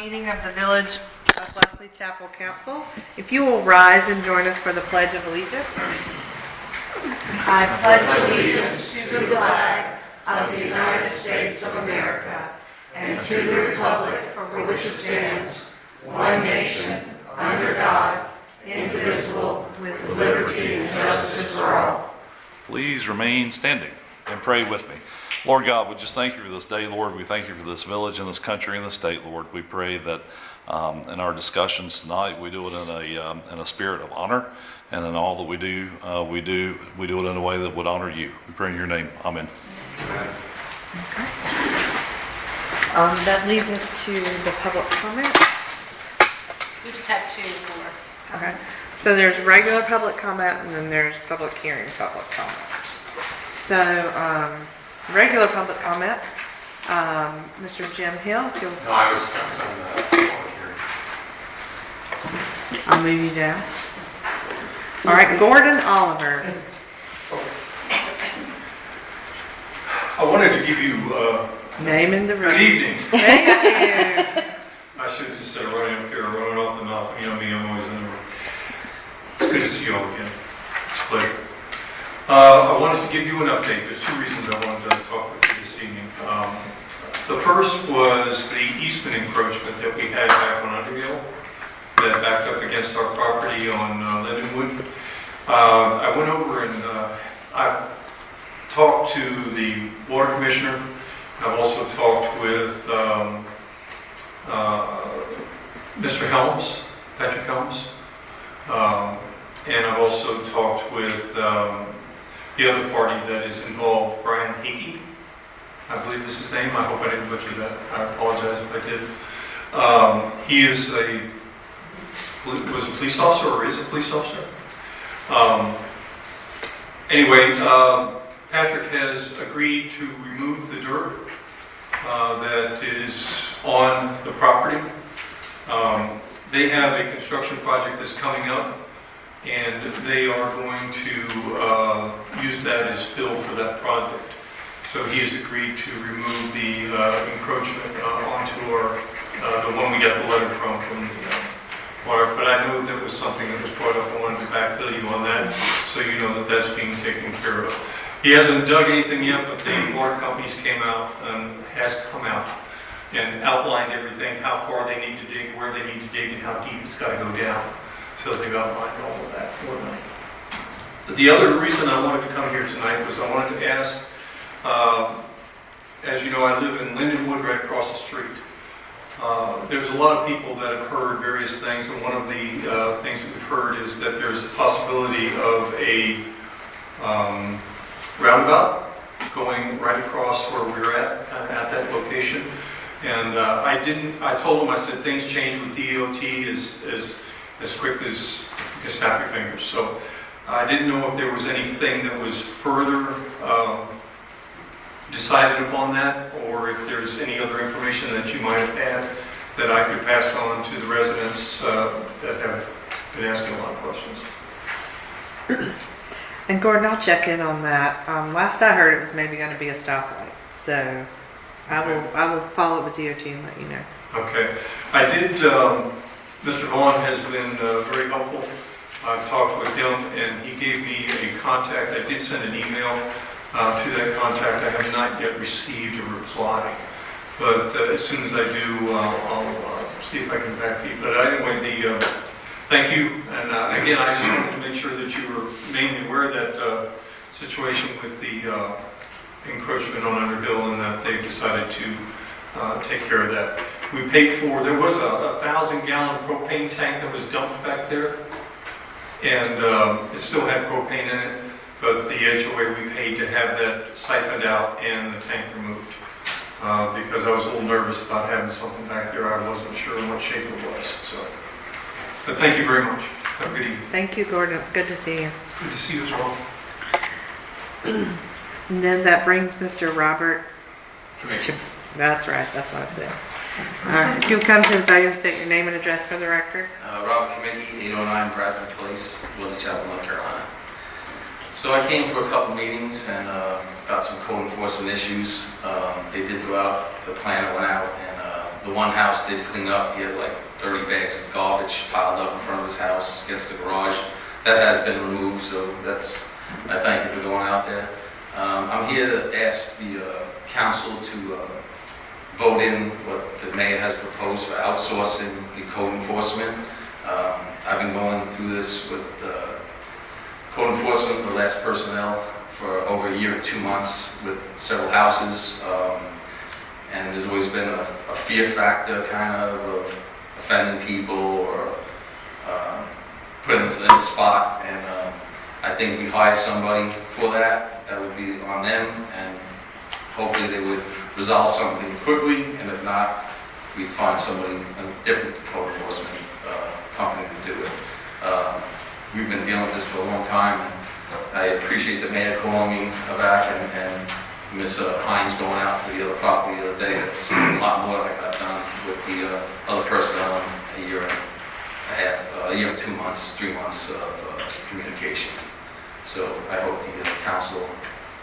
meeting of the Village of Wesley Chapel Council. If you will rise and join us for the Pledge of Allegiance. I pledge allegiance to the flag of the United States of America and to the republic for which it stands, one nation, under God, indivisible, with liberty and justice for all. Please remain standing and pray with me. Lord God, we just thank you for this day, Lord. We thank you for this village and this country and this state, Lord. We pray that in our discussions tonight, we do it in a spirit of honor, and in all that we do it in a way that would honor you. We pray in your name. Amen. Okay. That leads us to the public comments. We just have two more. Okay. So there's regular public comment, and then there's public hearing public comment. So, regular public comment, Mr. Jim Hill, if you'll... No, I was on the public hearing. I'll move you down. All right, Gordon Oliver. I wanted to give you Name in the room. good evening. Thank you. I should have just said running up here, running off the mouth. You know me, I'm always in the room. It's good to see you all again. It's a pleasure. I wanted to give you an update. There's two reasons I wanted to talk with you this evening. The first was the easement encroachment that we had back on Underhill that backed up against our property on Lindenwood. I went over and I talked to the water commissioner. I've also talked with Mr. Helms, Patrick Helms, and I've also talked with the other party that is involved, Brian Hickey, I believe is his name. I hope I didn't butcher that. I apologize if I did. He is was a police officer or is a police officer. Anyway, Patrick has agreed to remove the dirt that is on the property. They have a construction project that's coming up, and they are going to use that as fill for that project. So he has agreed to remove the encroachment onto our, the one we got the letter from the water. But I know that was something that was brought up. I wanted to backfill you on that, so you know that that's being taken care of. He hasn't dug anything yet, but the water companies came out and has come out and outlined everything, how far they need to dig, where they need to dig, and how deep it's got to go down. So they've outlined all of that for them. But the other reason I wanted to come here tonight was I wanted to ask, as you know, I live in Lindenwood right across the street. There's a lot of people that have heard various things, and one of the things that we've heard is that there's a possibility of a roundabout going right across where we're at, kind of at that location. And I told them, I said, things change with DOT as quick as you can snap your fingers. So I didn't know if there was anything that was further decided upon that, or if there's any other information that you might have had that I could pass on to the residents that have been asking a lot of questions. And Gordon, I'll check in on that. Last I heard, it was maybe going to be a stoplight. So I will follow up with DOT and let you know. Okay. I did, Mr. Vaughn has been very helpful. I've talked with him, and he gave me a contact. I did send an email to that contact. I have not yet received a reply. But as soon as I do, I'll see if I can backfeed. But anyway, thank you. And again, I just wanted to make sure that you were mainly aware of that situation with the encroachment on Underhill, and that they've decided to take care of that. We paid for, there was a 1,000-gallon propane tank that was dumped back there, and it still had propane in it, but the HOA, we paid to have that siphoned out and the tank removed, because I was a little nervous about having something back there. I wasn't sure in what shape it was. So, but thank you very much. Have a good evening. Thank you, Gordon. It's good to see you. Good to see you as well. And then that brings Mr. Robert. Commission. That's right. That's what I said. All right. If you'll come to the podium, state your name and address for the record. Robert Kamicki, 809 Bradford Place, Wesley Chapel, North Carolina. So I came for a couple meetings and got some code enforcement issues. They did go out, the planner went out and The one house did clean up. He had like 30 bags of garbage piled up in front of his house against the garage. That has been removed, so I thank you for going out there. I'm here to ask the council to vote in what the mayor has proposed for outsourcing the code enforcement. I've been going through this with code enforcement, the last personnel, for over a year and 2 months with several houses. And there's always been a fear factor kind of offending people or putting us in a spot. And I think we hire somebody for that. That would be on them, and hopefully they would resolve something quickly. And if not, we'd find somebody, a different code enforcement company to do it. We've been dealing with this for a long time, and I appreciate the mayor calling me back and Ms. Hines going out to the other property the other day. It's a lot more than I got done with the other personnel in a year and a half, a year and 2 months, 3 months of communication. So I hope the council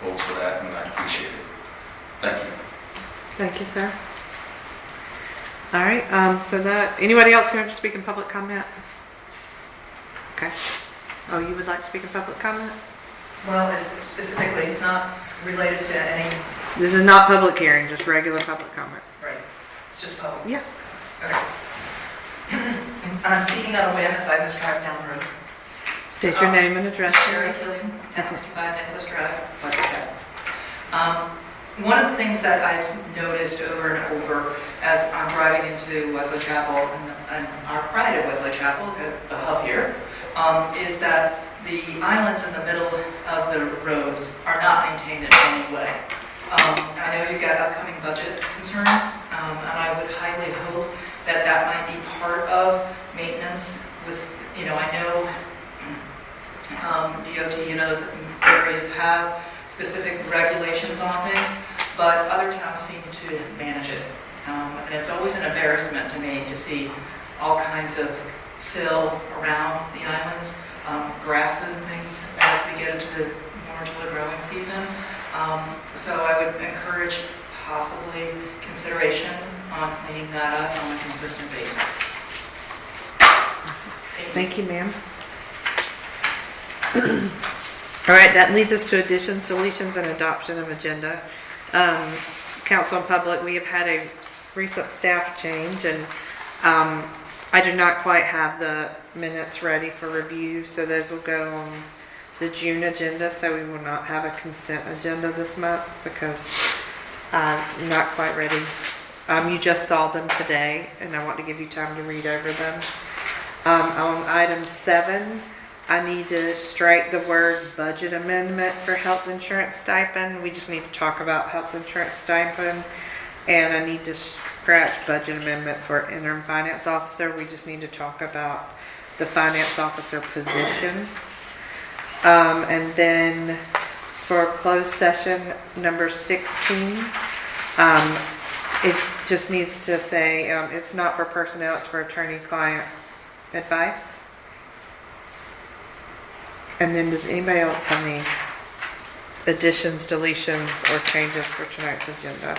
votes for that, and I appreciate it. Thank you. Thank you, sir. All right, so anybody else here to speak in public comment? Okay. Oh, you would like to speak in public comment? Well, specifically, it's not related to any, This is not public hearing, just regular public comment. right, it's just public. Yeah. Okay. And I'm speaking out of awareness, I was driving down the road. State your name and address. Sherry Killian, 1065 Nicholas Drive, West County. One of the things that I've noticed over and over as I'm driving into Wesley Chapel and our pride at Wesley Chapel, the hub here, is that the islands in the middle of the roads are not maintained in any way. I know you've got upcoming budget concerns, and I would highly hope that that might be part of maintenance with, I know DOT, areas have specific regulations on things, but other towns seem to manage it. And it's always an embarrassment to me to see all kinds of fill around the islands, grasses and things as we get more into the growing season. So I would encourage possibly consideration on cleaning that up on a consistent basis. Thank you, ma'am. All right, that leads us to additions, deletions, and adoption of agenda. Council and public, we have had a recent staff change, and I do not quite have the minutes ready for review, so those will go on the June agenda, so we will not have a consent agenda this month because I'm not quite ready. You just saw them today, and I want to give you time to read over them. On item 7, I need to strike the word budget amendment for health insurance stipend. We just need to talk about health insurance stipend. And I need to scratch budget amendment for interim finance officer. We just need to talk about the finance officer position. And then for closed session number 16, it just needs to say it's not for personnel, it's for attorney-client advice. And then does anybody else have any additions, deletions, or changes for tonight's agenda?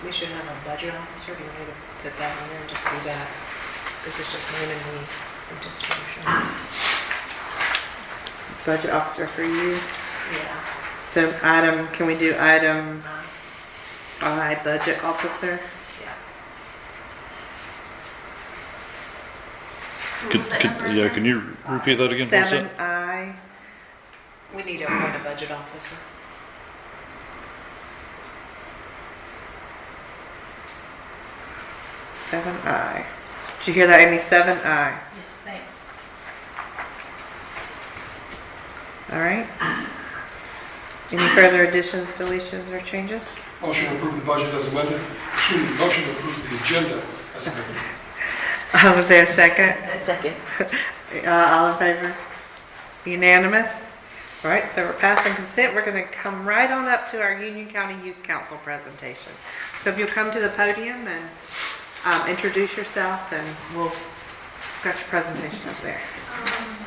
We should have a budget officer. Do you want me to put that in there and just do that? This is just name and need for distribution. Budget officer for you. Yeah. So can we do item I, budget officer? Yeah. What was that number? Can you repeat that again? What was that? 7I. We need to appoint a budget officer. Did you hear that, Amy? 7I. Yes, thanks. All right. Any further additions, deletions, or changes? Motion to approve the budget as amended. Motion to approve the agenda as amended. Was there a second? Second. All in favor? Unanimous? All right, so we're passing consent. We're going to come right on up to our Union County Youth Council presentation. So if you'll come to the podium and introduce yourself, and we'll got your presentation up there.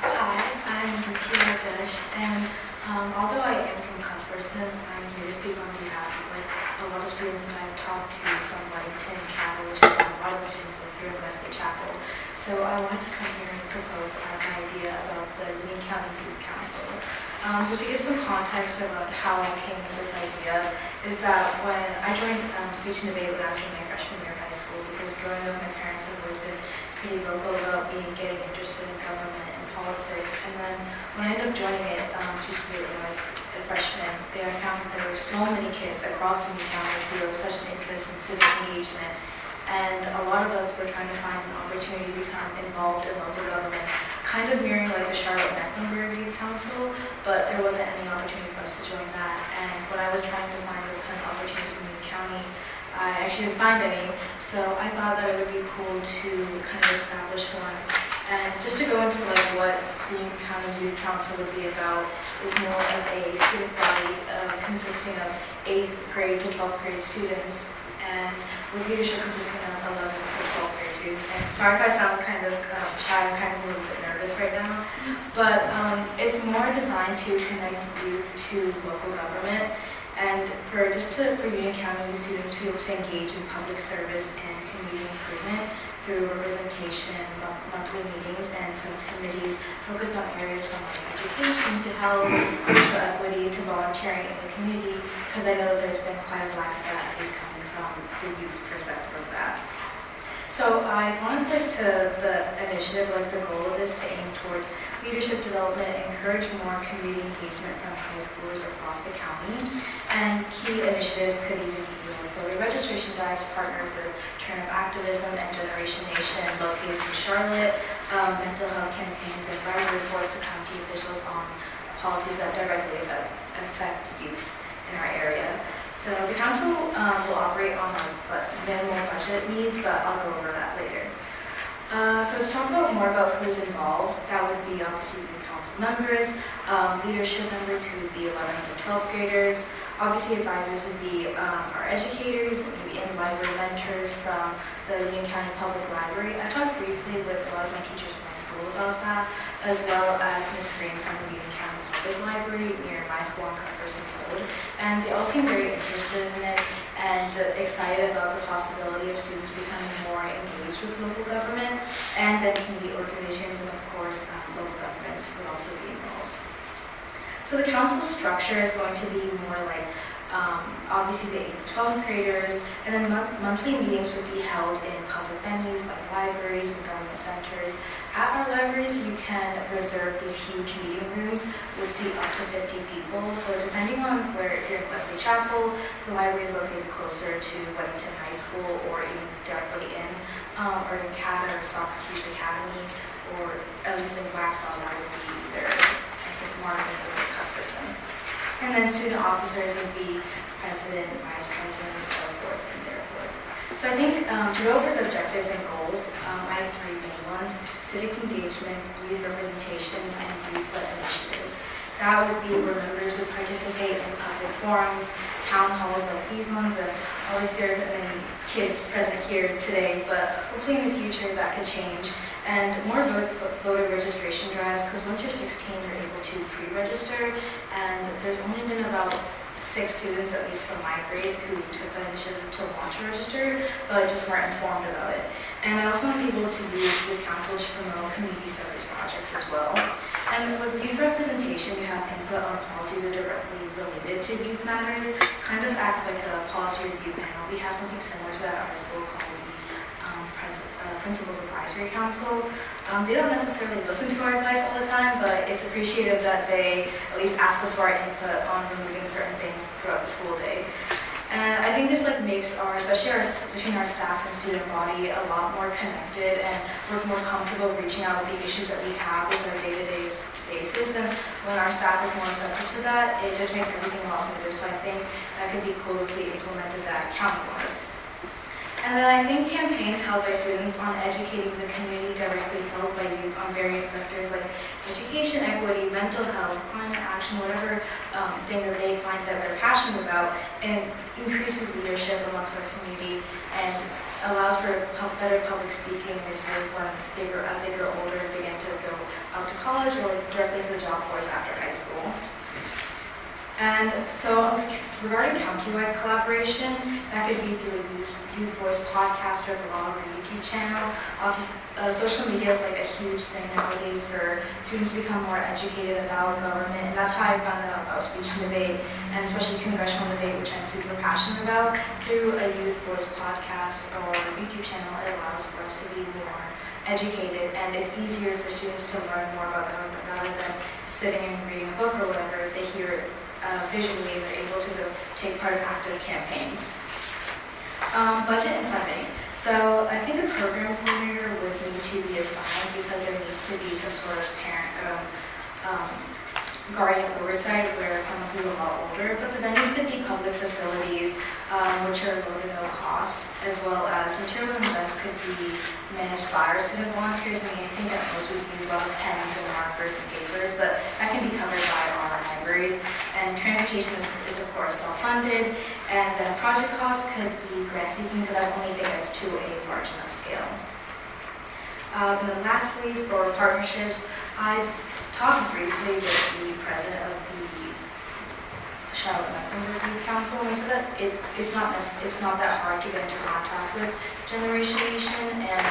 Hi, I'm Tina Fish, and Although I am from Cuthbertson, I'm here to speak on behalf of a lot of students that I've talked to from Weddington, Cabot, which is a lot of the students live here in Wesley Chapel. So I wanted to come here and propose an idea about the Union County Youth Council. So to give some context about how I came with this idea is that when I joined speech and debate when I was in my freshman year of high school, because growing up my parents have always been pretty vocal about getting interested in government and politics. And then when I ended up joining it, speech and debate when I was a freshman, there I found that there were so many kids across Union County who have such an interest in civic engagement. And a lot of us were trying to find an opportunity to become involved in local government, kind of mirroring like the Charlotte-Mecklenburg Youth Council, but there wasn't any opportunity for us to join that. And when I was trying to find those kind of opportunities in Union County, I actually didn't find any, so I thought that it would be cool to kind of establish one. And just to go into like what the Union County Youth Council would be about is more of a civic body consisting of 8th grade to 12th grade students, and with leadership consisting of 11th to 12th grade students. And sorry if I sound kind of shy, I'm kind of a little bit nervous right now, but it's more designed to connect youth to local government, and for Union County students to be able to engage in public service and community improvement through representation, monthly meetings, and some committees focused on areas from like education to health, social equity, to volunteering in the community, because I know that there's been quite a lack of that, at least coming from the youth's perspective of that. So I wanted the initiative, like the goal of this, to aim towards leadership development, encourage more community engagement from high schoolers across the county, and key initiatives could even be like voter registration drives partnered with Turn Up Activism and Generation Nation located in Charlotte, mental health campaigns, and advisory reports to county officials on policies that directly affect youths in our area. So the council will operate on minimal budget needs, but I'll go over that later. So to talk more about who's involved, that would be obviously the council members, leadership members who would be 11th and 12th graders. Obviously advisors would be our educators, maybe in-library mentors from the Union County Public Library. I talked briefly with a lot of my teachers from my school about that, as well as Ms. Green from the Union County Public Library near my school on Cuthbertson Road. And they all seem very interested in it and excited about the possibility of students becoming more engaged with local government, and then community organizations, and of course local government would also be involved. So the council structure is going to be more like obviously the 8th to 12th graders, and then monthly meetings would be held in public venues like libraries and government centers. At our libraries, you can reserve these huge meeting rooms with seat up to 50 people. So depending on where you're in Wesley Chapel, the library is located closer to Weddington High School, or even directly in, or in Cabot or Socrates Academy, or at least in Waxhaw, that would be either, I think, Marvin or Cuthbertson. And then student officers would be president, vice president, and so forth, and therefore. So I think to go over the objectives and goals, I have 3 main ones: civic engagement, youth representation, and youth-led initiatives. That would be where members would participate in public forums, town halls like these ones, and obviously there isn't many kids present here today, but hopefully in the future that could change. And more voter registration drives, because once you're 16, you're able to pre-register, and there's only been about 6 students, at least from my grade, who took the initiative to want to register, but just weren't informed about it. And I also want people to use this council to promote community service projects as well. And with youth representation, you have input on policies that are directly related to youth matters, kind of acts like a policy review panel. We have something similar to that at our school called the Principals Advisory Council. They don't necessarily listen to our advice all the time, but it's appreciative that they at least ask us for our input on removing certain things throughout the school day. And I think this makes between our staff and student body a lot more connected, and we're more comfortable reaching out with the issues that we have with our day-to-day basis. And when our staff is more receptive to that, it just makes everything a lot smoother. So I think that could be cool if we implemented that countywide. And then I think campaigns held by students on educating the community directly held by youth on various sectors like education, equity, mental health, climate action, whatever thing that they find that they're passionate about, and increases leadership amongst our community and allows for better public speaking as they grow older and begin to go out to college or directly to the job force after high school. And so regarding countywide collaboration, that could be through a youth voice podcast or blog or YouTube channel. Social media is like a huge thing nowadays for students to become more educated about government, and that's how I found out about speech and debate, and especially congressional debate, which I'm super passionate about. Through a youth voice podcast or YouTube channel, it allows for us to be more educated, and it's easier for students to learn more about government rather than sitting and reading a book or whatever. If they hear it visually, they're able to take part in active campaigns. Budget and funding. So I think a program coordinator would need to be assigned because there needs to be some sort of parent guardian oversight where someone who's a lot older, but the venues could be public facilities, which are low to no cost, as well as materials and events could be managed by our student volunteers. I mean, I think that most would use a lot of pens and markers and papers, but that can be covered by our libraries. And transportation is, of course, self-funded, and then project costs could be grant seeking, but that's only if it gets to a large enough scale. And then lastly, for partnerships, I talked briefly with the president of the Charlotte-Mecklenburg Youth Council, and he said that it's not that hard to get into contact with Generation Nation, and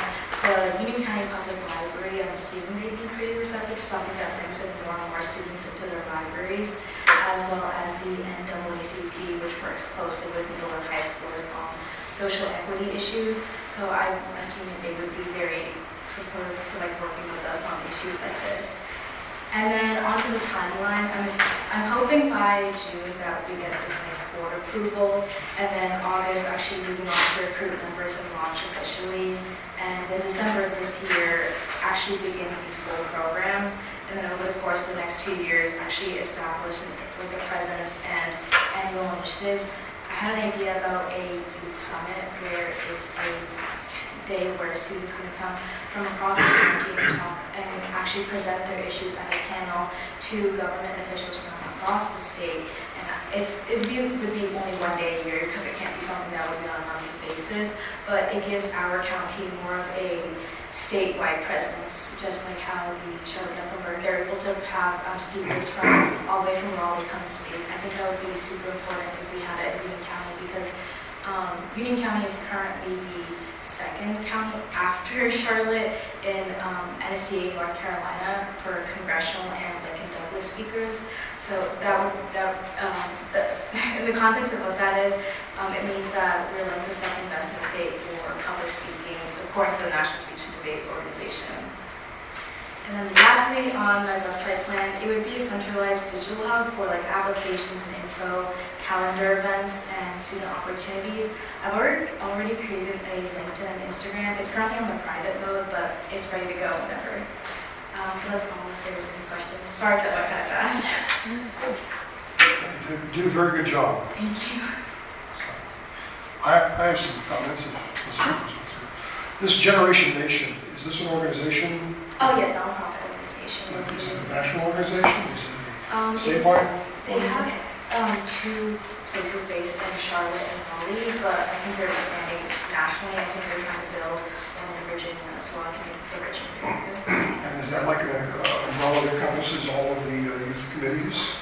the Union County Public Library, I'm assuming they'd be pretty receptive to something that brings in more and more students into their libraries, as well as the NAACP, which works closely with middle and high schoolers on social equity issues. So I'm assuming they would be very proposed to working with us on issues like this. And then onto the timeline, I'm hoping by June that we get this board approval, and then August actually moving on to recruit members and launch officially, and in December of this year actually begin these full programs, and then over the course of the next 2 years actually establish a presence and annual initiatives. I had an idea about a youth summit where it's a day where students can come from across the county and talk and actually present their issues at a panel to government officials from across the state. And it would be only 1 day a year because it can't be something that would be on a monthly basis, but it gives our county more of a statewide presence, just like how the Charlotte-Mecklenburg, they're able to have speakers from all the way from Raleigh come and speak. I think that would be super important if we had it in Union County, because Union County is currently the second county after Charlotte in NSDA, North Carolina, for congressional and Lincoln Douglas speakers. So in the context of what that is, it means that we're like the second best in the state for public speaking, according to the National Speech and Debate Organization. And then lastly, on my website plan, it would be a centralized digital hub for applications and info, calendar events, and student opportunities. I've already created a LinkedIn and Instagram. It's currently on the private mode, but it's ready to go whenever. But that's all if there's any questions. Sorry if that went kind of fast. You did a very good job. Thank you. I have some comments. This Generation Nation, is this an organization? Oh yeah, nonprofit organization. Is it a national organization? Is it It's- statewide? They have 2 places based in Charlotte and Raleigh, but I think they're expanding nationally. I think they're trying to build one in Virginia as well. I think the Richmond area. And is that like an umbrella that encompasses all of the youth committees?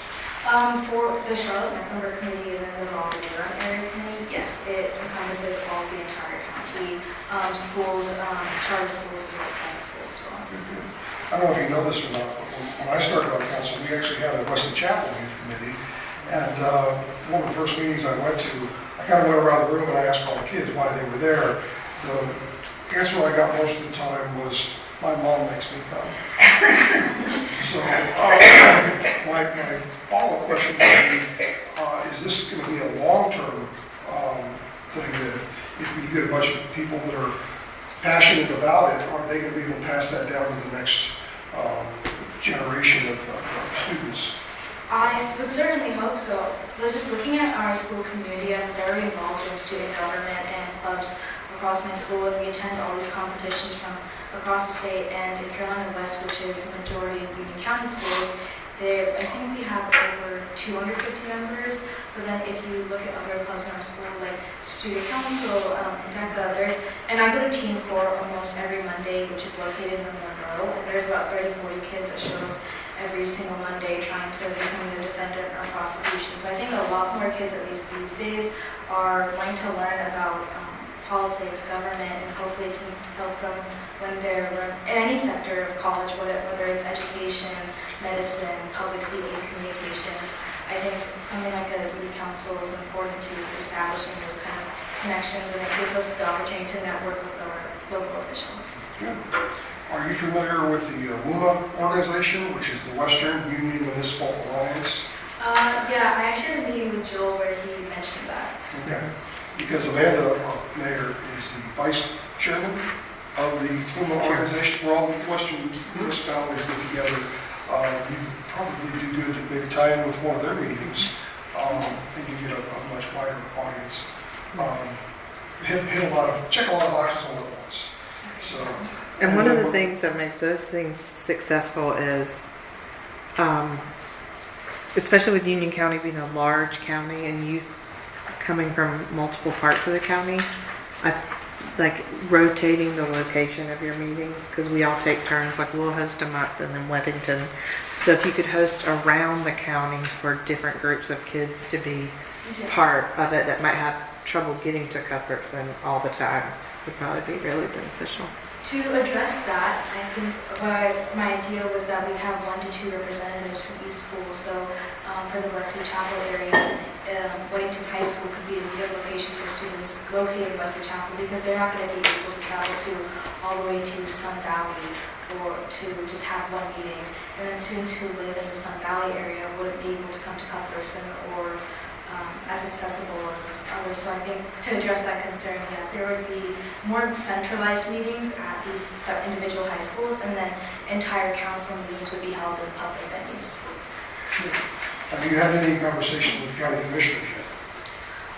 For the Charlotte-Mecklenburg Committee and then the Raleigh-Durham Area Committee, yes, it encompasses all the entire county, schools, charter schools as well as private schools as well. I don't know if you know this or not, but when I started on council, we actually had a Wesley Chapel Youth Committee. And one of the first meetings I went to, I kind of went around the room and I asked all the kids why they were there. The answer I got most of the time was, my mom makes me come. So my follow-up question would be, is this going to be a long-term thing that if we get a bunch of people that are passionate about it, are they going to be able to pass that down to the next generation of students? I would certainly hope so. So just looking at our school community, I'm very involved in student government and clubs across my school, and we attend all these competitions from across the state. And in Carolina West, which is the majority of Union County schools, I think we have over 250 members. But then if you look at other clubs in our school, like Student Council, DECA, and I go to Teen Corps almost every Monday, which is located in Monroe, and there's about 30, 40 kids that show up every single Monday trying to become a defendant or prosecution. So I think a lot more kids, at least these days, are wanting to learn about politics, government, and hopefully it can help them when they're in any sector of college, whether it's education, medicine, public speaking, communications. I think something like a youth council is important to establishing those kind of connections, and it gives us the opportunity to network with our local officials. Good. Are you familiar with the WUMA organization, which is the Western Union Municipal Alliance? Yeah, I actually had a meeting with Joel where he mentioned that. Okay. Because Amanda, our mayor, is the vice chairman of the WUMA organization, where all the Western municipalities get together. You probably do good to maybe tie in with one of their meetings, and you get a much wider audience. Check a lot of boxes all at once. So. And one of the things that makes those things successful is, especially with Union County being a large county and youth coming from multiple parts of the county, like rotating the location of your meetings, because we all take turns, like we'll host a month and then Webbington. So if you could host around the county for different groups of kids to be part of it that might have trouble getting to Cuthbertson all the time, would probably be really beneficial. To address that, I think my idea was that we have 1 to 2 representatives from each school. So for the Wesley Chapel area, Weddington High School could be a good location for students located in Wesley Chapel, because they're not going to be able to travel all the way to Sun Valley or to just have one meeting. And then students who live in the Sun Valley area wouldn't be able to come to Cuthbertson or as accessible as others. So I think to address that concern, yeah, there would be more centralized meetings at these individual high schools, and then entire council meetings would be held in public venues. Have you had any conversation with county commissioners yet?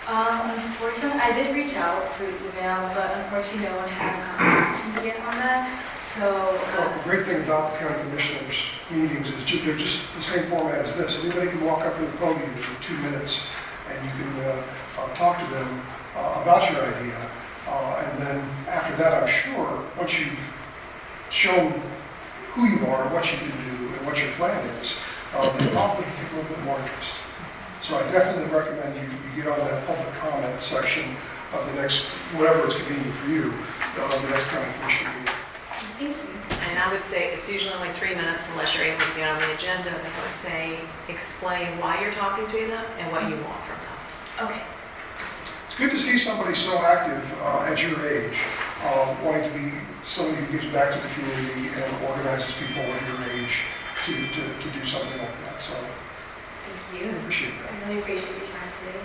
Unfortunately, I did reach out through email, but unfortunately no one has contacted me yet on that. So Well, the great thing about the county commissioners meetings is they're just the same format as this. Anybody can walk up to the podium for 2 minutes and you can talk to them about your idea. And then after that, I'm sure, once you've shown who you are, what you can do, and what your plan is, they probably take a little bit more interest. So I definitely recommend you get on that public comment section of the next, whatever is convenient for you, the next county commission meeting. thank you. And I would say it's usually only 3 minutes unless you're able to get on the agenda. And I would say explain why you're talking to them and what you want from them. Okay. It's good to see somebody so active at your age, wanting to be somebody who gives back to the community and organizes people at your age to do something like that. So Thank you. I appreciate that. I really appreciate your time today.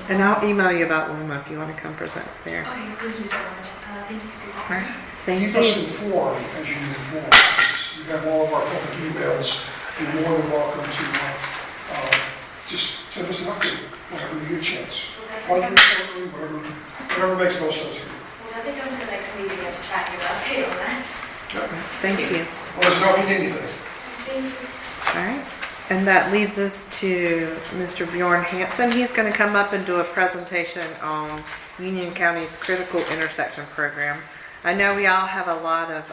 And I'll email you about WUMA if you want to come present there. Okay, thank you so much. Thank you for your All time. right. Thank Keep us you. informed as you move forward. You have all of our public emails. You're more than welcome to just send us an update whenever you get a chance. Monthly, quarterly, whatever makes most sense for you. Well, I think I'm to the next meeting and chat you about update on that. Thank you. Let us know if you need anything. Thank you. All right. And that leads us to Mr. Bjorn Hansen. He's going to come up and do a presentation on Union County's Critical Intersection Program. I know we all have a lot of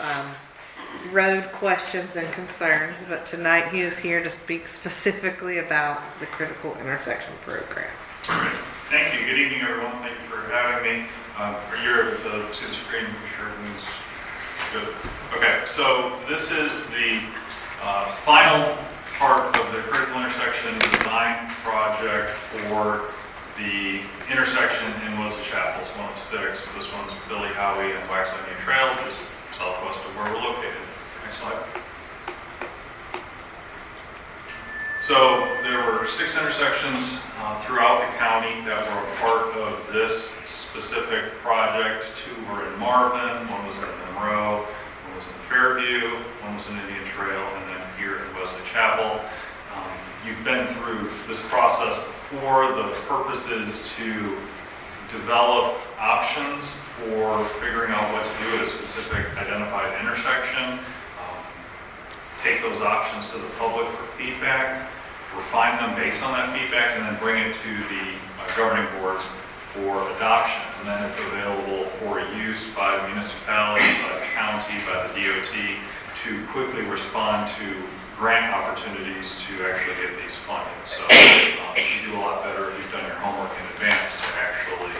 road questions and concerns, but tonight he is here to speak specifically about the Critical Intersection Program. Thank you. Good evening, everyone. Thank you for having me. You're able to see the screen, make sure everything's good. Okay, so this is the final part of the critical intersection design project for the intersection in Wesley Chapel. It's one of 6. This one's Billy Howie and Waxaw New Trail, just southwest of where we're located. Next slide. So there were 6 intersections throughout the county that were a part of this specific project. 2 were in Marvin, 1 was in Monroe, 1 was in Fairview, 1 was in Indian Trail, and then here in Wesley Chapel. You've been through this process before. The purpose is to develop options for figuring out what to do at a specific identified intersection, take those options to the public for feedback, refine them based on that feedback, and then bring it to the governing boards for adoption. And then it's available for use by the municipality, by the county, by the DOT to to quickly respond to grant opportunities to actually get these funded. So you do a lot better if you've done your homework in advance to actually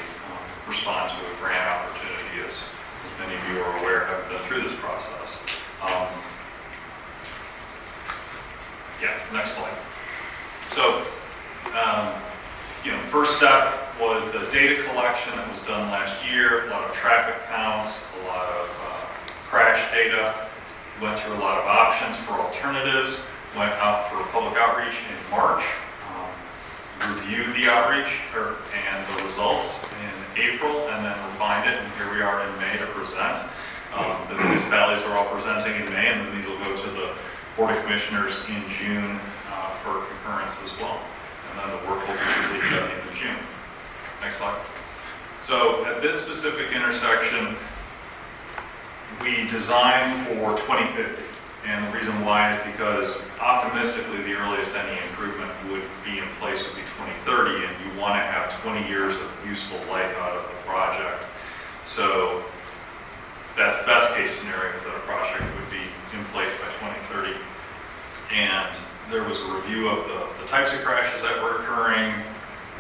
respond to a grant opportunity, as many of you are aware, have been through this process. Yeah, next slide. So, first step was the data collection that was done last year, a lot of traffic counts, a lot of crash data. Went through a lot of options for alternatives, went out for public outreach in March, reviewed the outreach and the results in April, and then refined it, and here we are in May to present. The municipalities are all presenting in May, and then these will go to the Board of Commissioners in June for concurrence as well. And then the work will be completed by the end of June. Next slide. So at this specific intersection, we designed for 2050. And the reason why is because optimistically the earliest any improvement would be in place would be 2030, and you want to have 20 years of useful life out of the project. So that's best case scenario, is that a project would be in place by 2030. And there was a review of the types of crashes that were occurring,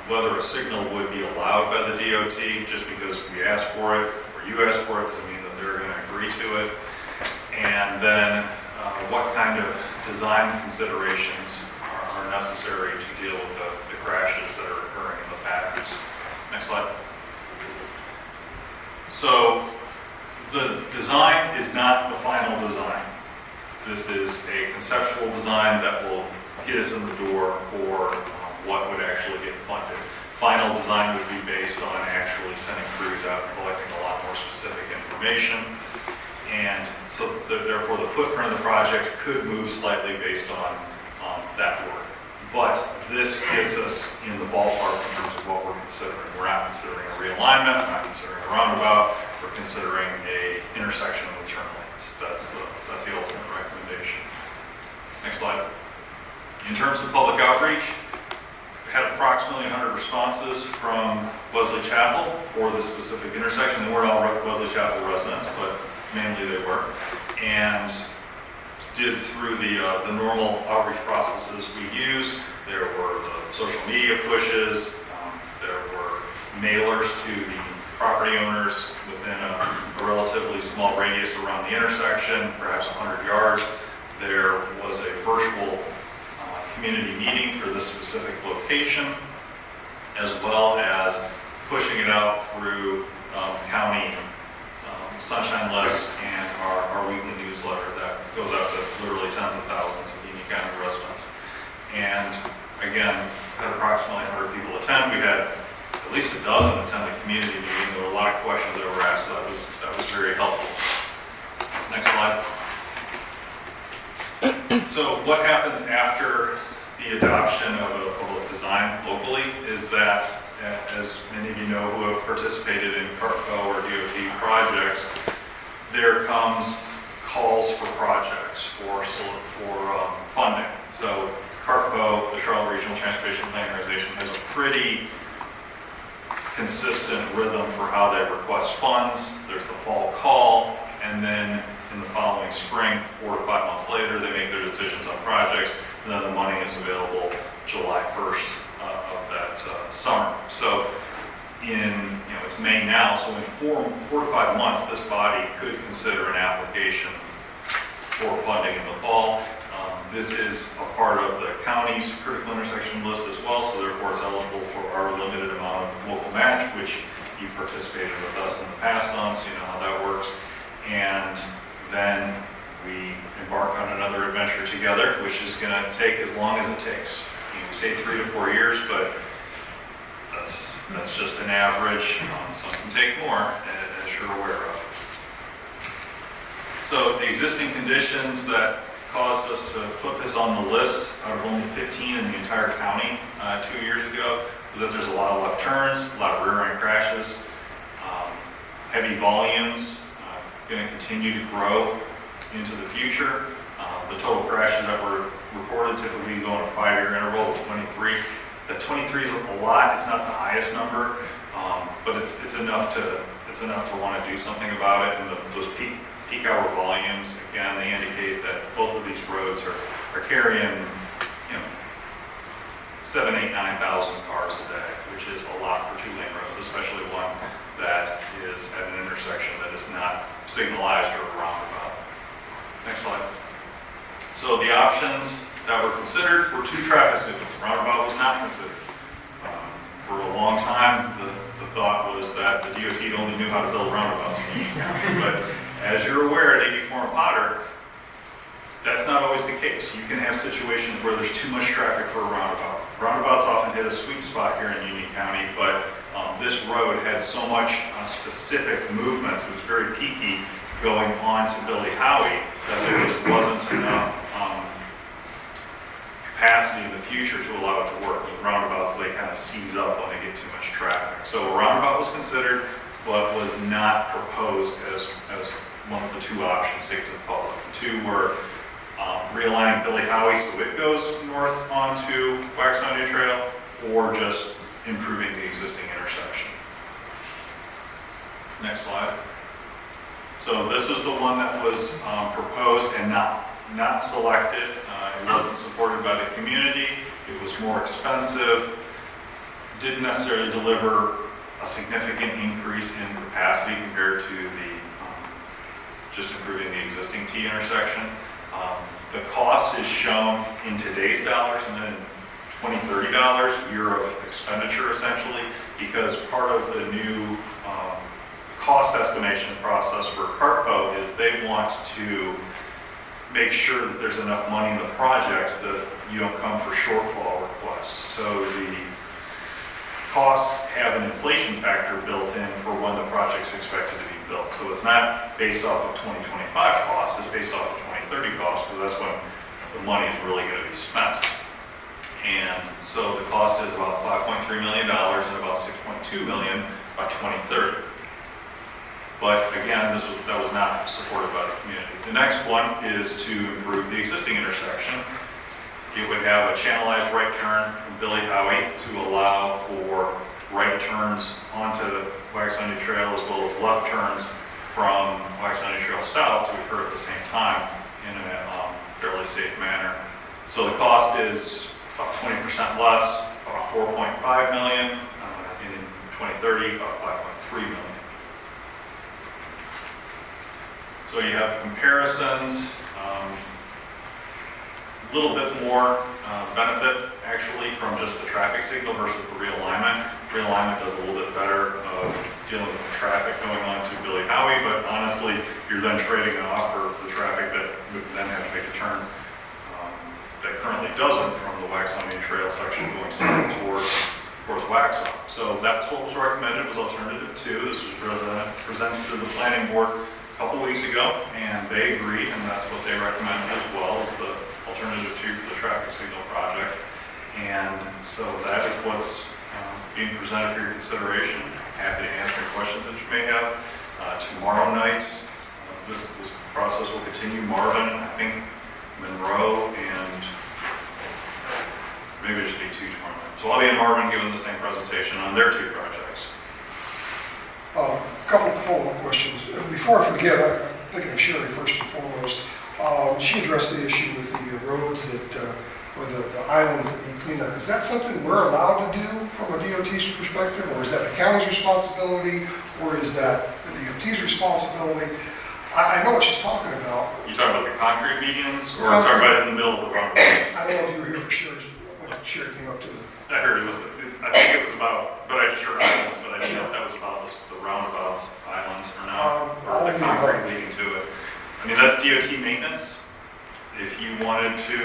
whether a signal would be allowed by the DOT. Just because we asked for it or you asked for it doesn't mean that they're going to agree to it. And then what kind of design considerations are necessary to deal with the crashes that are occurring in the patterns. Next slide. So the design is not the final design. This is a conceptual design that will get us in the door for what would actually get funded. Final design would be based on actually sending crews out and collecting a lot more specific information. And so therefore the footprint of the project could move slightly based on that work. But this gets us in the ballpark in terms of what we're considering. We're not considering a realignment, we're not considering a roundabout, we're considering a intersection with turn lanes. That's the ultimate recommendation. Next slide. In terms of public outreach, we had approximately 100 responses from Wesley Chapel for this specific intersection. They weren't all Wesley Chapel residents, but mainly they were, and did through the normal outreach processes we use. There were the social media pushes, there were mailers to the property owners within a relatively small radius around the intersection, perhaps 100 yards. There was a virtual community meeting for this specific location, as well as pushing it out through county Sunshine List and our weekly newsletter that goes out to literally tens of thousands of Union County residents. And again, had approximately 100 people attend. We had at least a dozen attend the community meeting. There were a lot of questions that were asked, so that was very helpful. Next slide. So what happens after the adoption of a design locally is that, as many of you know who have participated in CARTCO or DOT projects, there comes calls for projects for funding. So CARTCO, the Charlotte Regional Transportation Planning Organization, has a pretty consistent rhythm for how they request funds. There's the fall call, and then in the following spring, 4 to 5 months later, they make their decisions on projects, and then the money is available July 1st of that summer. So it's May now, so in 4 to 5 months, this body could consider an application for funding in the fall. This is a part of the county's critical intersection list as well, so therefore it's eligible for our limited amount of local match, which you participated with us in the past on, so you know how that works. And then we embark on another adventure together, which is going to take as long as it takes. We say 3 to 4 years, but that's just an average. Some can take more, as you're aware of. So the existing conditions that caused us to put this on the list out of only 15 in the entire county 2 years ago was that there's a lot of left turns, a lot of rear end crashes, heavy volumes, going to continue to grow into the future. The total crashes that were reported typically go in a 5-year interval of 23. The 23 is a lot. It's not the highest number, but it's enough to want to do something about it. And those peak hour volumes, again, they indicate both of these roads are carrying, 7, 8, 9,000 cars a day, which is a lot for two-lane roads, especially one that is at an intersection that is not signalized or a roundabout. Next slide. So the options that were considered were 2 traffic signals. Roundabout was not considered. For a long time, the thought was that the DOT only knew how to build roundabouts in Union County. But as you're aware, at 84 and Potter, that's not always the case. You can have situations where there's too much traffic for a roundabout. Roundabouts often hit a sweet spot here in Union County, but this road had so much specific movements. It was very peaky going on to Billy Howie that there just wasn't enough capacity in the future to allow it to work. With roundabouts, they kind of seize up when they get too much traffic. So a roundabout was considered, but was not proposed as one of the 2 options taken to the public. The 2 were realigning Billy Howie so it goes north onto Waxahachie Trail, or just improving the existing intersection. Next slide. So this was the one that was proposed and not selected. It wasn't supported by the community. It was more expensive. Didn't necessarily deliver a significant increase in capacity compared to the just improving the existing T intersection. The cost is shown in today's dollars and then in $20, $30 year of expenditure essentially, because part of the new cost estimation process for CARPO is they want to make sure that there's enough money in the projects that you don't come for shortfall requests. So the costs have an inflation factor built in for when the project's expected to be built. So it's not based off of 2025 costs, it's based off of 2030 costs, because that's when the money is really going to be spent. And so the cost is about $5.3 million and about $6.2 million by 2030. But again, that was not supported by the community. The next one is to improve the existing intersection. It would have a channelized right turn from Billy Howie to allow for right turns onto Waxahachie Trail, as well as left turns from Waxahachie Trail south to occur at the same time in a fairly safe manner. So the cost is about 20% less, about $4.5 million, and in 2030, about $5.3 million. So you have comparisons, a little bit more benefit actually from just the traffic signal versus the realignment. Realignment does a little bit better of dealing with the traffic going on to Billy Howie, but honestly, you're then trading off for the traffic that would then have to make a turn that currently doesn't from the Waxahachie Trail section going south towards Waxhaw. So that's what was recommended, was alternative 2. This was presented to the planning board a couple weeks ago, and they agreed, and that's what they recommended as well, is the alternative 2 for the traffic signal project. And so that is what's being presented for your consideration. Happy to answer any questions that you may have. Tomorrow night, this process will continue. Marvin, I think, Monroe, and maybe it should be 2 tomorrow night. So I'll be in Marvin giving the same presentation on their 2 projects. A couple of follow-up questions. Before I forget, I'm thinking of Sherry first and foremost. She addressed the issue with the roads or the islands that need cleaned up. Is that something we're allowed to do from a DOT's perspective, or is that the county's responsibility, or is that the DOT's responsibility? I know what she's talking about. You talking about the concrete medians, or talking about it in the middle of the road? I don't know if you were here for Sherry's, when Sherry came up to the... I heard it was, I think it was about, but I just heard islands, but I didn't know if that was about the roundabouts, islands, or not, or the concrete leading to it. I mean, that's DOT maintenance. If you wanted to,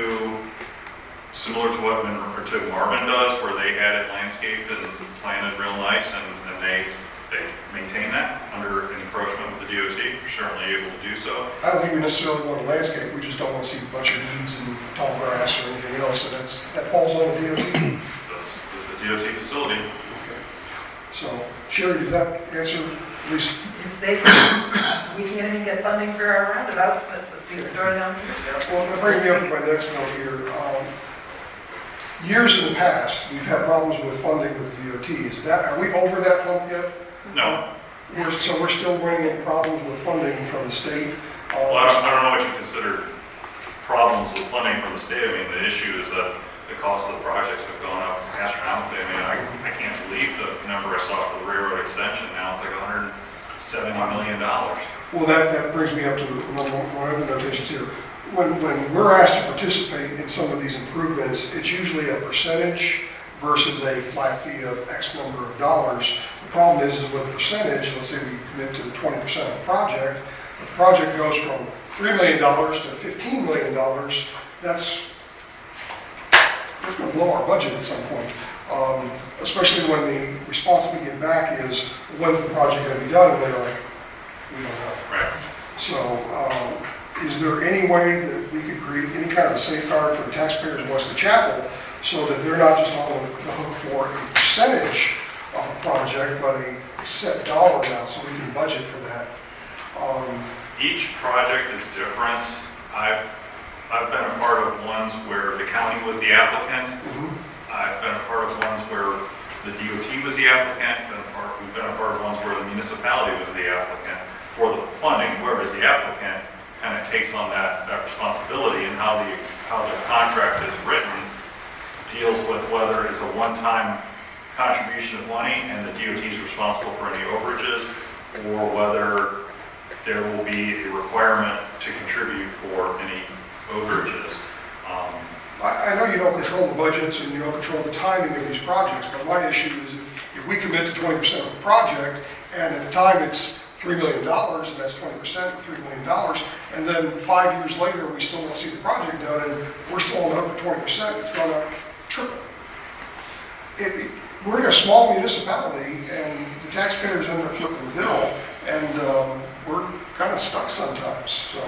similar to what Marvin does, where they had it landscaped and planted real nice, and they maintain that under encroachment with the DOT, you're certainly able to do so. I don't think we necessarily want to landscape, we just don't want to see a bunch of weeds and tall grass or anything else, and that falls on the DOT. That's a DOT facility. Okay. So, Sherry, does that answer at least? We can't even get funding for our roundabouts, but we store down here. Well, that brings me up to my next note here. Years in the past, we've had problems with funding with DOT. Are we over that hump yet? No. So we're still running into problems with funding from the state? Well, I don't know what you consider money from the state. I mean, the issue is that the cost of the projects have gone up astronomically. I mean, I can't believe the number I saw for the railroad extension. Now it's like $170 million. Well, that brings me up to one of the notations here. When we're asked to participate in some of these improvements, it's usually a percentage versus a flat fee of X number of dollars. The problem is with a percentage, let's say we commit to 20% of the project, the project goes from $3 million to $15 million, that's going to blow our budget at some point. Especially when the response we get back is, when's the project going to be done? And they're like, we don't know. Right. So, is there any way that we could create any kind of a safeguard for the taxpayers in Wesley Chapel so that they're not just on the hook for a percentage of a project, but a set dollar amount so we can budget for that? Each project is different. I've been a part of ones where the county was the applicant. I've been a part of ones where the DOT was the applicant. We've been a part of ones where the municipality was the applicant for the funding. Whoever's the applicant kind of takes on that responsibility, and how the contract is written deals with whether it's a one-time contribution of money and the DOT is responsible for any overages, or whether there will be a requirement to contribute for any overages. I know you don't control the budgets and you don't control the timing of these projects, but my issue is if we commit to 20% of the project, and at the time it's $3 million, and that's 20% of $3 million, and then 5 years later we still don't see the project done, and we're still on the hook for 20%, it's going to triple. We're in a small municipality, and the taxpayers end up flipping the bill, and we're kind of stuck sometimes. So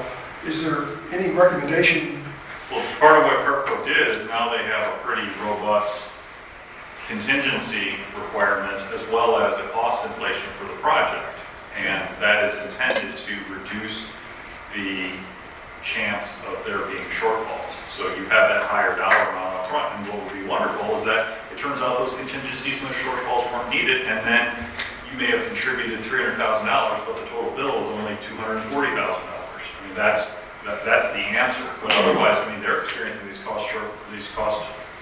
is there any recommendation? Well, part of what Kirkco did is now they have a pretty robust contingency requirement as well as a cost inflation for the project. And that is intended to reduce the chance of there being shortfalls. So you have that higher dollar amount up front. And what would be wonderful is that it turns out those contingencies and those shortfalls weren't needed, and then you may have contributed $300,000, but the total bill is only $240,000. I mean, that's the answer. But otherwise, I mean, they're experiencing these cost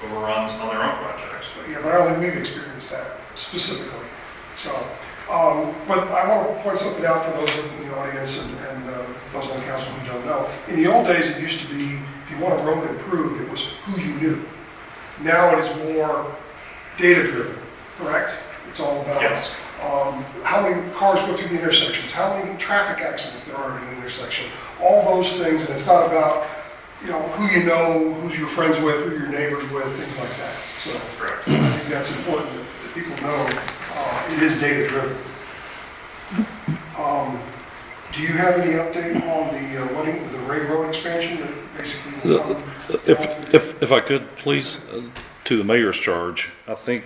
overruns on their own projects. Yeah, but I don't think we've experienced that specifically. So, but I want to point something out for those in the audience and those on the council who don't know. In the old days, it used to be, if you want a road improved, it was who you knew. Now it is more data-driven, correct? It's all about Yes. How many cars go through the intersections, how many traffic accidents there are in an intersection, all those things, and it's not about, who you know, who you're friends with, who you're neighbors with, things like that. So Correct. I think that's important that people know it is data-driven. Do you have any update on the Ray Road expansion that basically will come? If I could, please, to the mayor's charge, I think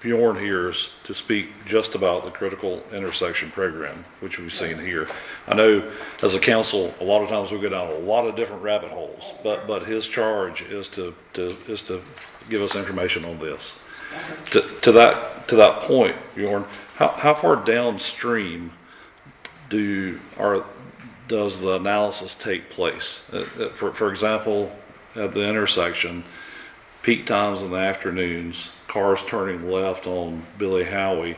Bjorn here is to speak just about the critical intersection program, which we've seen here. I know as a council, a lot of times we go down a lot of different rabbit holes, but his charge is to give us information on this. To that point, Bjorn, how far downstream does the analysis take place? For example, at the intersection, peak times in the afternoons, cars turning left on Billy Howie,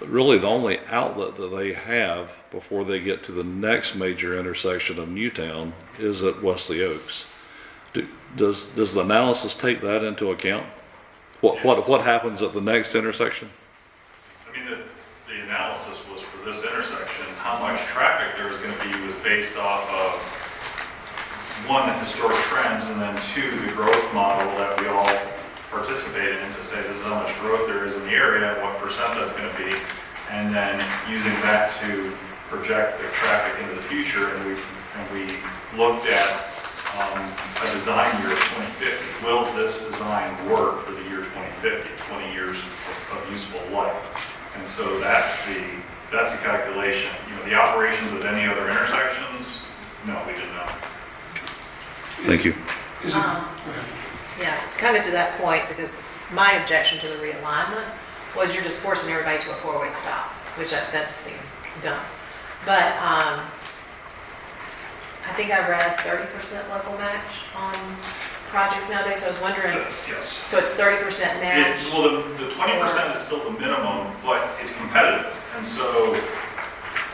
really the only outlet that they have before they get to the next major intersection of Newtown is at Wesley Oaks. Does the analysis take that into account? What happens at the next intersection? I mean, the analysis was for this intersection, how much traffic there was going to be was based off of, one, the historic trends, and then two, the growth model that we all participated in to say this is how much growth there is in the area, and what percent that's going to be, and then using that to project the traffic into the future. And we looked at a design year of 2050. Will this design work for the year 2050, 20 years of useful life? And so that's the calculation. The operations of any other intersections, no, we did not. Thank you. Is it? Yeah, kind of to that point, because my objection to the realignment was you're just forcing everybody to a four-way stop, which that just seemed dumb. But I think I read 30% local match on projects nowadays, so I was wondering, Yes. so it's 30% match? Well, the 20% is still the minimum, but it's competitive. And so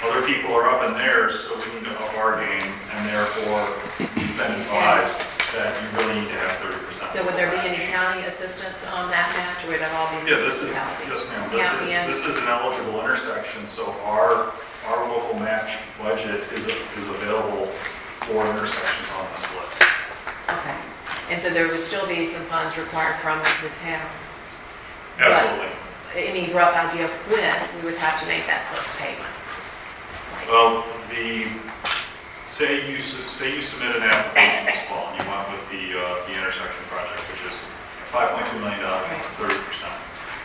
other people are up in theirs, so we need to up our game, and therefore we've been advised that you really need to have 30%. So would there be any county assistance on that match, or would it all be Yeah, this is, municipalities? yes ma'am, this is an eligible intersection, so our local match budget is available for intersections on this list. Okay, and so there would still be some funds required from the town? Absolutely. But any rough idea of when we would have to make that first payment? Well, say you submit an application this fall, and you went with the intersection project, which is $5.2 million, 30%.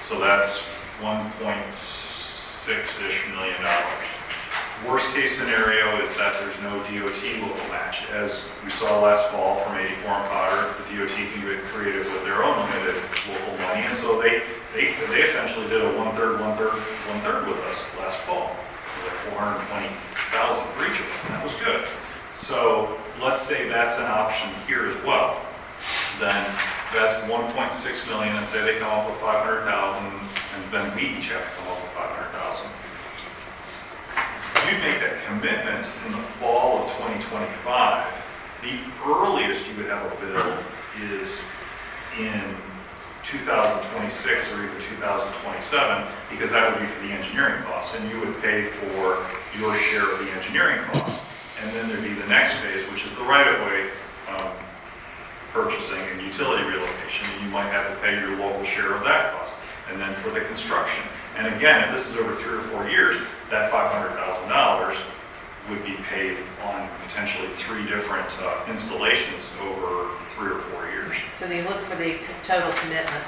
So that's $1.6-ish million. Worst case scenario is that there's no DOT local match. As we saw last fall from 84 and Potter, the DOT can get creative with their own limited local money, and so they essentially did a one-third with us last fall. It was like $420,000 for each of us, and that was good. So let's say that's an option here as well. Then that's 1.6 million, and say they come up with 500,000, and then we each have to come up with 500,000. We make that commitment in the fall of 2025. The earliest you would have a bill is in 2026 or even 2027, because that would be for the engineering costs, and you would pay for your share of the engineering costs. And then there'd be the next phase, which is the right-of-way purchasing and utility relocation, and you might have to pay your local share of that cost. And then for the construction. And again, if this is over 3 or 4 years, that $500,000 would be paid on potentially 3 different installations over 3 or 4 years. So they look for the total commitment.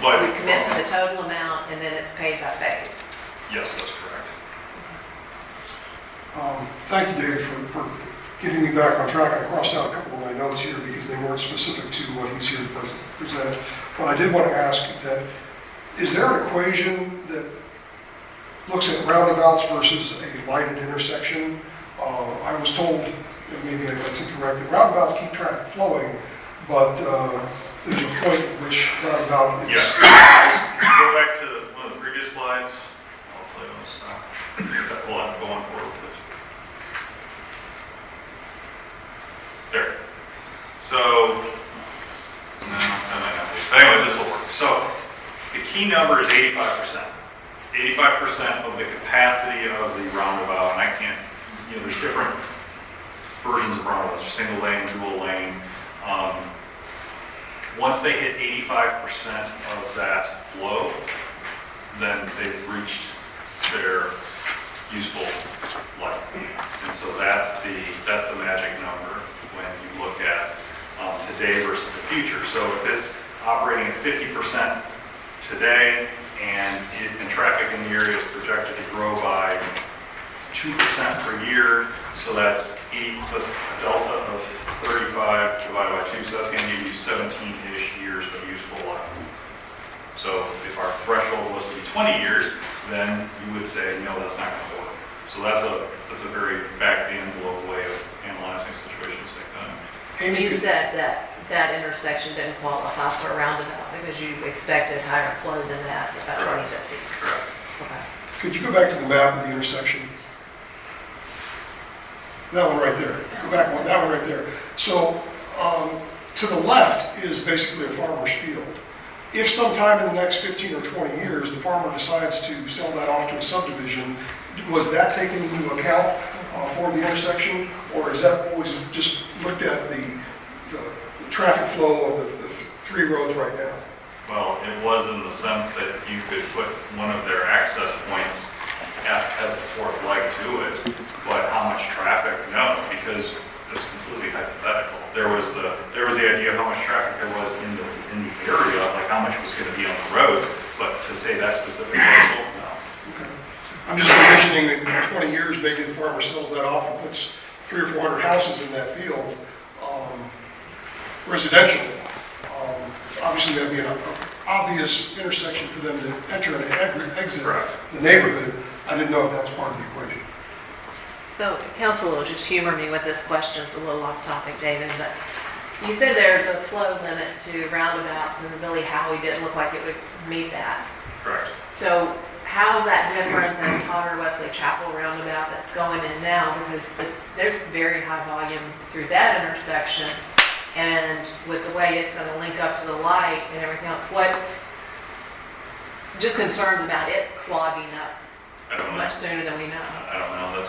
But We commit for the total amount, and then it's paid by phase. yes, that's correct. Thank you, David, for getting me back on track. I crossed out a couple of my notes here because they weren't specific to what he's here to present. But I did want to ask that, is there an equation that looks at roundabouts versus a lighted intersection? I was told, and maybe that's incorrect, that roundabouts keep traffic flowing, but there's a point at which roundabout is... Yes. Go back to one of the previous slides. I'll play on this now. Hold on, go on forward, please. There. So, no, anyway, this will work. So, the key number is 85%. 85% of the capacity of the roundabout, and I can't, there's different versions of roundabouts, single lane, dual lane. Once they hit 85% of that flow, then they've reached their useful life. And so that's the magic number when you look at today versus the future. So if it's operating at 50% today, and traffic in the area is projected to grow by 2% per year, so that's a delta of 35 divided by 2, so that's going to give you 17-ish years of useful life. So if our threshold was to be 20 years, then you would say, no, that's not going to work. So that's a very back-the-envelope way of analyzing situations like that. And you said that intersection didn't qualify for a roundabout because you expected higher flow than that by 2050. Correct. Okay. Could you go back to the map of the intersection? That one right there. Go back one, that one right there. So to the left is basically a farmer's field. If sometime in the next 15 or 20 years, the farmer decides to sell that off to a subdivision, was that taken into account for the intersection? Or is that always just looked at the traffic flow of the 3 roads right now? Well, it was in the sense that you could put one of their access points as the fourth leg to it, but how much traffic? No, because it's completely hypothetical. There was the idea of how much traffic there was in the area, like how much was going to be on the roads, but to say that specific parcel, no. Okay. I'm just envisioning that in 20 years, maybe the farmer sells that off and puts 300 or 400 houses in that field, residential. Obviously, that'd be an obvious intersection for them to enter and exit Correct. the neighborhood. I didn't know if that was part of the equation. So council will just humor me with this question, it's a little off topic, David, but you said there's a flow limit to roundabouts and Billy Howie didn't look like it would meet that. Correct. So how is that different than Potter Wesley Chapel roundabout that's going in now? Because there's very high volume through that intersection. And with the way it's going to link up to the light and everything else, just concerns about it clogging up I don't know. much sooner than we know. I don't know,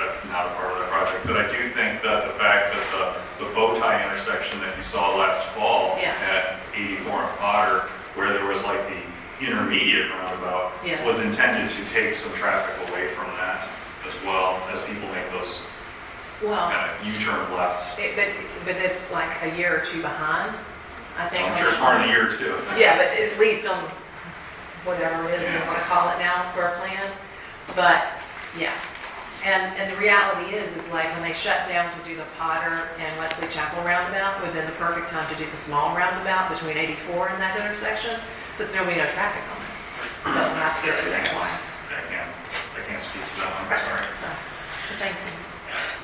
I'm not a part of that project, but I do think that the fact that the bow tie intersection that you saw last fall Yeah. at 84 and Potter, where there was like the intermediate roundabout, Yeah. was intended to take some traffic away from that as well, as people make those Well, kind of U-turn lefts. but it's like a year or two behind, I think. I'm sure it's more than a year or two. Yeah, but at least on whatever it is you want to call it now for a plan. But, yeah. And the reality is like when they shut down to do the Potter and Wesley Chapel roundabout, within the perfect time to do the small roundabout between 84 and that intersection, but there'll be no traffic on it. Doesn't have to go through that twice. I can't speak to that one, I'm sorry. So, thank you.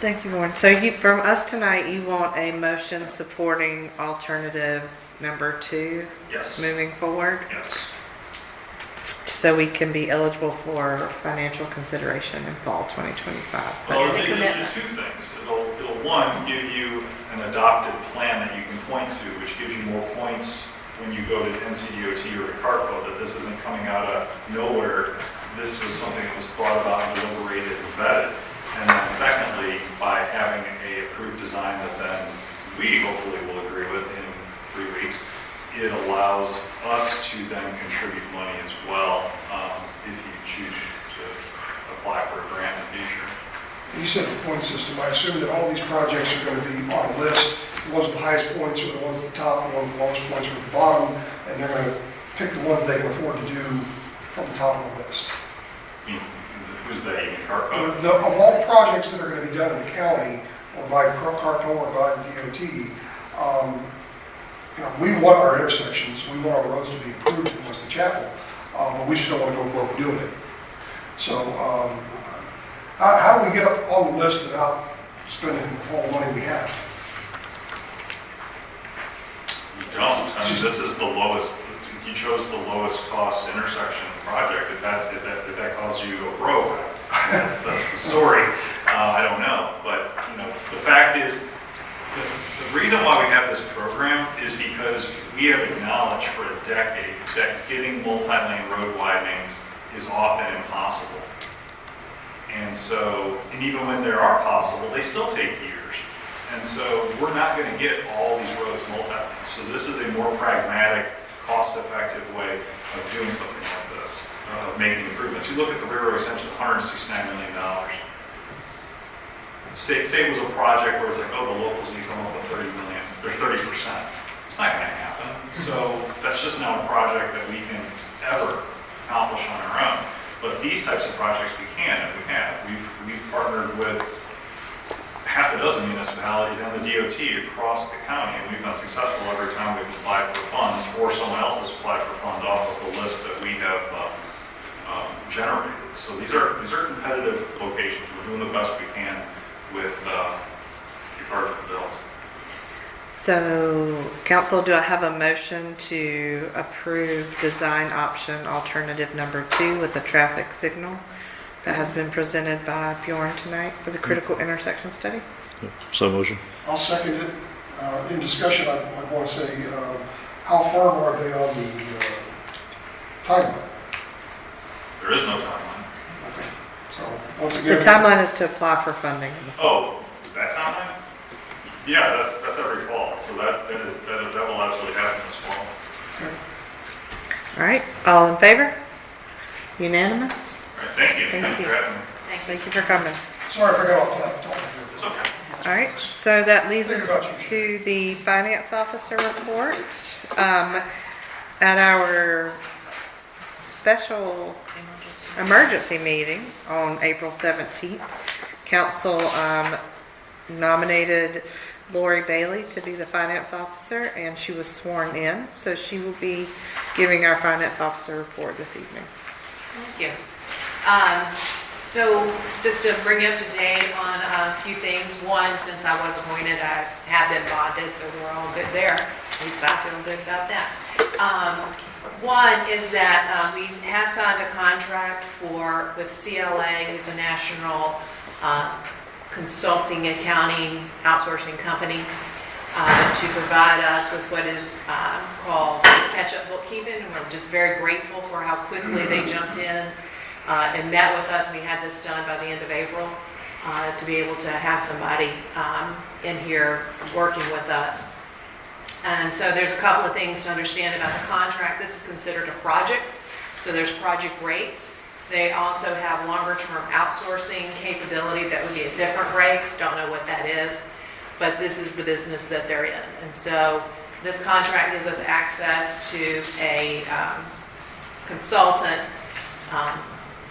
Thank you, Lauren. So from us tonight, you want a motion supporting alternative number 2 Yes, moving forward? yes. So we can be eligible for financial consideration in fall 2025. Well, But it'll the do commitment. two things. It'll one, give you an adopted plan that you can point to, which gives you more points when you go to NCDOT or to CARPO, that this isn't coming out of nowhere. This was something that was thought about, deliberated, and vetted. And then secondly, by having a approved design that then we hopefully will agree with in 3 weeks, it allows us to then contribute money as well, if you choose to apply for a grant in the future. You said the point system, I assume that all these projects are going to be on a list. The ones with the highest points are the ones at the top, the ones with the lowest points are at the bottom, and they're going to pick the ones they can afford to do from the top of the list. Who's that, even CARPO? Of all the projects that are going to be done in the county, or by CARPO or by the DOT, we want our intersections, we want our roads to be improved in Wesley Chapel, but we just don't want to go broke doing it. So, how do we get up on the list without spending all the money we have? You don't, I mean, this is the lowest, you chose the lowest cost intersection project. If that caused you to go broke, that's the story. I don't know, but, the fact is, the reason why we have this program is because we have acknowledged for a decade that getting multi-lane road widenings is often impossible. And so, and even when they are possible, they still take years. And so we're not going to get all these roads multi-lane. So this is a more pragmatic, cost-effective way of doing something like this, of making improvements. You look at the railroad extension, $169 million. Say it was a project where it's like, oh, the locals need to come up with 30 million, they're 30%. It's not going to happen. So that's just not a project that we can ever accomplish on our own. But these types of projects we can, and we have. We've partnered with half a dozen municipalities and the DOT across the county, and we've been successful every time we've applied for funds, or someone else has applied for funds off of the list that we have generated. So these are competitive locations. We're doing the best we can with regard to the bill. So, council, do I have a motion to approve design option alternative number 2 with a traffic signal that has been presented by Bjorn tonight for the critical intersection study? So motion. I'll second it. In discussion, I want to say, how firm are they on the timeline? There is no timeline. Okay. So, once The again. timeline is to apply for funding. Oh, that timeline? Yeah, that's every fall, so that will absolutely happen this fall. All right, all in favor? Unanimous? All right, thank you. Thank Thank you you. for having me. Thank you for coming. Sorry, I forgot off the top. It's okay. All right, so that leads us to the finance officer report. At our special emergency meeting on April 17th, council nominated Lori Bailey to be the finance officer, and she was sworn in, so she will be giving our finance officer report this evening. Thank you. So just to bring you up to date on a few things. One, since I was appointed, I have been bonded, so we're all good there. At least I feel good about that. One is that we have signed a contract with CLA, who's a national consulting accounting outsourcing company, to provide us with what is called catch-up bookkeeping. And we're just very grateful for how quickly they jumped in and met with us. We had this done by the end of April to be able to have somebody in here working with us. And so there's a couple of things to understand about the contract. This is considered a project, so there's project rates. They also have longer-term outsourcing capability that would be at different rates. Don't know what that is, but this is the business that they're in. And so this contract gives us access to a consultant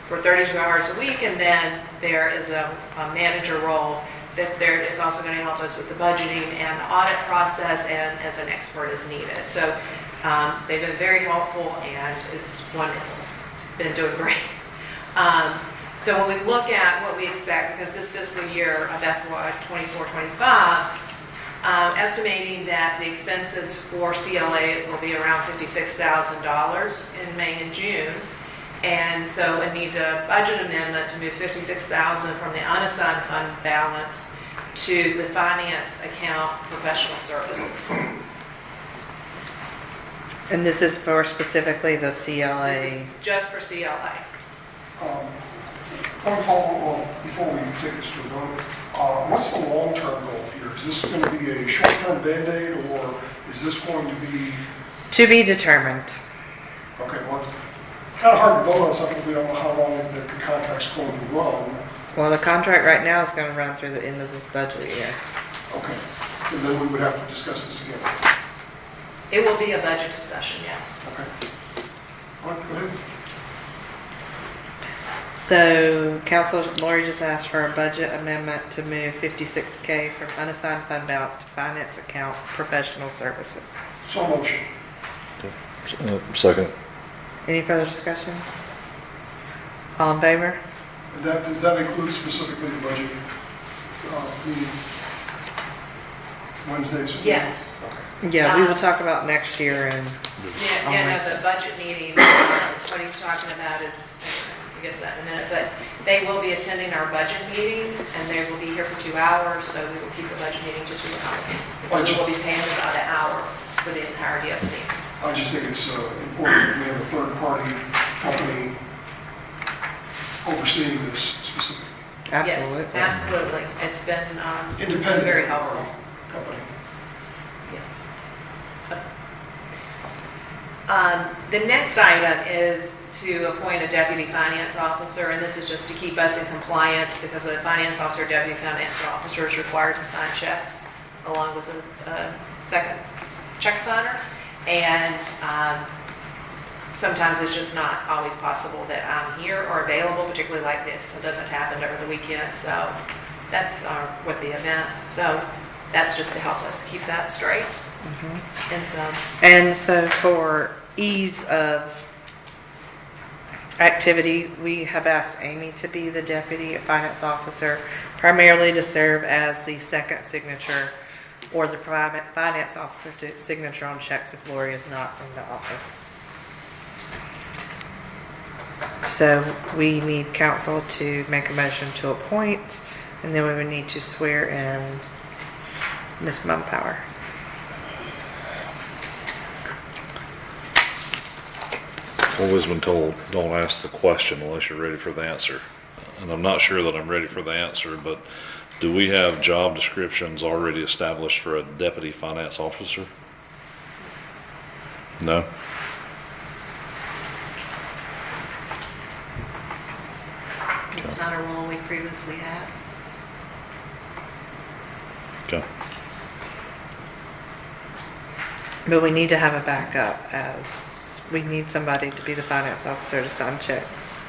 for 32 hours a week, and then there is a manager role that there is also going to help us with the budgeting and the audit process and as an expert as needed. So they've been very helpful, and it's wonderful. It's been doing great. So when we look at what we expect, because this fiscal year of FY 24-25, estimating that the expenses for CLA will be around $56,000 in May and June. And so we need a budget amendment to move $56,000 from the unassigned fund balance to the finance account professional services. And this is for specifically the CLA? This is just for CLA. Before we take this to a vote, what's the long-term goal here? Is this going to be a short-term Band-Aid, or is this going to be... To be determined. Okay, well, it's kind of hard to vote on something we don't know how long the contract's going to run. Well, the contract right now is going to run through the end of this budget year. Okay, so then we would have to discuss this again. It will be a budget discussion, yes. Okay. All right, go ahead. So, Council, Lori just asked for a budget amendment to move $56K from unassigned fund balance to finance account professional services. So motion. Second. Any further discussion? All in favor? And does that include specifically the budget meeting Wednesdays? Yes. Okay. Yeah, we will talk about next year and Yeah, no, the budget meeting, what he's talking about is, we'll get to that in a minute, but they will be attending our budget meeting, and they will be here for 2 hours, so we will keep the budget meeting to 2 hours. We will be paying about an hour for the entirety of the meeting. I just think it's important that we have a third-party company overseeing this specifically. absolutely. Yes, absolutely. It's been Independent. very helpful. Company. The next item is to appoint a deputy finance officer, and this is just to keep us in compliance because the finance officer, deputy finance officer is required to sign checks along with the second check signer. And sometimes it's just not always possible that I'm here or available, particularly like this. It doesn't happen over the weekend, so that's what the event. So that's just to help us keep that straight. And so for ease of activity, we have asked Amy to be the deputy finance officer, primarily to serve as the second signature or the private finance officer to signature on checks if Lori is not in the office. So we need council to make a motion to appoint, and then we would need to swear in Ms. Mumpower. Always been told, don't ask the question unless you're ready for the answer. And I'm not sure that I'm ready for the answer, but do we have job descriptions already established for a deputy finance officer? No? It's not a role we previously had. Okay. But we need to have a backup, as we need somebody to be the finance officer to sign checks.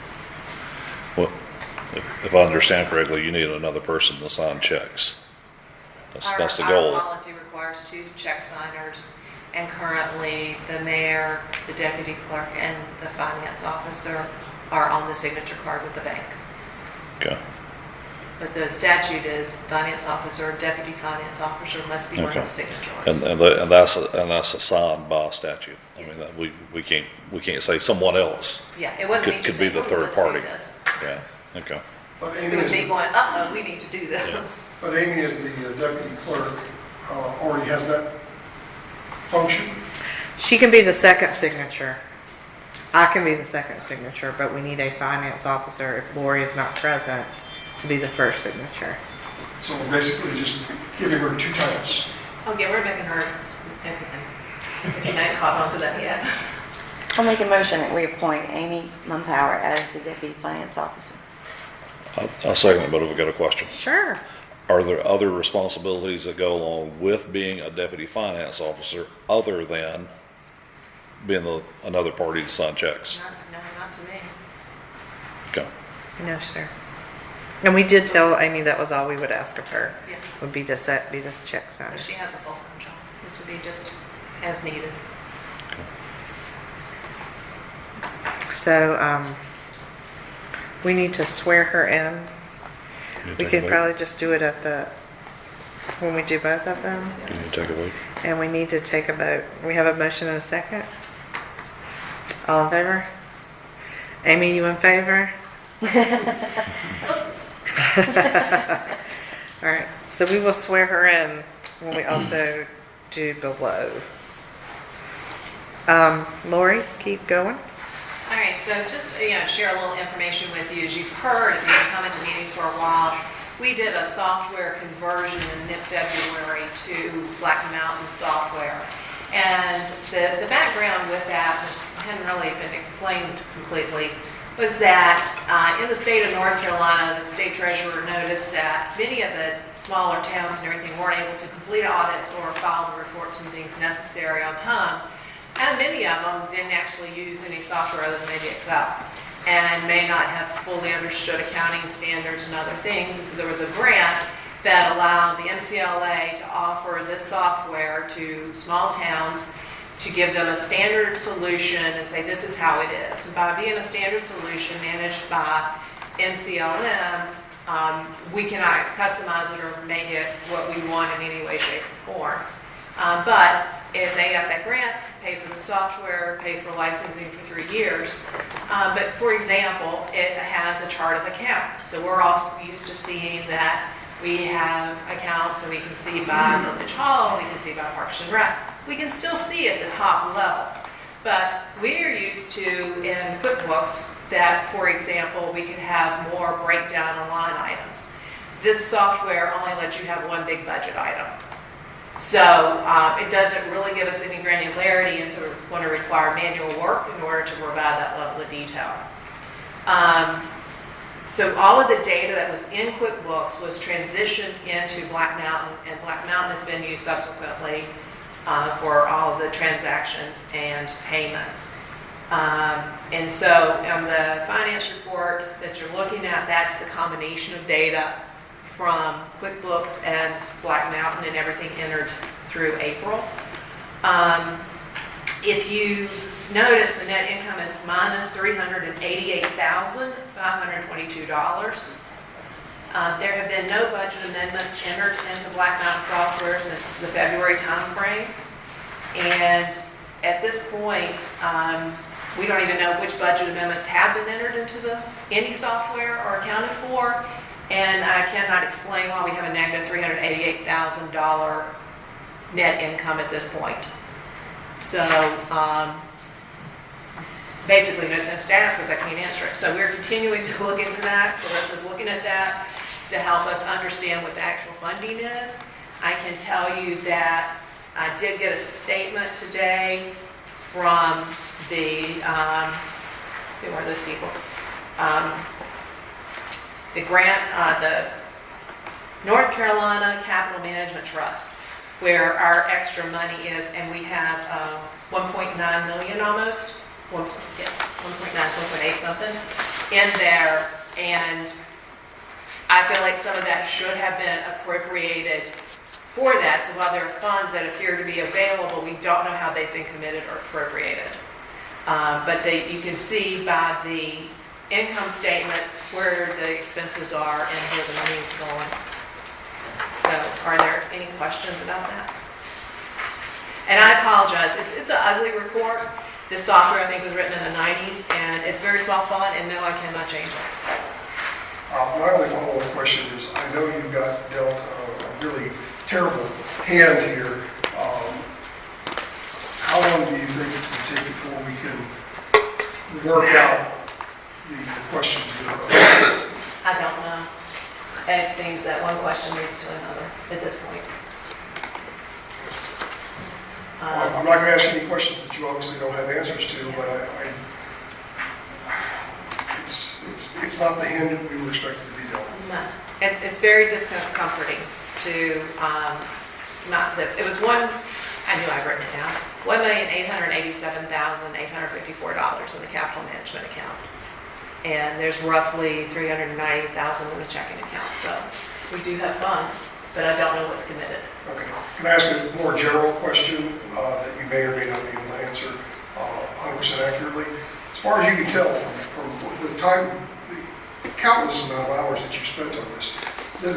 Well, if I understand correctly, you need another person to sign checks. That's the goal. Our policy requires 2 check signers, and currently the mayor, the deputy clerk, and the finance officer are on the signature card with the bank. Okay. But the statute is finance officer, deputy finance officer must be one of the And, signatories. and that's assigned by statute. I mean, that we can't say someone else. Yeah, it wasn't me Could just be saying, the "Oh, third let's do party. this." Yeah, okay. But It Amy was is, me going, uh-oh, we need to do this. but Amy is the deputy clerk, already has that function. She can be the second signature. I can be the second signature, but we need a finance officer if Lori is not present to be the first signature. So we're basically just giving her two titles. Oh, yeah, we're making her everything. If you haven't caught on to that yet. I'll make a motion that we appoint Amy Mumpower as the deputy finance officer. I'll second it, but if I've got a question. Sure. Are there other responsibilities that go along with being a deputy finance officer other than being another party to sign checks? No, not to me. Okay. No, sir. And we did tell Amy that was all we would ask of her, Yeah, would be to be this check signer. but she has a full-time job. This would be just as needed. So, we need to swear her in. We can probably just do it when we do both of them. Can you take a vote? And we need to take a vote. We have a motion and a second. All in favor? Amy, you in favor? All right, so we will swear her in when we also do below. Lori, keep going. All right, so just, share a little information with you. As you've heard, if you've been coming to meetings for a while, we did a software conversion in mid-February to Black Mountain software. And the background with that hadn't really been explained completely, was that in the state of North Carolina, the state treasurer noticed that many of the smaller towns and everything weren't able to complete audits or file the reports and things necessary on time. And many of them didn't actually use any software other than maybe Excel, and may not have fully understood accounting standards and other things. And so there was a grant that allowed the MCLA to offer this software to small towns to give them a standard solution and say, this is how it is. And by being a standard solution managed by NCLM, we cannot customize it or make it what we want in any way, shape, or form. But if they got that grant, pay for the software, pay for licensing for 3 years. But for example, it has a chart of accounts. So we're also used to seeing that we have accounts and we can see by Village Hall, we can see by Parks and Rec. We can still see at the top level. But we're used to in QuickBooks that, for example, we could have more breakdown on line items. This software only lets you have one big budget item. So it doesn't really give us any granularity, and so it's going to require manual work in order to provide that level of detail. So all of the data that was in QuickBooks was transitioned into Black Mountain, and Black Mountain has been used subsequently for all of the transactions and payments. And so on the finance report that you're looking at, that's the combination of data from QuickBooks and Black Mountain and everything entered through April. If you notice, the net income is minus $388,522. There have been no budget amendments entered into Black Mountain software since the February timeframe. And at this point, we don't even know which budget amendments have been entered into any software or accounted for. And I cannot explain why we have a negative $388,000 net income at this point. So basically no sense to ask because I can't answer it. So we're continuing to look into that. Melissa's looking at that to help us understand what the actual funding is. I can tell you that I did get a statement today from the, who are those people? The grant, the North Carolina Capital Management Trust, where our extra money is, and we have 1.9 million almost, 1.9, 1.8 something in there, and I feel like some of that should have been appropriated for that. So while there are funds that appear to be available, we don't know how they've been committed or appropriated. But you can see by the income statement where the expenses are and where the money is going. So are there any questions about that? And I apologize, it's an ugly report. This software, I think, was written in the 90s, and it's very small font, and no, I cannot change it. My only follow-up question is, I know you got dealt a really terrible hand here. How long do you think it's going to take before we can work out the questions that are? I don't know. It seems that one question leads to another at this point. I'm not going to ask you any questions that you obviously don't have answers to, but it's not the hand that we were expected to be dealt. No. It's very discomforting to not this. It was I knew I'd written it down, $1,887,854 in the capital management account. And there's roughly $390,000 in the checking account. So we do have funds, but I don't know what's committed. Okay. Can I ask a more general question that you may or may not be able to answer 100% accurately? As far as you can tell from the time, the countless amount of hours that you spent on this, that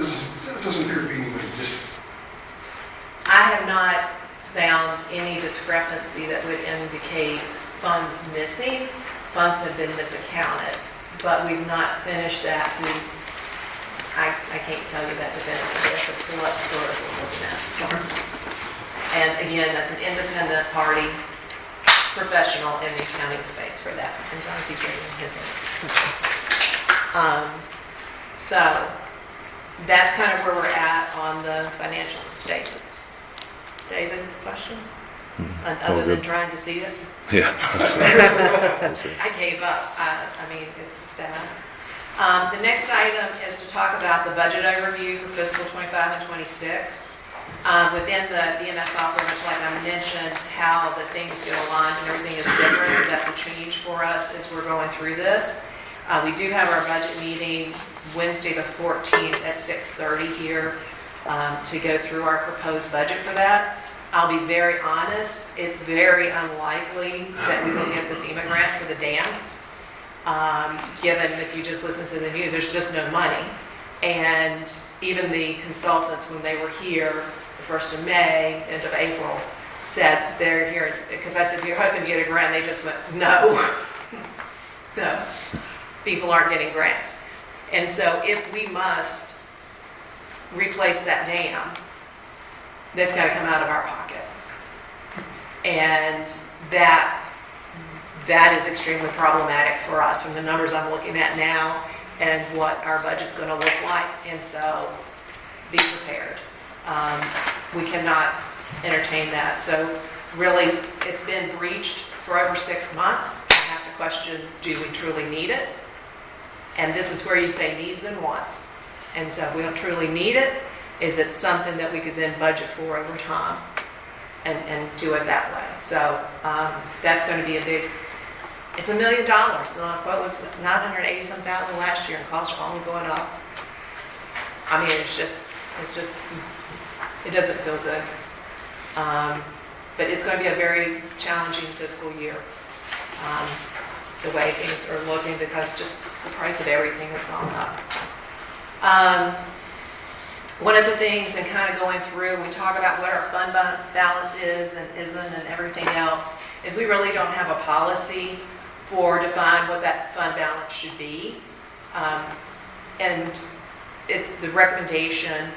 doesn't appear to be anybody missing. I have not found any discrepancy that would indicate funds missing. Funds have been misaccounted, but we've not finished that I can't tell you that definitively. That's what Doris is looking at. And again, that's an independent party professional in the accounting space for that. And John keeps getting his in. So that's kind of where we're at on the financial statements. David, question? Other than trying to see it? Yeah. I gave up. I mean, it's sad. The next item is to talk about the budget overview for fiscal 25 and 26. Within the BMS software, much like I mentioned, how the things get aligned and everything is different, so that's a change for us as we're going through this. We do have our budget meeting Wednesday the 14th at 6:30 here to go through our proposed budget for that. I'll be very honest, it's very unlikely that we will get the FEMA grant for the dam. Given if you just listen to the news, there's just no money. And even the consultants, when they were here the 1st of May, end of April, said they're here, because I said, you're hoping to get a grant, they just went, no, no, people aren't getting grants. And so if we must replace that dam, that's got to come out of our pocket. And that is extremely problematic for us from the numbers I'm looking at now and what our budget's going to look like. And so be prepared. We cannot entertain that. So really, it's been breached for over 6 months. I have to question, do we truly need it? And this is where you say needs and wants. And so if we don't truly need it, is it something that we could then budget for over time and do it that way? So that's going to be a big, it's $1 million. The quote was $980-some thousand last year, and costs are only going up. I mean, it's just, it doesn't feel good. But it's going to be a very challenging fiscal year, the way things are looking, because just the price of everything has gone up. One of the things, and kind of going through, we talk about what our fund balance is and isn't and everything else, is we really don't have a policy for define what that fund balance should be. And it's the recommendation,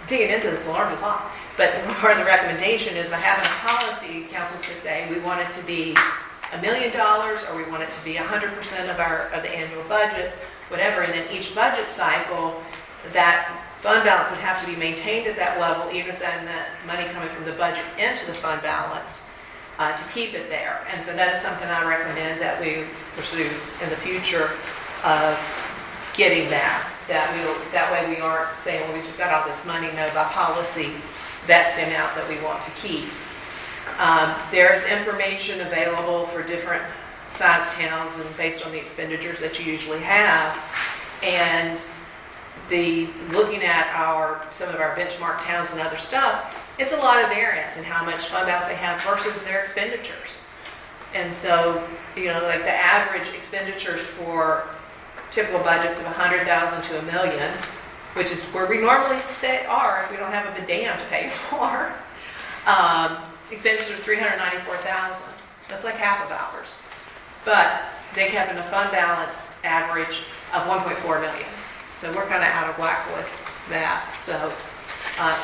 digging into this alarmed a lot, but part of the recommendation is by having a policy, council could say we want it to be $1 million or we want it to be 100% of the annual budget, whatever, and then each budget cycle, that fund balance would have to be maintained at that level, even if then that money coming from the budget into the fund balance to keep it there. And so that is something I recommend that we pursue in the future of getting that way we aren't saying, well, we just got all this money. No, by policy, that's the amount that we want to keep. There's information available for different size towns and based on the expenditures that you usually have. And looking at some of our benchmark towns and other stuff, it's a lot of variance in how much fund balance they have versus their expenditures. And so, like the average expenditures for typical budgets of 100,000 to $1 million, which is where we normally are if we don't have a dam to pay for. Expenditures of 394,000. That's like half of ours. But they kept in a fund balance average of 1.4 million. So we're kind of out of whack with that. So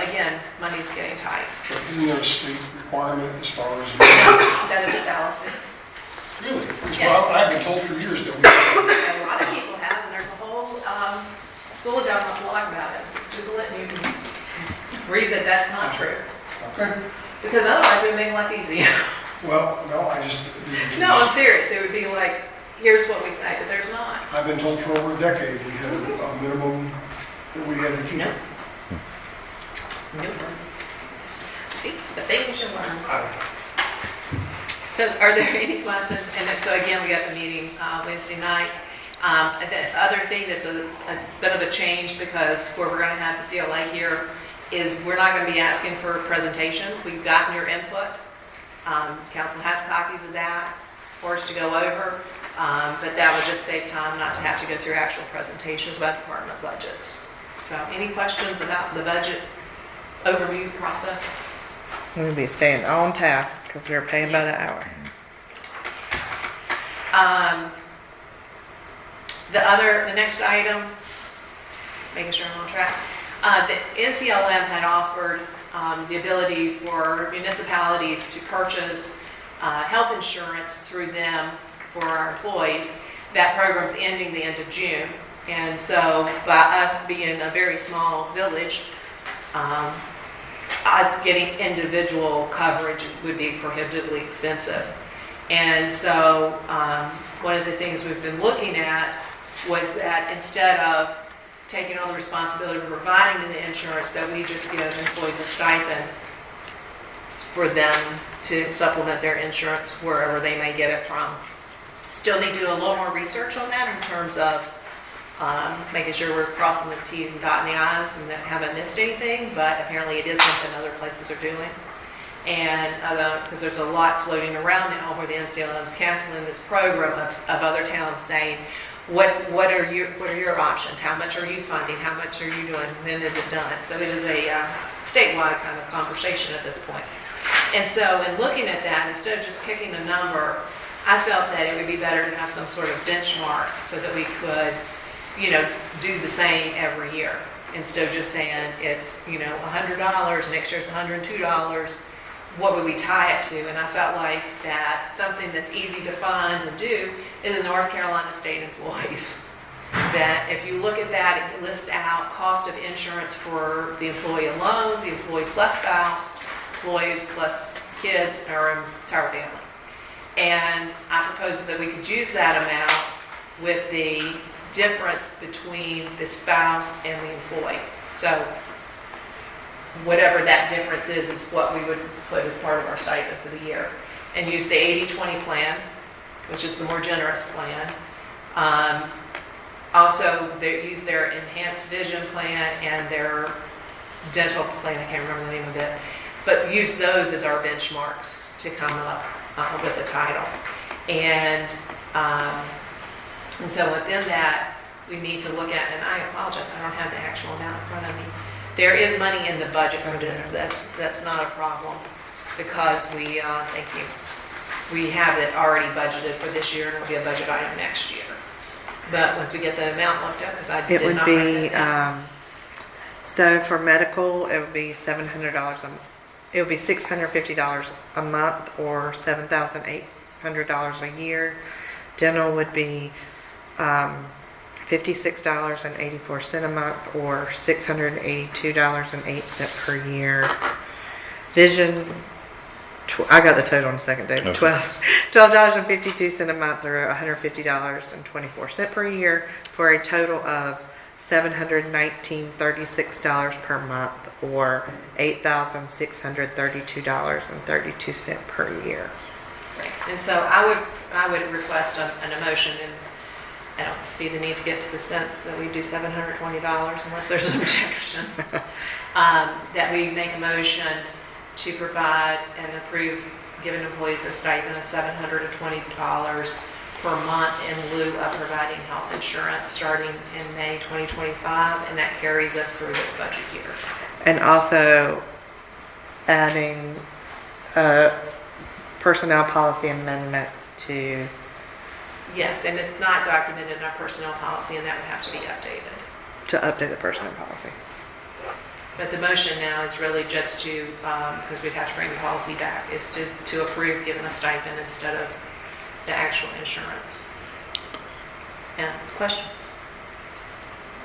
again, money's getting tight. But isn't there a state requirement as far as? That is a fallacy. Really? Because Yes. I've been told for years that we, A lot of people have, and there's a whole school of government blog about it. Just Google it and you can read that that's not true. okay, Because otherwise it would make life easier. well, no, I just. No, I'm serious. It would be like, here's what we say, but there's not. I've been told for over a decade, we had a minimum that we had to keep. Nope. Nope. See, the things you learn. So are there any questions? And then, so again, we got the meeting Wednesday night. The other thing that's a bit of a change, because where we're going to have the CLA here is we're not going to be asking for presentations. We've gotten your input. Council has copies of that for us to go over, but that would just save time not to have to go through actual presentations about department budgets. So any questions about the budget overview process? We'll be staying on task because we're paying by the hour. The next item, making sure I'm on track. The NCLM had offered the ability for municipalities to purchase health insurance through them for our employees. That program's ending the end of June. And so by us being a very small village, us getting individual coverage would be prohibitively expensive. And so one of the things we've been looking at was that instead of taking on the responsibility of providing the insurance, that we just give employees a stipend for them to supplement their insurance wherever they may get it from. Still need to do a little more research on that in terms of making sure we're crossing the T's and dotting the I's and that haven't missed anything, but apparently it is something other places are doing. And because there's a lot floating around now where the MCLM is canceling this program of other towns saying, what are your options? How much are you funding? How much are you doing? When is it done? So it is a statewide kind of conversation at this point. And so in looking at that, instead of just picking a number, I felt that it would be better to have some sort of benchmark so that we could, do the same every year. Instead of just saying it's, $100, next year it's $102. What would we tie it to? And I felt like that something that's easy to find and do is the North Carolina state employees. That if you look at that, it lists out cost of insurance for the employee alone, the employee plus spouse, employee plus kids, or entire family. And I proposed that we could use that amount with the difference between the spouse and the employee. So whatever that difference is what we would put as part of our stipend for the year. And use the 80-20 plan, which is the more generous plan. Also, they use their enhanced vision plan and their dental plan, I can't remember the name of it, but use those as our benchmarks to come up with the title. And so within that, we need to look at, and I apologize, I don't have the actual amount in front of me. There is money in the budget for this. That's not a problem because we have it already budgeted for this year, and it'll be a budget item next year. But once we get the amount looked up, because I It did would not be, recommend that. so for medical, it would be $700, it would be $650 a month or $7,800 a year. Dental would be $56.84 a month or $682.08 per year. Vision, I got the total in a second, David. Okay. $12.52 a month or $150.24 per year for a total of $719.36 per month or $8,632.32 per year. And so I would request an emotion, and I don't see the need to get to the cents that we do $720 unless there's an objection. That we make a motion to provide and approve giving employees a stipend of $720 per month in lieu of providing health insurance starting in May 2025, and that carries us through this budget year. And also adding a personnel policy amendment to, Yes, and it's not documented in our personnel policy, and that would have to be updated. update the personnel policy. But the motion now is really just to, because we'd have to bring the policy back, is to approve giving a stipend instead of the actual insurance. And questions?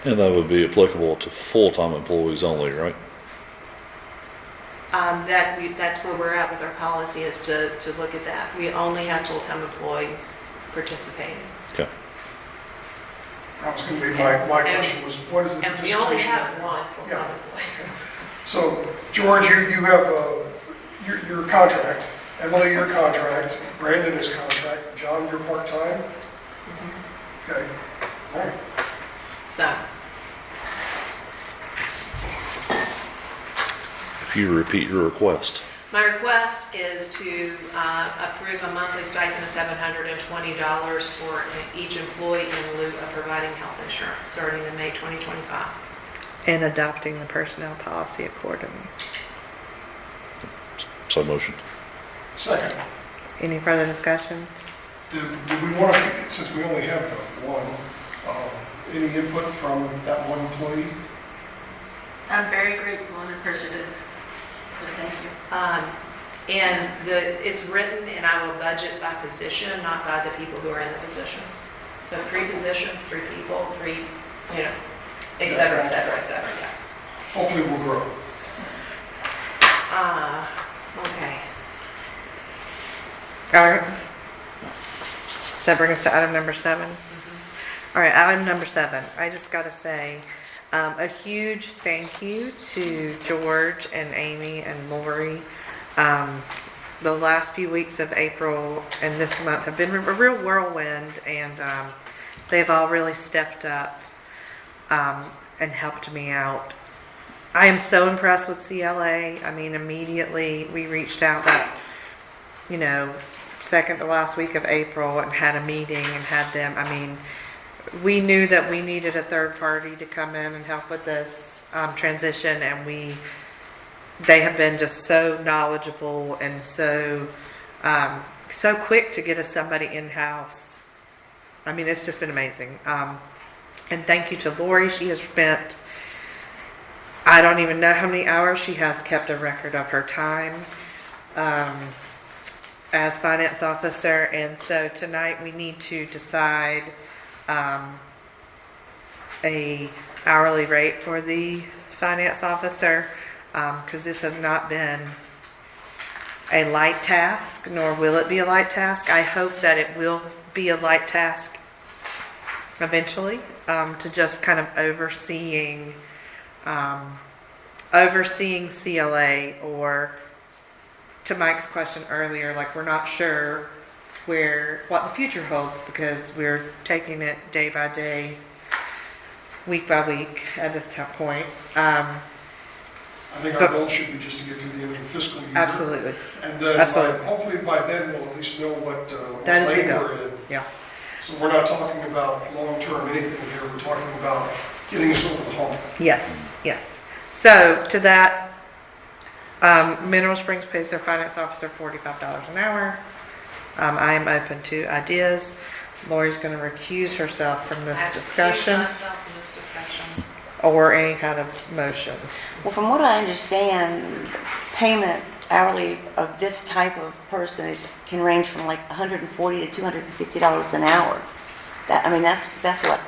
And that would be applicable to full-time employees only, right? That's where we're at with our policy, is to look at that. We only have full-time employee participating. Okay. That was going to be my question was, what is the And we only participation have rate? one full-time Yeah. employee. So, George, you have your contract, Emily, your contract, Brandon is contract, John, you're part-time? Okay, all right. So, If you repeat your request. my request is to approve a monthly stipend of $720 for each employee in lieu of providing health insurance starting in May 2025. And adopting the personnel policy accordingly. So motion. Second, Any further discussion? do we want to, since we only have the one, any input from that one employee? I'm very grateful and appreciative, so thank you. And it's written, and I will budget by position, not by the people who are in the positions. So 3 positions, 3 people, 3, et cetera, et cetera, et cetera, yeah. Hopefully we'll grow. Okay. All right. Does that bring us to item number 7? All right, item number 7. I just got to say a huge thank you to George and Amy and Lori. The last few weeks of April and this month have been a real whirlwind, and they've all really stepped up and helped me out. I am so impressed with CLA. I mean, immediately we reached out that, second to last week of April and had a meeting and had them. I mean, we knew that we needed a third party to come in and help with this transition, and they have been just so knowledgeable and so quick to get us somebody in-house. I mean, it's just been amazing. And thank you to Lori. She has spent, I don't even know how many hours. She has kept a record of her time as finance officer. And so tonight we need to decide a hourly rate for the finance officer, because this has not been a light task, nor will it be a light task. I hope that it will be a light task eventually, to just kind of overseeing CLA, or to Mike's question earlier, like, we're not sure what the future holds, because we're taking it day by day, week by week at this point. I think our goal should be just to get through the end of the fiscal year. Absolutely. And then, Absolutely. hopefully by then, we'll at least know what That is the lane goal. we're in. Yeah. So we're not talking about long-term anything here, we're talking about getting us over the hump. Yes, yes. So to that, Mineral Springs pays their finance officer $45 an hour. I am open to ideas. Lori's going to recuse herself from this I have to discussion, excuse myself from this discussion. or any kind of motion. Well, from what I understand, payment hourly of this type of person can range from like $140 to $250 an hour. That's what,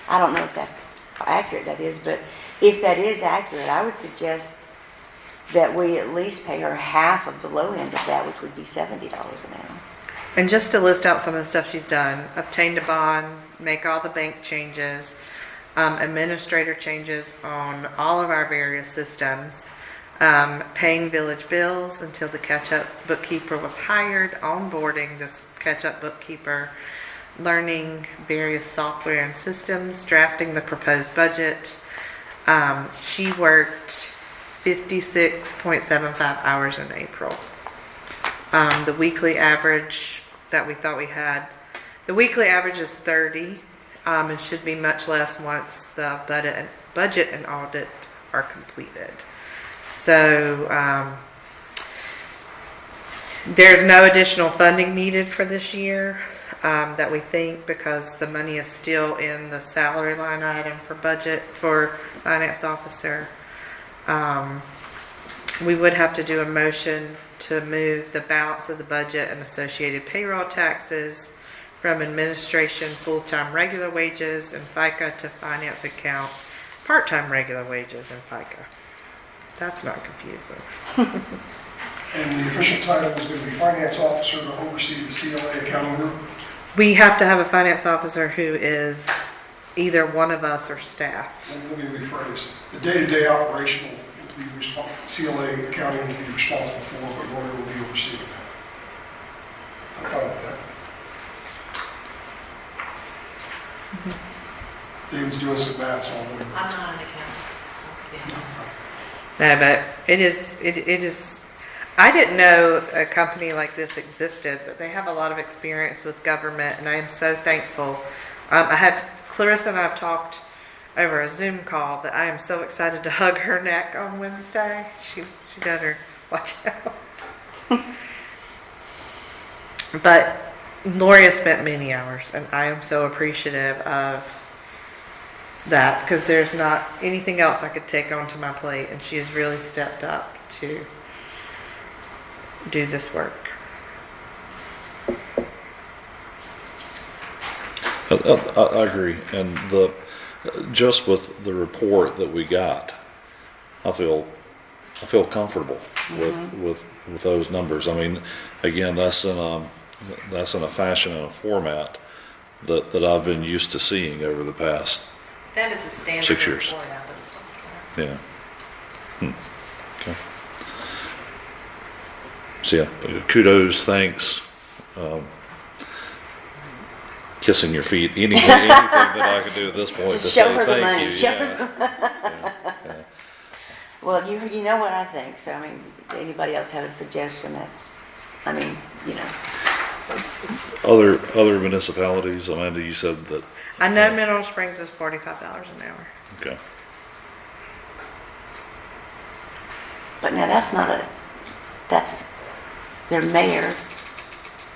I don't know if that's how accurate that is, but if that is accurate, I would suggest that we at least pay her half of the low end of that, which would be $70 an hour. And just to list out some of the stuff she's done: obtained a bond, make all the bank changes, administrator changes on all of our various systems, paying village bills until the catch-up bookkeeper was hired, onboarding this catch-up bookkeeper, learning various software and systems, drafting the proposed budget. She worked 56.75 hours in April. The weekly average that we thought we had, the weekly average is 30, and should be much less once the budget and audit are completed. So, there's no additional funding needed for this year, that we think, because the money is still in the salary line item for budget for finance officer. We would have to do a motion to move the balance of the budget and associated payroll taxes from administration full-time regular wages and FICA to finance account part-time regular wages and FICA. That's not confusing. And the official title is going to be finance officer to oversee the CLA accounting group. We have to have a finance officer who is either one of us or staff. And let me rephrase. The day-to-day operational will be CLA accounting will be responsible for, but Lori will be overseeing that. I'm fine with that. David's doing some math, so I'm going to. I'm not an accountant, so, No, yeah. but it is, I didn't know a company like this existed, but they have a lot of experience with government, and I am so thankful. Clarissa and I have talked over a Zoom call that I am so excited to hug her neck on Wednesday. She better watch out. But Lori has spent many hours, and I am so appreciative of that, because there's not anything else I could take onto my plate, and she has really stepped up to do this work. I agree, and just with the report that we got, I feel comfortable with those numbers. I mean, again, that's in a fashion and a format that I've been used to seeing over the past. That is a standard 6 years. report out of the software. Yeah. Okay. So yeah, kudos, thanks. Kissing your feet, anything that I can do at this point to Just show say her the thank money. you. Show Yeah. Yeah. Well, you know what I think, so I mean, anybody else have a suggestion, that's, I mean, you know. Other municipalities, Amanda, you said that. I know Mineral Springs is $45 an hour. Okay. But now that's their mayor,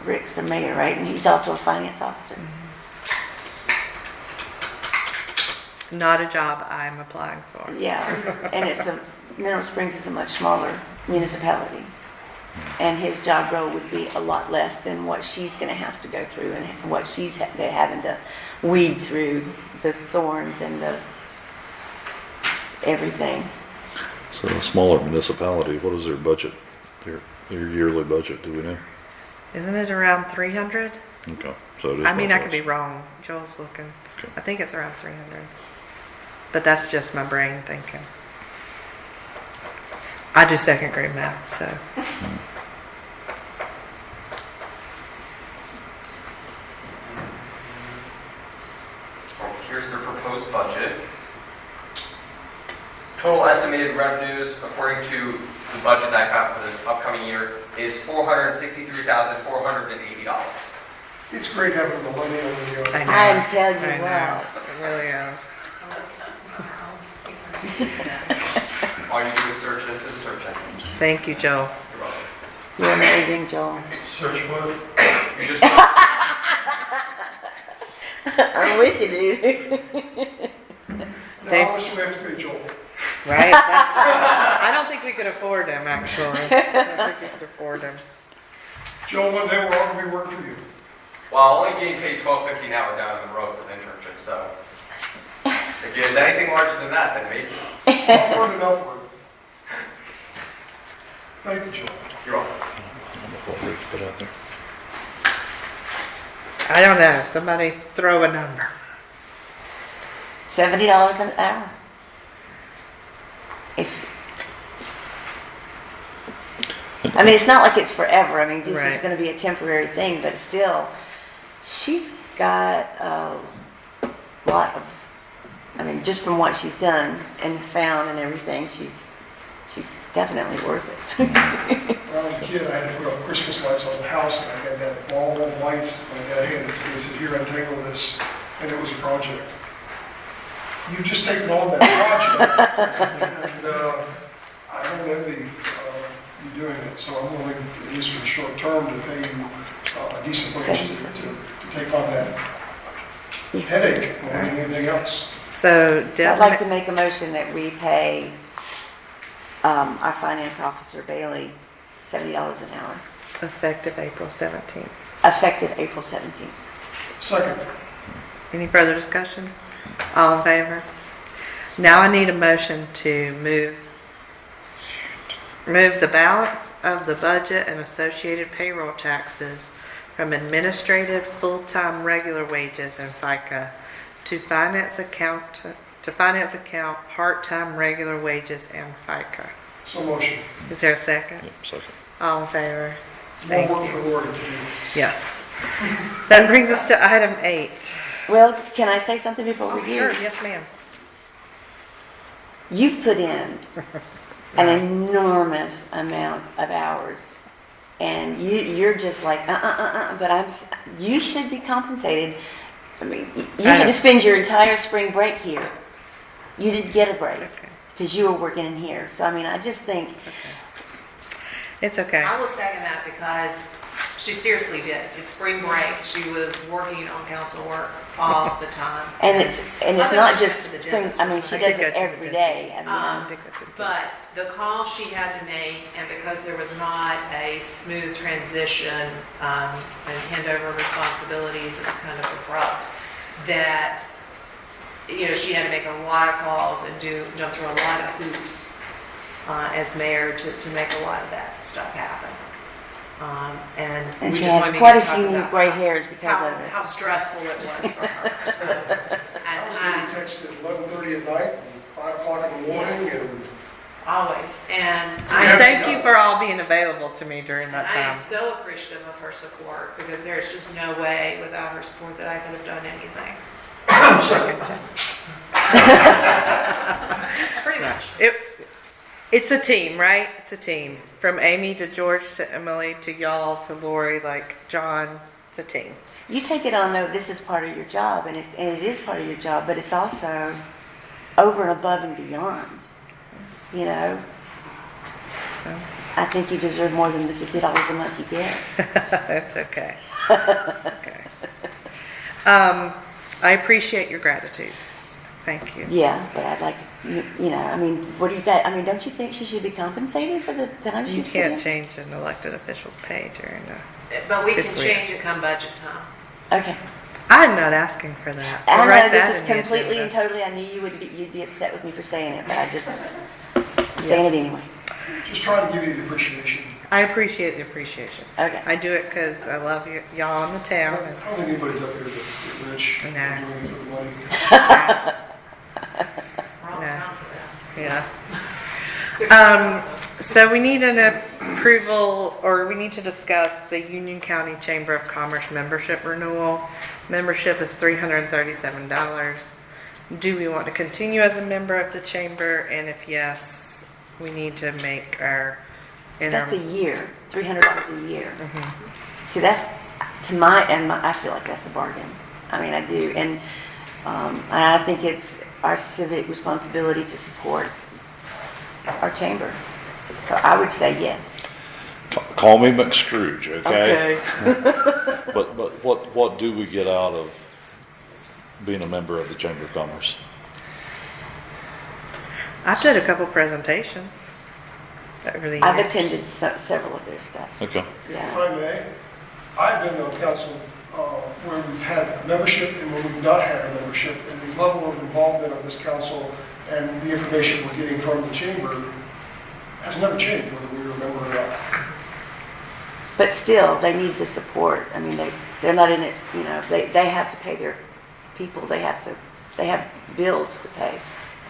Rick's the mayor, right? And he's also a finance officer. Not a job I'm applying for. Yeah, and Mineral Springs is a much smaller municipality. And his job role would be a lot less than what she's gonna have to go through and what they're having to weed through, the thorns and the everything. So a smaller municipality, what is their budget, their yearly budget, do we know? Isn't it around 300? Okay, so it is. I mean, much I could less. be wrong. Joel's looking. Okay. I think it's around 300. But that's just my brain thinking. I do second grade math, so. Here's the proposed budget. Total estimated revenues, according to the budget that I found for this upcoming year, is $463,480. It's great having the money on the, I know. I tell you I know. what. It really is. All you do is search into the search engine. Thank you, Joel. You're welcome. You're amazing, Joel. Search what? You just I'm with you, dude. now how much do we have to pay Joel? Right? I don't think we could afford him, actually. I don't think we could afford him. Joel, one day we're all going to be working for you. Well, I'm only getting paid $12.50 an hour down the road for the internship, so if there's anything larger than that, then maybe. Upward and upward. Thank you, Joel. You're welcome. I don't know what Rick put out there. I don't know. Somebody throw a number. $70 an hour. I mean, it's not like it's forever. I mean, this is Right. going to be a temporary thing, but still, she's got a lot of, I mean, just from what she's done and found and everything, she's definitely worth it. When I was a kid, I had to put up Christmas lights on the house, and I had that ball of lights, my dad handed it to me, he said, here, untangle this, and it was a project. You've just taken on that project, and I don't envy you doing it, so I'm willing, at least for the short term, to pay you a decent wage to take on that headache more than anything else. So So Deb, I'd like to make a motion that we pay our finance officer Bailey $70 an hour, effective April 17th. effective April 17th. Second, Any further discussion? All in favor? Now I need a motion to move the balance of the budget and associated payroll taxes from administrative full-time regular wages and FICA to finance account part-time regular wages and FICA. so motion. Is there a second? Yep, second. All in favor? More Thank work you. for Lori to do. Yes. That brings us to item 8. Well, can I say something before we do? Sure, yes ma'am. You've put in an enormous amount of hours, and you're just like, but you should be compensated. I mean, you had to spend your entire spring break here. You didn't get a break Okay. because you were working in here. So, I mean, I just think, It's okay. I will second that because she seriously did. It's spring break. She was working on council work all the time. and it's Other not than just to the spring, dentist I mean, or she something. does I could it go to the every dentist. day. I mean, But the call she had to make, and because there was not a smooth transition and handover of responsibilities, it was kind of abrupt, that, she had to make a lot of calls and jump through a lot of hoops as mayor to make a lot of that stuff happen. And and we she just has wanted to quite a talk few about gray hairs because how, of it. how stressful it was for her. So, I was and getting texted at 11:30 at night, and 5 o'clock in the morning, and always. And I thank you for all being available to me during that I am time. so appreciative of her support because there's just no way without her support that I could have done anything. Pretty much. It's a team, right? It's a team. From Amy to George to Emily to y'all to Lori, like John, it's a team. You take it on though, this is part of your job, and it is part of your job, but it's also over and above and beyond, I think you deserve more than the $50 a month you get. It's okay. It's okay. I appreciate your gratitude. Thank you. Yeah, but I'd like to, I mean, what do you got? I mean, don't you think she should be compensated for the time You she's put can't in? change an elected official's pay during the... But we can Fiscal year. change it come budget time. Okay. I'm not asking for that. So I write know that this is in the completely and agenda. totally, I knew you'd be upset with me for saying it, but I'm saying it anyway. just trying to give you the appreciation. I appreciate the appreciation. Okay. I do it because I love y'all in the I town. don't think anybody's up here to get rich or Nah. doing it for the money. We're all No. down for that. Yeah. So we need an approval, or we need to discuss the Union County Chamber of Commerce membership renewal. Membership is $337. Do we want to continue as a member of the chamber? And if yes, we need to make our That's a interim. year, $300 a year. See, that's, I feel like that's a bargain. I mean, I do. And I think it's our civic responsibility to support our chamber. So I would say yes. Call me McScrooge, okay? Okay. But what do we get out of being a member of the Chamber of Commerce? I've done a couple presentations over the years. I've attended several of their stuff. Okay. If Yeah. I may, I've been on council where we've had membership and where we've not had a membership, and the level of involvement of this council and the information we're getting from the chamber has never changed, whether we were a member or not. But still, they need the support. I mean, they're not in it, they have to pay their people. They have bills to pay.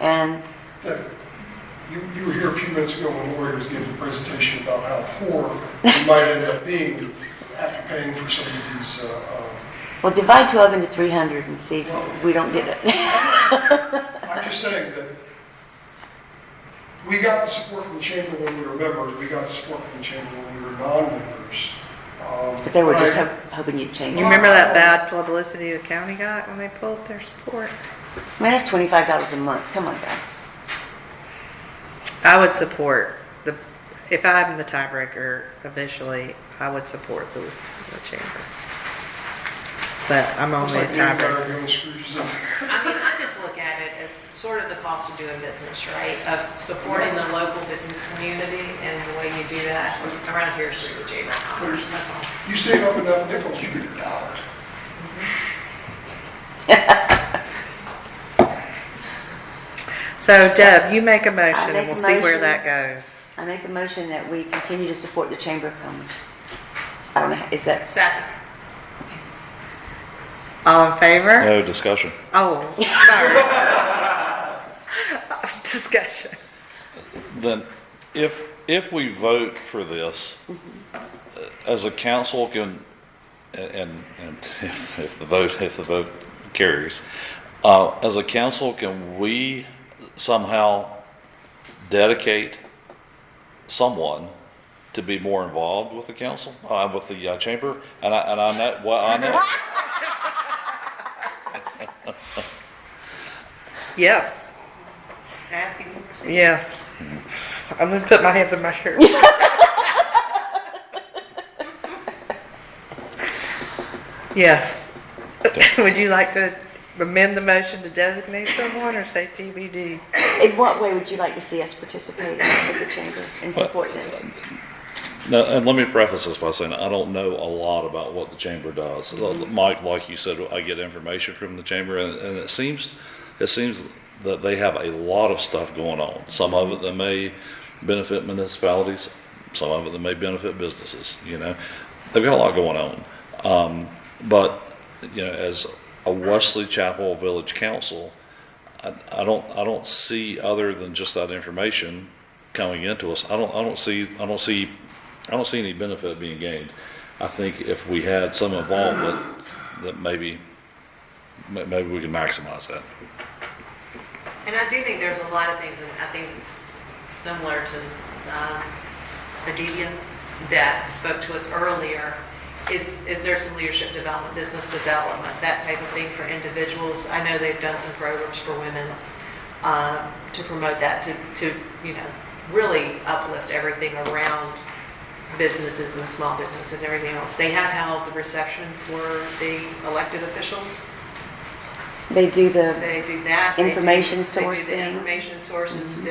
And You were here a few minutes ago when Lori was giving a presentation about how poor we might end up being after paying for some of these. well, divide 12 into 300 and see if we don't get it. I'm just saying that We got the support from the chamber when we were members, we got the support from the chamber when we were non-members. But they were just I- hoping you'd change You it. remember that bad publicity the county got when they pulled their support? I mean, that's $25 a month. Come on, guys. I would support if I'm the tiebreaker officially, I would support the chamber. But I'm Looks only a like the entire tiebreaker. going screws up. I mean, I just look at it as sort of the cost of doing business, right? Of supporting the local business community, and the way you do that around here is through the Chamber of Commerce, that's all. You save up enough nickels, you get $1. So Deb, you make a I motion make and we'll a see where motion. that goes. I make a motion that we continue to support the Chamber of Commerce. I don't know, is that, Second. All in favor? No discussion. Oh, sorry. Discussion. Then, if we vote for this, as a council can, and if the vote carries, as a council, can we somehow dedicate someone to be more involved with the council, with the chamber? And I know, well, I know. Yes, Asking for some. yes. I'm gonna put my hands in my shirt. Yes. Would you like to amend the motion to designate someone or say TBD? in what way would you like to see us participate with the Chamber and support them? Now, and let me preface this by saying I don't know a lot about what the chamber does. Mike, like you said, I get information from the chamber, and it seems that they have a lot of stuff going on. Some of it that may benefit municipalities, some of it that may benefit businesses. You know, they've got a lot going on. But you know, as a Wesley Chapel Village Council, I don't see, other than just that information coming into us, I don't see any benefit being gained. I think if we had some involvement, that maybe we can maximize that. And I do think there's a lot of things, and I think similar to Adelia that spoke to us earlier, is there some leadership development, business development, that type of thing for individuals. I know they've done some programs for women to promote that, to you know, really uplift everything around businesses and small business and everything else. They have held the reception for the elected officials. They do the, They do that. Information source They do the thing. information sources.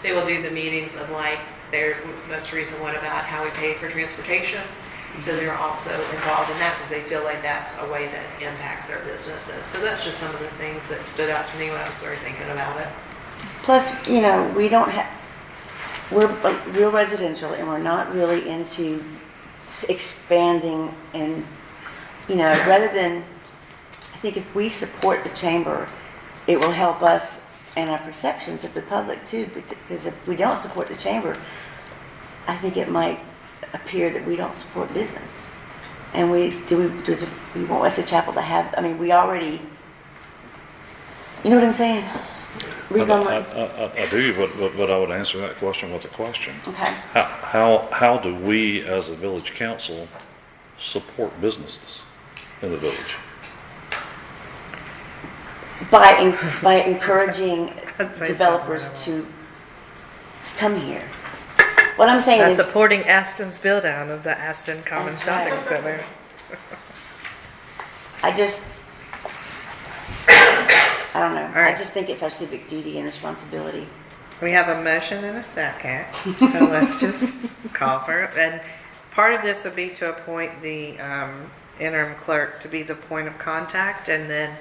They will do the meetings of, like, there was the most recent one about how we pay for transportation. So they're also involved in that because they feel like that's a way that impacts their businesses. So that's just some of the things that stood out to me when I was started thinking about it. plus, you know, we're real residential and we're not really into expanding and, you know, rather than, I think if we support the chamber, it will help us and our perceptions of the public too, because if we don't support the chamber, I think it might appear that we don't support business. And we want Wesley Chapel to have, I mean, we already, you know what I'm saying? Read my mind. I do, but I would answer that question with a question. Okay. How do we, as a village council, support businesses in the village? By encouraging I'd say developers something. to come here. What I'm saying is, Supporting Aston's build out of the Aston Common That's Shopping right. Center. I don't know. All right. I just think it's our civic duty and responsibility. We have a motion and a second, so let's just call for it. And part of this would be to appoint the interim clerk to be the point of contact, and then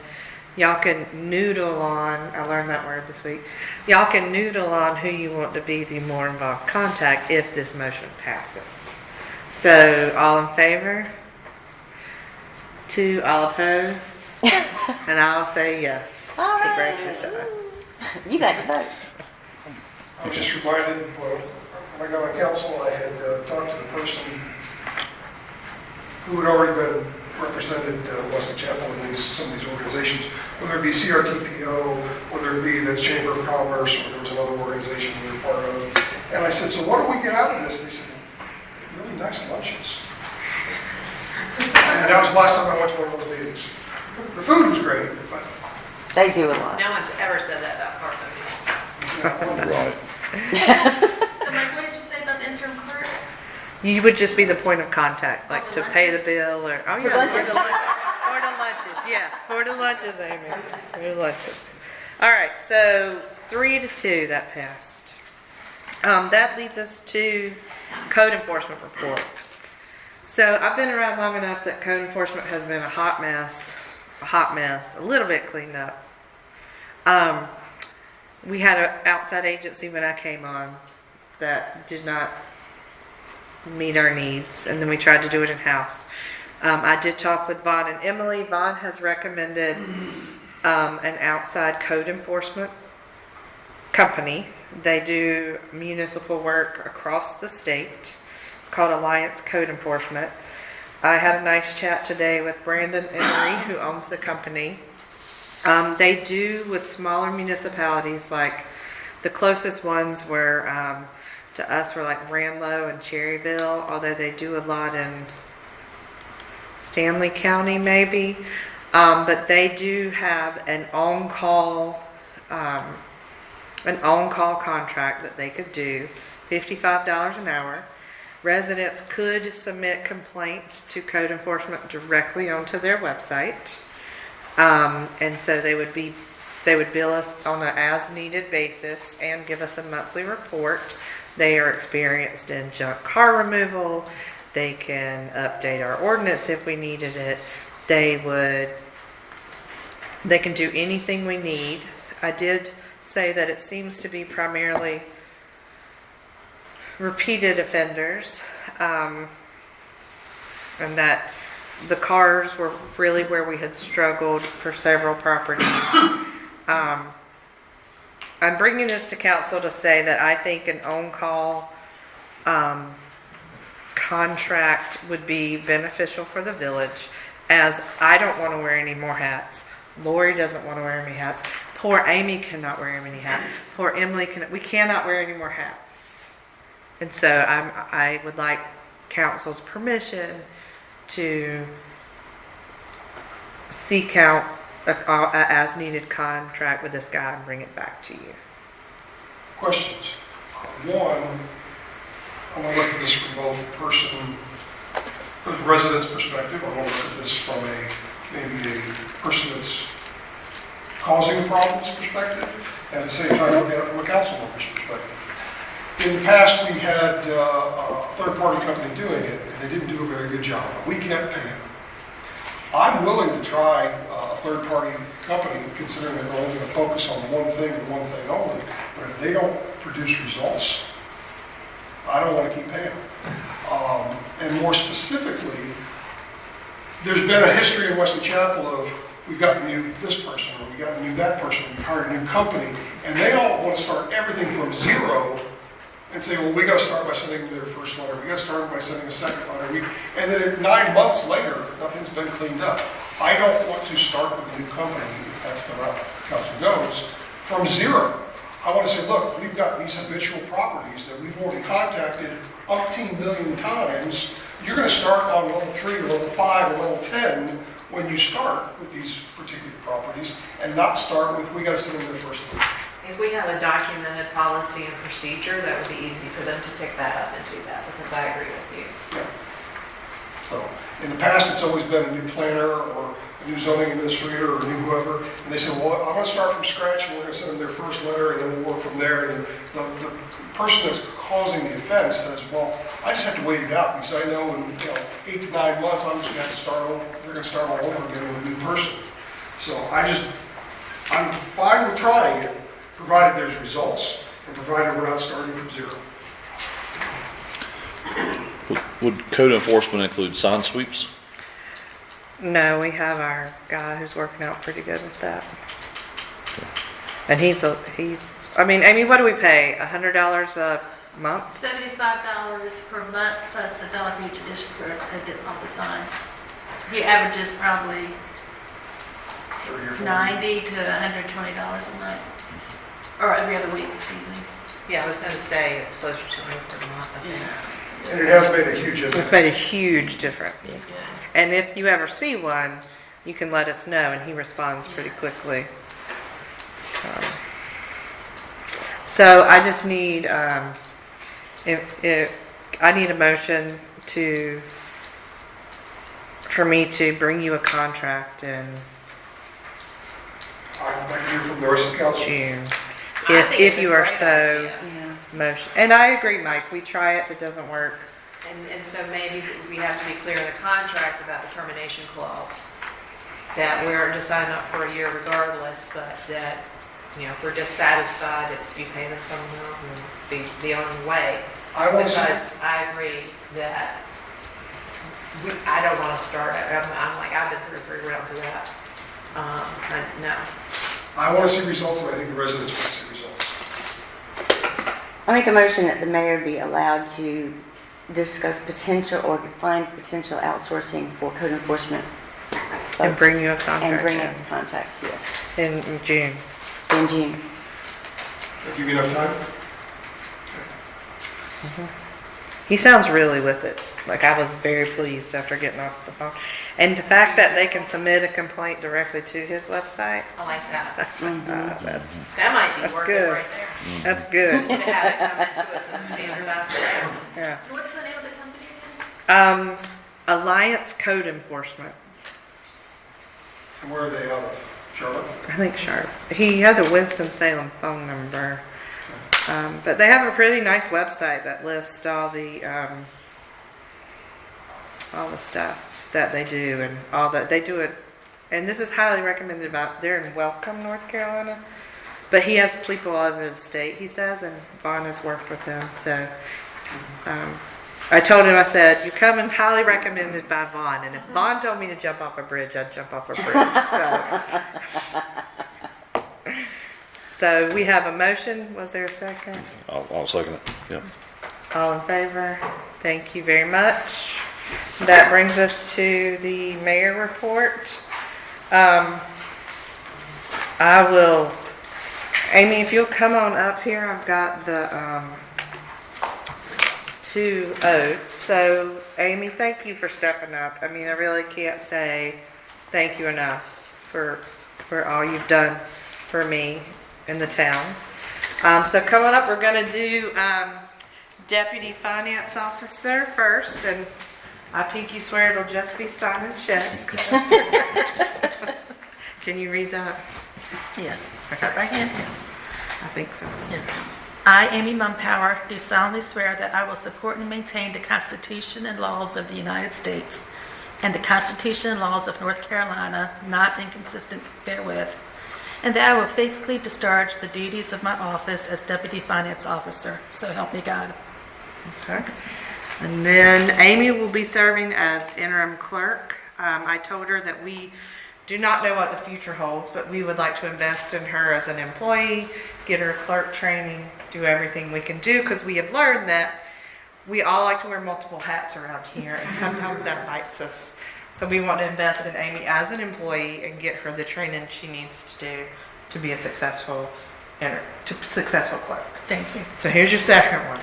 y'all can noodle on, I learned that word this week, y'all can noodle on who you want to be the more involved contact if this motion passes. So, all in favor? 2, all opposed? And I'll say yes All to break right. the tie. You got to vote. I was just reminded, when I got on council, I had talked to the person who had already been represented Wesley Chapel in some of these organizations, whether it be CRTPO, whether it be the Chamber of Commerce, or there was another organization we were part of. And I said, so what do we get out of this? They said, really nice lunches. And that was the last time I went to one of those meetings. The food was great, but They do a lot. No one's ever said that about Park Meals. Right. So Mike, what did you say about the interim clerk? You would just be the point of contact, like to pay the bill or, oh yeah, lunches. for the lunches, yes, for the lunches, Amy, for the lunches. All right, so 3-2, that passed. That leads us to code enforcement report. So I've been around long enough that code enforcement has been a hot mess, a little bit cleaned up. We had an outside agency when I came on that did not meet our needs, and then we tried to do it in-house. I did talk with Vaughn and Emily. Vaughn has recommended an outside code enforcement company. They do municipal work across the state. It's called Alliance Code Enforcement. I had a nice chat today with Brandon Emery, who owns the company. They do with smaller municipalities, like the closest ones were to us were like Ranlow and Cherryville, although they do a lot in Stanley County maybe. But they do have an on-call contract that they could do, $55 an hour. Residents could submit complaints to code enforcement directly onto their website. And so they would bill us on an as-needed basis and give us a monthly report. They are experienced in junk car removal. They can update our ordinance if we needed it. They can do anything we need. I did say that it seems to be primarily repeated offenders, and that the cars were really where we had struggled for several properties. I'm bringing this to council to say that I think an on-call contract would be beneficial for the village, as I don't want to wear any more hats. Lori doesn't want to wear any hats. Poor Amy cannot wear any hats. Poor Emily we cannot wear any more hats. And so I would like council's permission to seek out a as-needed contract with this guy and bring it back to you. questions. One, I want to look at this from both the resident's perspective. I want to look at this from maybe a person that's causing the problems perspective, and at the same time looking at it from a council member's perspective. In the past, we had a third-party company doing it, and they didn't do a very good job. We kept paying. I'm willing to try a third-party company, considering they're only going to focus on one thing and one thing only. But if they don't produce results, I don't want to keep paying them. And more specifically, there's been a history in Wesley Chapel of we've got to new this person, or we got to new that person, we've hired a new company, and they all want to start everything from zero and say, well, we got to start by sending their first letter, we got to start by sending a second letter, and then 9 months later, nothing's been cleaned up. I don't want to start with a new company, if that's the route the council goes, from zero. I want to say, look, we've got these habitual properties that we've already contacted umpteen million times. You're going to start on level 3 or level 5 or level 10 when you start with these particular properties, and not start with, we got to send them their first letter. If we have a documented policy and procedure, that would be easy for them to pick that up and do that, because I agree with you. Yeah. So, in the past, it's always been a new planner or a new zoning administrator or a new whoever, and they say, well, I'm going to start from scratch, and we're going to send them their first letter, and then we'll work from there. And the person that's causing the offense says, well, I just have to wait it out, because I know in 8 to 9 months, I'm just going to have to start over. They're going to start all over again with a new person. So I'm fine with trying it, provided there's results, and provided we're not starting from zero. Would code enforcement include sign sweeps? No, we have our guy who's working out pretty good with that. And I mean, Amy, what do we pay? $100 a month? $75 per month plus $1 for each edition for all the signs. He averages probably 30 or 40. $90 to $120 a night, or every other week this evening. Yeah, I was gonna say it's closer to me for the month, I think. And it has made a huge It's impact. made a huge difference. It's good. And if you ever see one, you can let us know, and he responds pretty quickly. So I just need, if I need a motion for me to bring you a contract in I'd like to hear from the rest of the council. June. I think If it's a you are great so idea. motion, and I agree, Mike, we try it, if it doesn't work. And so maybe we have to be clear in the contract about the termination clause, that we're to sign up for a year regardless, but that, if we're dissatisfied, it's you pay them some amount and be on your way. I want to see, Because I agree that I don't want to start, I'm like, I've been through 3 rounds of that. No. I want to see results, and I think the residents want to see results. I make a motion that the mayor be allowed to discuss potential or define potential outsourcing for code enforcement. And folks. bring you a And contract bring it to contact, yes, in June. in June. Give you enough time? He sounds really with it. Like, I was very pleased after getting off the phone. And the fact that they can submit a complaint directly to his website, I like that. that's That might be That's worth good. it right there. that's good. Just to have it come into us in a standardized way. Yeah. What's the name of the company again? Alliance Code Enforcement. And where are they out of? Charlotte? I think Sharp. He has a Winston-Salem phone number. But they have a pretty nice website that lists all the stuff that they do and all that they do it. And this is highly recommended about, they're in Welcome, North Carolina. But he has people all over the state, he says, and Vaughn has worked with them. So I told him, I said, you're coming highly recommended by Vaughn. And if Vaughn told me to jump off a bridge, I'd jump off a bridge. So we have a motion. Was there a second? I'll second it, yeah. All in favor? Thank you very much. That brings us to the mayor report. I will, Amy, if you'll come on up here, I've got the 2 oaths. So, Amy, thank you for stepping up. I mean, I really can't say thank you enough for all you've done for me in the town. So coming up, we're going to do Deputy Finance Officer first, and I pinky swear it'll just be signing checks. Can you read that? Yes. Is that right hand? Yes. I think so. Yes. I, Amy Mumpower, do solemnly swear that I will support and maintain the Constitution and laws of the United States and the Constitution and laws of North Carolina, not inconsistent therewith, and that I will faithfully discharge the duties of my office as Deputy Finance Officer. So help me God. Okay. And then Amy will be serving as interim clerk. I told her that we do not know what the future holds, but we would like to invest in her as an employee, get her clerk training, do everything we can do, because we have learned that we all like to wear multiple hats around here, and sometimes that bites us. So we want to invest in Amy as an employee and get her the training she needs to do to be a successful clerk. Thank you. So here's your second one.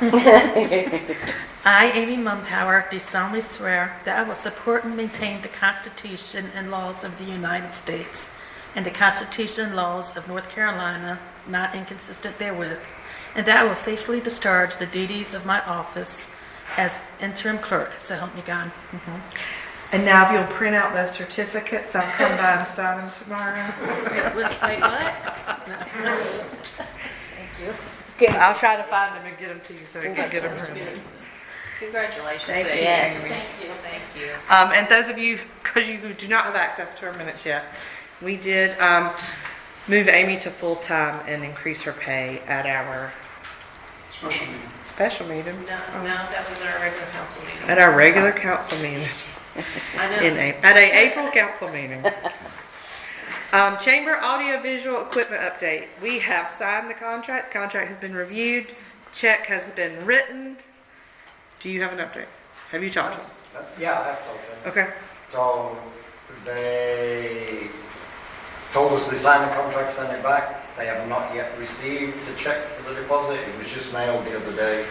I, Amy Mumpower, do solemnly swear that I will support and maintain the Constitution and laws of the United States and the Constitution and laws of North Carolina, not inconsistent therewith, and that I will faithfully discharge the duties of my office as interim clerk. So help me God. And now if you'll print out those certificates, I'll come by and sign them tomorrow. Wait, what? I'll try to find them and get them to you so you can get them printed. Congratulations. Thank you, Amy. Amy. Thank you. Thank you. And those of you, because you do not have access to our minutes yet, we did move Amy to full-time and increase her pay at our Special meeting. special meeting. No, that was our regular council meeting. At our regular council meeting. I know. At a April council meeting. Chamber audiovisual equipment update. We have signed the contract. Contract has been reviewed. Check has been written. Do you have an update? Have you talked to them? Yeah, that's okay. Okay. So they told us they signed the contract, sent it back. They have not yet received the check for the deposit. It was just mailed the other day,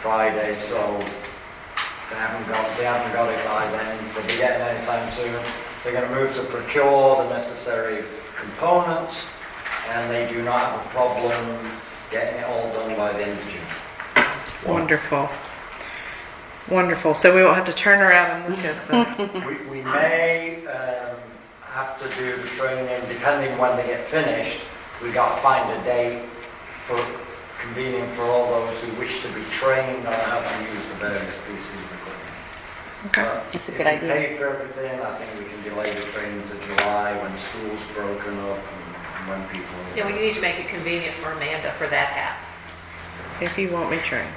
Friday, so they haven't got it by then. They'll be getting it anytime soon. They're going to move to procure the necessary components, and they do not have a problem getting it all done by the end of June. Wonderful. Wonderful. So we won't have to turn around and look at the, We may have to do the training, depending when they get finished. We got to find a date for convening for all those who wish to be trained on how to use the various pieces of equipment. okay. That's a good idea. If we pay for everything, I think we can delay the training to July when school's broken up and when people... Yeah, we need to make it convenient for Amanda for that app. If you want me trained.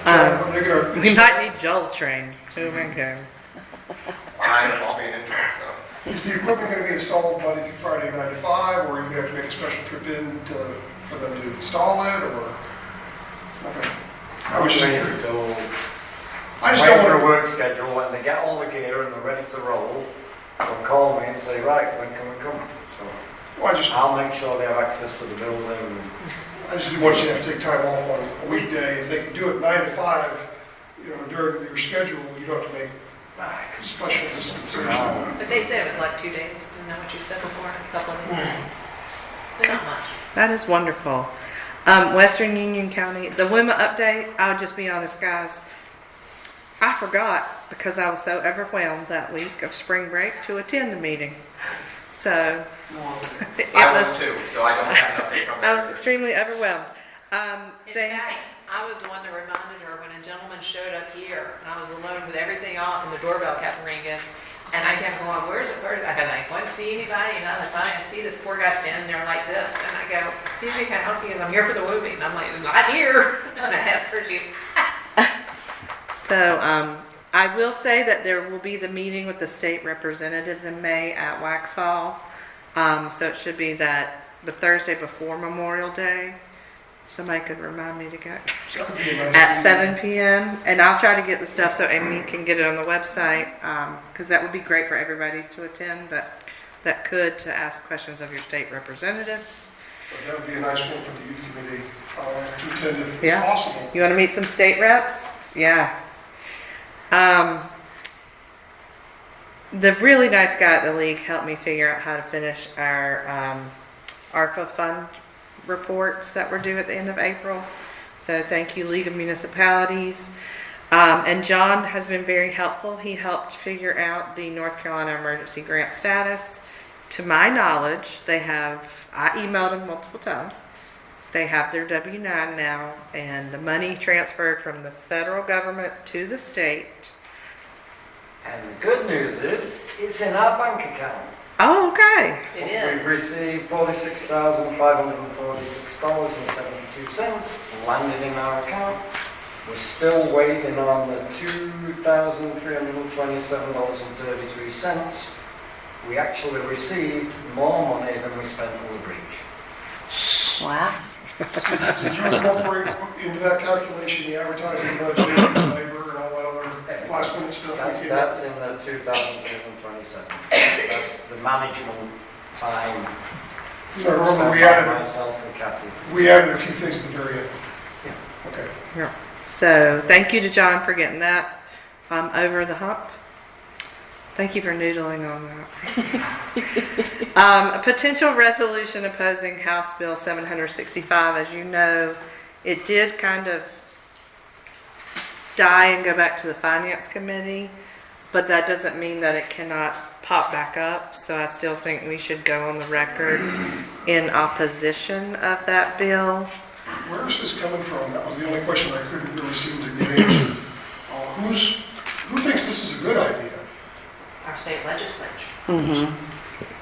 They're We gonna, might need Joel trained. Oh my God. I'll be an intern, so. is the equipment going to be installed Monday through Friday, 9 to 5, or are you going to have to make a special trip in for them to install it, or? Okay. I was just curious. I just Wait don't for a want work schedule, when they get all the gear and they're ready to roll, they'll call me and say, right, when can we come? So to, well, I'll make sure they have access to the building. I just didn't want you to have to take time off on a weekday. If they can do it 9 to 5, during your schedule, you don't have to make special dispensations. But they said it was like 2 days. Isn't that what you said before? A couple of days. It's not much. That is wonderful. Western Union County, the WIMA update, I'll just be honest, guys. I forgot because I was so overwhelmed that week of spring break to attend the meeting. So I was too, so I don't have an update from I there. was extremely overwhelmed. In fact, I was the one that reminded her when a gentleman showed up here, and I was alone with everything off, and the doorbell kept ringing, and I kept going, where's it? I couldn't see anybody, and I finally see this poor guy standing there like this, and I go, excuse me, can I help you? I'm here for the WOO meeting. I'm like, not here. And I asked her, she's, So I will say that there will be the meeting with the state representatives in May at Waxhaw. So it should be the Thursday before Memorial Day. Somebody could remind me to go. At 7 p.m. And I'll try to get the stuff so Amy can get it on the website, because that would be great for everybody to attend that could, to ask questions of your state representatives. That would be a nice one for the youth committee to attend if Yeah. possible. You want to meet some state reps? Yeah. The really nice guy at the league helped me figure out how to finish our ARPA fund reports that were due at the end of April. So thank you, League of Municipalities. And John has been very helpful. He helped figure out the North Carolina emergency grant status. To my knowledge, I emailed them multiple times. They have their W-9 now, and the money transferred from the federal government to the state. And the good news is, it's in our bank account. Oh, okay. it We've is. received $46,546.72 landed in our account. We're still waiting on the $2,327.33. We actually received more money than we spent on the breach. Wow. Did you incorporate into that calculation the advertising budget, and labor, and all that other last minute stuff? That's in the 2,327. That's the management time. I remember spent we by added, myself and Kathy. we added a few things at the very end. Yeah. Okay. Yeah. So thank you to John for getting that over the hump. Thank you for noodling on that. A potential resolution opposing House Bill 765. As you know, it did kind of die and go back to the Finance Committee, but that doesn't mean that it cannot pop back up. So I still think we should go on the record in opposition of that bill. Where is this coming from? That was the only question I couldn't really seem to get answered. Who thinks this is a good idea? Our state legislature. Mm-hmm.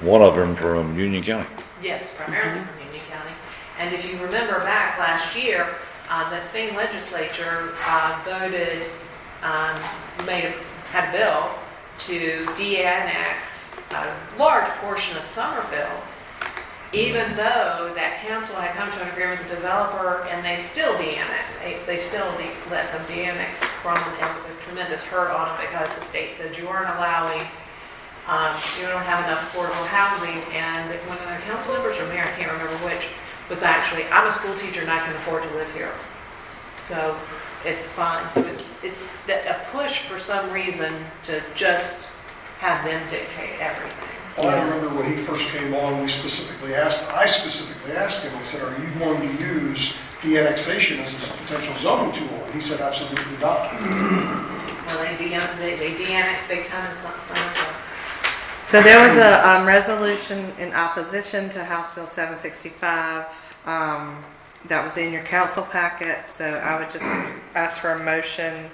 One of them from Union County. Yes, primarily from Union County. And if you remember back last year, that same legislature voted, had a bill to de-annex a large portion of Somerville even though that council had come to an agreement with the developer and they still de-annexed, they still let them de-annex from them. It was a tremendous hurt on them because the state said you aren't allowing, you don't have enough affordable housing. And one of the council members or mayor, I can't remember which, was actually, I'm a school teacher and I can afford to live here. So it's fine. So it's a push for some reason to just have them dictate everything. Well, I remember when he first came on, I specifically asked him, I said, are you going to use the annexation as a potential zoning tool? And he said, absolutely not. Well, they de-annex big time in some of them. So there was a resolution in opposition to House Bill 765 that was in your council packet. So I would just ask for a motion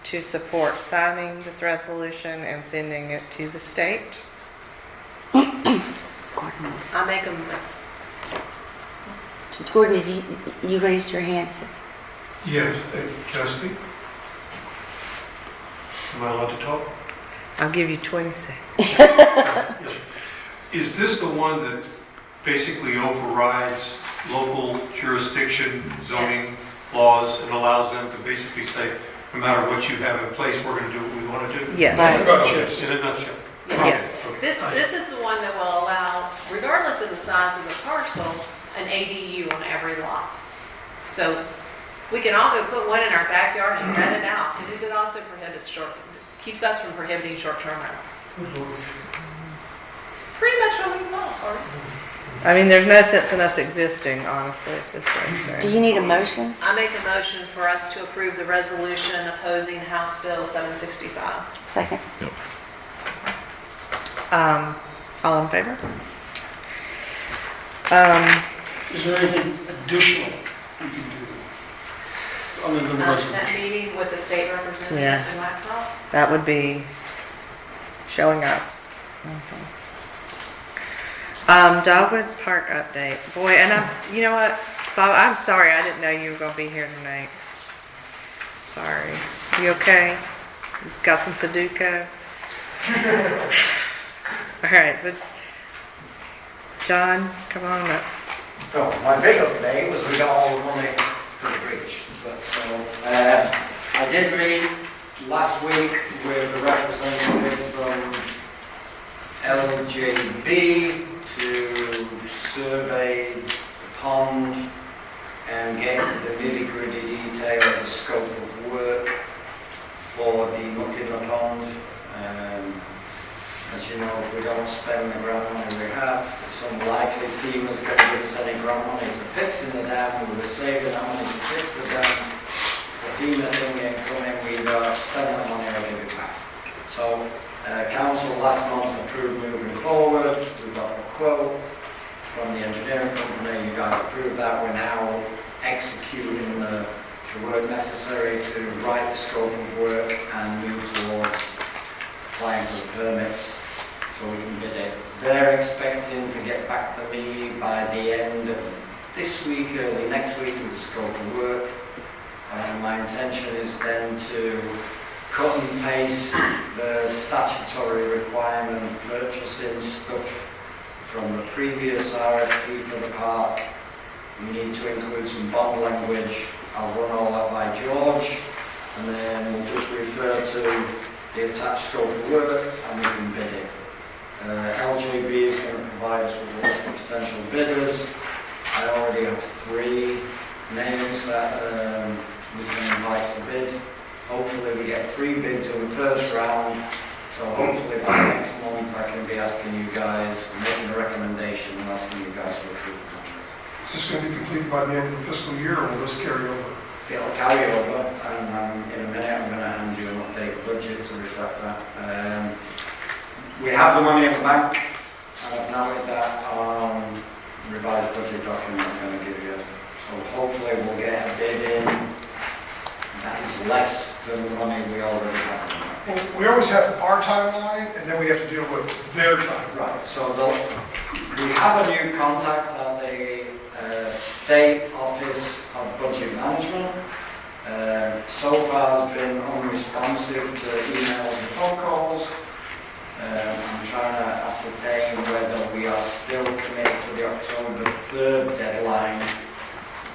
to support signing this resolution and sending it to the state. I make them, Gordon, did you raised your hand? Yes, can I speak? Am I allowed to talk? I'll give you 20 seconds. Yes. Is this the one that basically overrides local jurisdiction zoning Yes. laws and allows them to basically say, no matter what you have in place, we're going to do what we want to do? Yes. Right. In a nutshell. Yes. Okay. this is the one that will allow, regardless of the size of the parcel, an ADU on every lot. So we can all go put one in our backyard and rent it out. And it also prohibits keeps us from prohibiting short-term rentals. Pretty much what we want, or I mean, there's no sense in us existing, honestly, if this goes Do through. you need a motion? I make a motion for us to approve the resolution opposing House Bill 765. Second. All in favor? Is there anything additional you can do other than the That resolution? meeting with the state representatives Yeah. in Waxhaw. That would be showing up. Dogwood Park update. Boy, and you know what, Bob, I'm sorry, I didn't know you were gonna be here tonight. Sorry. You okay? Got some Sudoku? All right, so, John, come on up. So my big update was we got all the money for the bridge. But so I did meet last week with a representative from LJB to survey the pond and get into the nitty-gritty detail of the scope of work for demucking the pond. As you know, if we don't spend the grant money we have, it's unlikely FEMA's going to give us any grant money to fixing the dam. We were saving that money to fix the dam. The FEMA thing ain't coming, we spend that money or give it back. So council last month approved moving forward. We got a quote from the engineering company. You guys approved that. We're now executing the work necessary to write the scope of work and move towards applying for the permits so we can get it. They're expecting to get back to me by the end of this week, early next week with the scope of work. My intention is then to cut and paste the statutory requirement purchasing stuff from the previous RFP for the park. We need to include some bond language. I'll run all that by George and then we'll just refer to the attached scope of work and we can bid it. LJB is going to provide us with a list of potential bidders. I already have 3 names that we can invite to bid. Hopefully we get 3 bids in the first round, so hopefully by next month I can be asking you guys, making a recommendation and asking you guys to approve the contract. Is this going to be completed by the end of the fiscal year, or will this carry over? It'll carry over, and in a minute I'm going to hand you an updated budget to reflect that. We have the money in the bank, and I've noted that on the revised budget document I'm going to give you. So hopefully we'll get a bid in that is less than the money we already have. Well, we always have our timeline, and then we have to deal with their timeline. Right, so we have a new contact at the State Office of Budget Management. So far has been unresponsive to emails and phone calls. I'm trying to ascertain whether we are still committed to the October 3rd deadline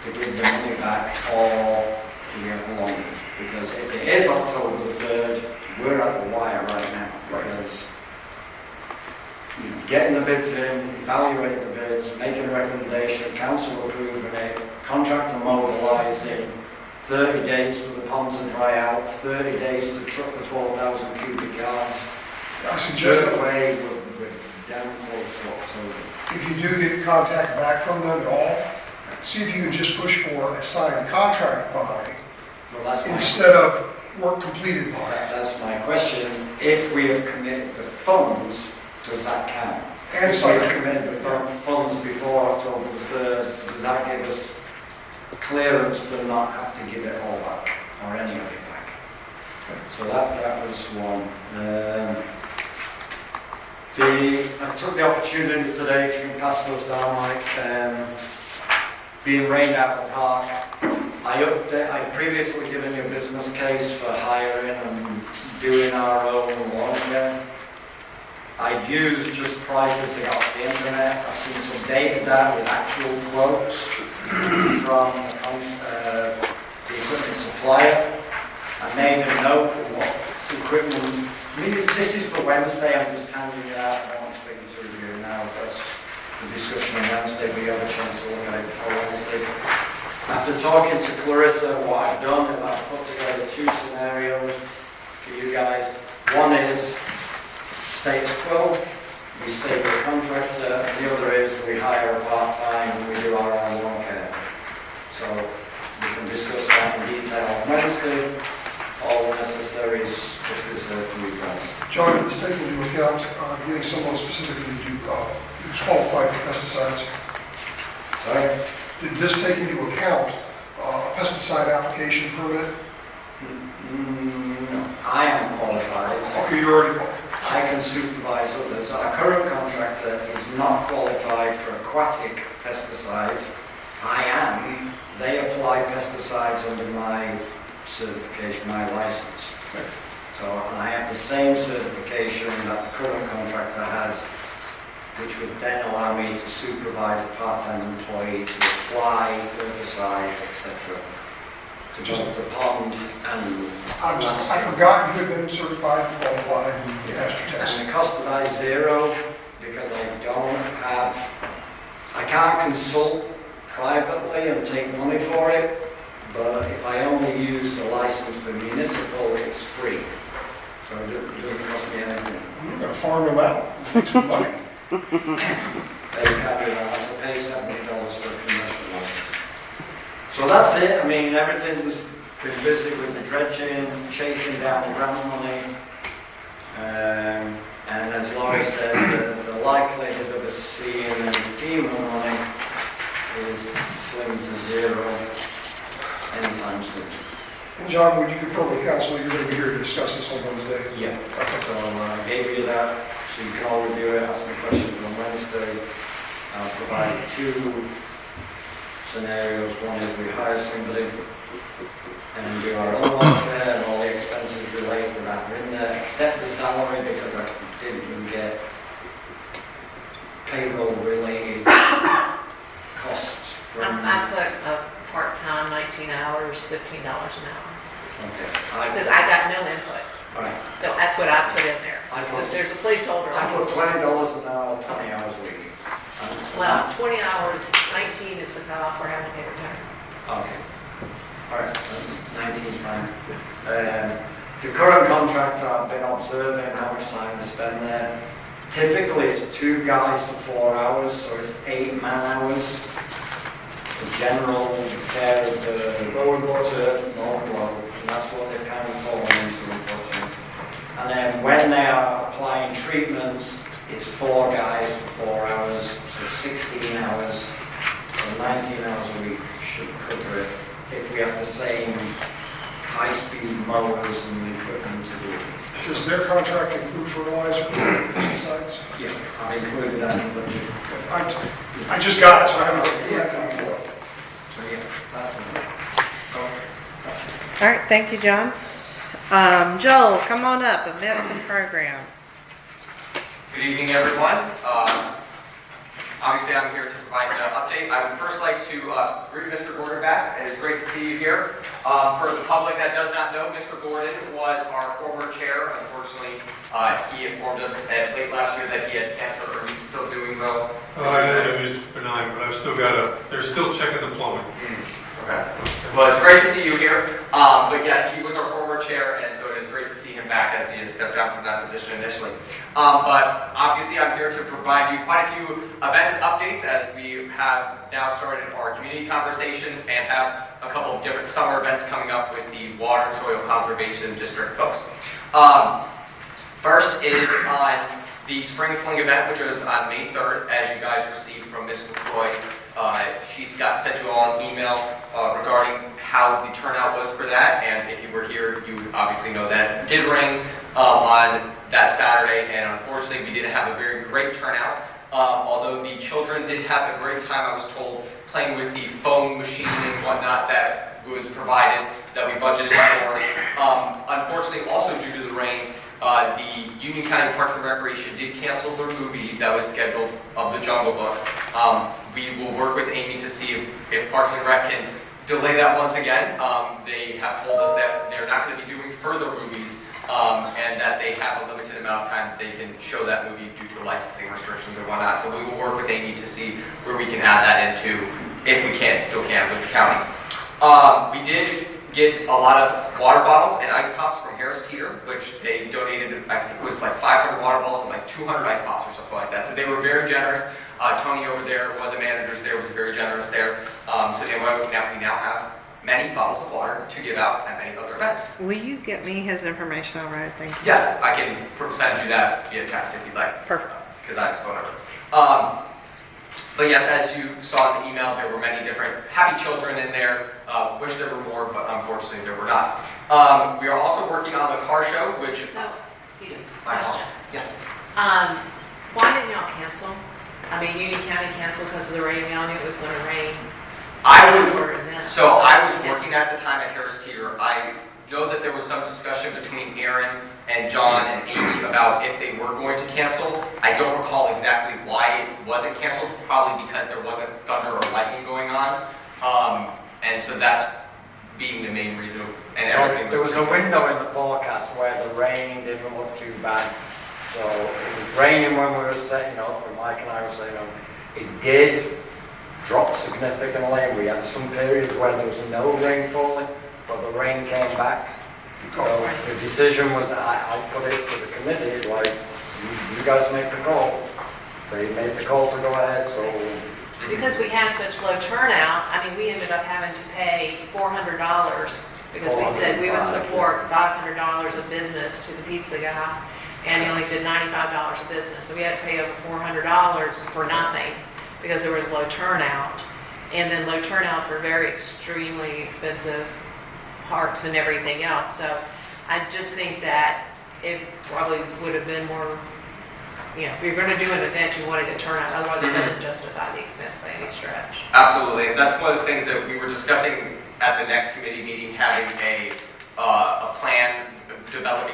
to give the money back, or do we have longer? Because if it is October 3rd, we're at the wire right now. Because getting the bids in, evaluating the bids, making a recommendation, council approving it, contractor mobilising, 30 days for the pond to dry out, 30 days to truck the 4,000 cubic yards. I suggest Either that way, we're down close to October. if you do get contact back from them at all, see if you can just push for a signed contract by Well, that's my, instead of work completed by. that's my question. If we have committed the funds, does that count? And If it's we like, have committed the funds before October the 3rd, does that give us clearance to not have to give it all back, or any of it back? So that was one. I took the opportunity today, if you can pass those down, Mike, being rained out of the park. I previously given you a business case for hiring and doing our own lawn care. I'd used just prices I got off the internet. I've seen some data down with actual quotes from the equipment supplier. I made a note of what equipment. This is for Wednesday. I'm just handing it out. I don't want to speak to you now. That's the discussion on Wednesday. We have a chance to look at it before Wednesday. After talking to Clarissa, what I've done is I've put together two scenarios for you guys. One is status quo, we stay with the contractor. The other is we hire a part-time and we do our own lawn care. So we can discuss that in detail on Wednesday. All the necessary stuff is there for you guys. John, it's taken into account getting someone specifically to do, who's qualified for pesticides. Sorry? Did this take into account pesticide application permit? No, I am qualified. Okay, you already qualified. I can supervise others. Our current contractor is not qualified for aquatic pesticide. I am. They apply pesticides under my certification, my license. So and I have the same certification that the current contractor has, which would then allow me to supervise a part-time employee to apply herbicides, etc. to both the pond and I forgot you had been certified and qualified and passed your test. And the cost of I zero, because I can't consult privately and take money for it, but if I only use the license for municipal, it's free. So it doesn't cost me anything. You're going to farm them out, make some money. They can do that, so pay $70 for a commercial license. So that's it. I mean, everything's been busy with the dredging, chasing down the grant money. And as Laurie said, the likelihood of us seeing any FEMA money is slim to zero anytime soon. And John, would you confirm with council you're going to be here to discuss this on Wednesday? Yeah. So I gave you that, so you can all review it, ask me questions on Wednesday. I'll provide two scenarios. One is we hire somebody and do our own work there, and all the expenses related to that are in there, except the salary, because I didn't get payroll-related costs from... I put a part-time, 19 hours, $15 an hour. Okay. Because I got no input. Right. So that's what I put in there. I So put- there's a placeholder. I put $20 an hour, 20 hours a week. Well, 20 hours, 19 is the cutoff for having to pay return. Okay. All right, 19 is fine. The current contractor, I've been observing how much time they spend there. Typically, it's 2 guys for 4 hours, so it's 8 man-hours. The general care of the Mow and blow. mow and blow, and that's what they've kind of fallen into, unfortunately. And then when they are applying treatments, it's 4 guys for 4 hours, so 16 hours. So 19 hours a week should cover it if we have the same high-speed mowers and equipment to do it. Does their contract include fertilizer and pesticides? Yeah, I included that in the... I just got it, so I haven't looked at it before. So yeah, that's it. All right, thank you, John. Joel, come on up, events and programs. Good evening, everyone. Obviously, I'm here to provide an update. I would first like to greet Mr. Gordon back. It is great to see you here. For the public that does not know, Mr. Gordon was our former chair. Unfortunately, he informed us late last year that he had cancer. Are you still doing well? It was benign, but they're still checking the plumbing. Okay. Well, it's great to see you here. But yes, he was our former chair, and so it is great to see him back as he has stepped down from that position initially. But obviously, I'm here to provide you quite a few event updates as we have now started our community conversations and have a couple of different summer events coming up with the Water and Soil Conservation District folks. First is on the Spring Fling event, which was on May 3rd, as you guys received from Ms. LaCroix. She's sent you all an email regarding how the turnout was for that, and if you were here, you would obviously know that it did rain on that Saturday, and unfortunately, we didn't have a very great turnout. Although the children did have a great time, I was told, playing with the foam machine and whatnot that was provided, that we budgeted for. Unfortunately, also due to the rain, the Union County Parks and Recreation did cancel their movie that was scheduled of The Jungle Book. We will work with Amy to see if Parks and Rec can delay that once again. They have told us that they're not going to be doing further movies and that they have a limited amount of time that they can show that movie due to licensing restrictions and whatnot. So we will work with Amy to see where we can add that into, if we can, still can, with the county. We did get a lot of water bottles and ice pops from Harris Teeter, which they donated, I think it was like 500 water bottles and like 200 ice pops or something like that. So they were very generous. Tony over there, one of the managers there, was very generous there. So we now have many bottles of water to give out at many other events. Will you get me his information, all right? Thank you. Yes, I can send you that via text if you'd like. Perfect. Because I just don't know. But yes, as you saw in the email, there were many different happy children in there. Wish there were more, but unfortunately there were not. We are also working on the car show, which... So, excuse me, question. Yes. Why didn't y'all cancel? I mean, Union County canceled because of the rain. Y'all knew it was going to rain. I was working at the time at Harris Teeter. I know that there was some discussion between Aaron and John and Amy about if they were going to cancel. I don't recall exactly why it wasn't canceled, probably because there wasn't thunder or lightning going on. And so that's being the main reason. And everything There was a window in the forecast where the rain didn't look too bad. So it was raining when we were setting up, when Mike and I were setting up. It did drop significantly. We had some periods where there was no rain falling, but the rain came back. So the decision was, I put it to the committee, like, you guys make the call. They made the call to go ahead, so. Because we had such low turnout, I mean, we ended up having to pay $400 because we said we would support $500 of business to the pizza guy, and he only did $95 of business. So we had to pay over $400 for nothing because there was low turnout, and then low turnout for very extremely expensive parks and everything else. So I just think that it probably would have been more, if you're going to do an event, you want a good turnout. Otherwise, it doesn't justify the expense by any stretch. Absolutely. And that's one of the things that we were discussing at the next committee meeting, having a plan,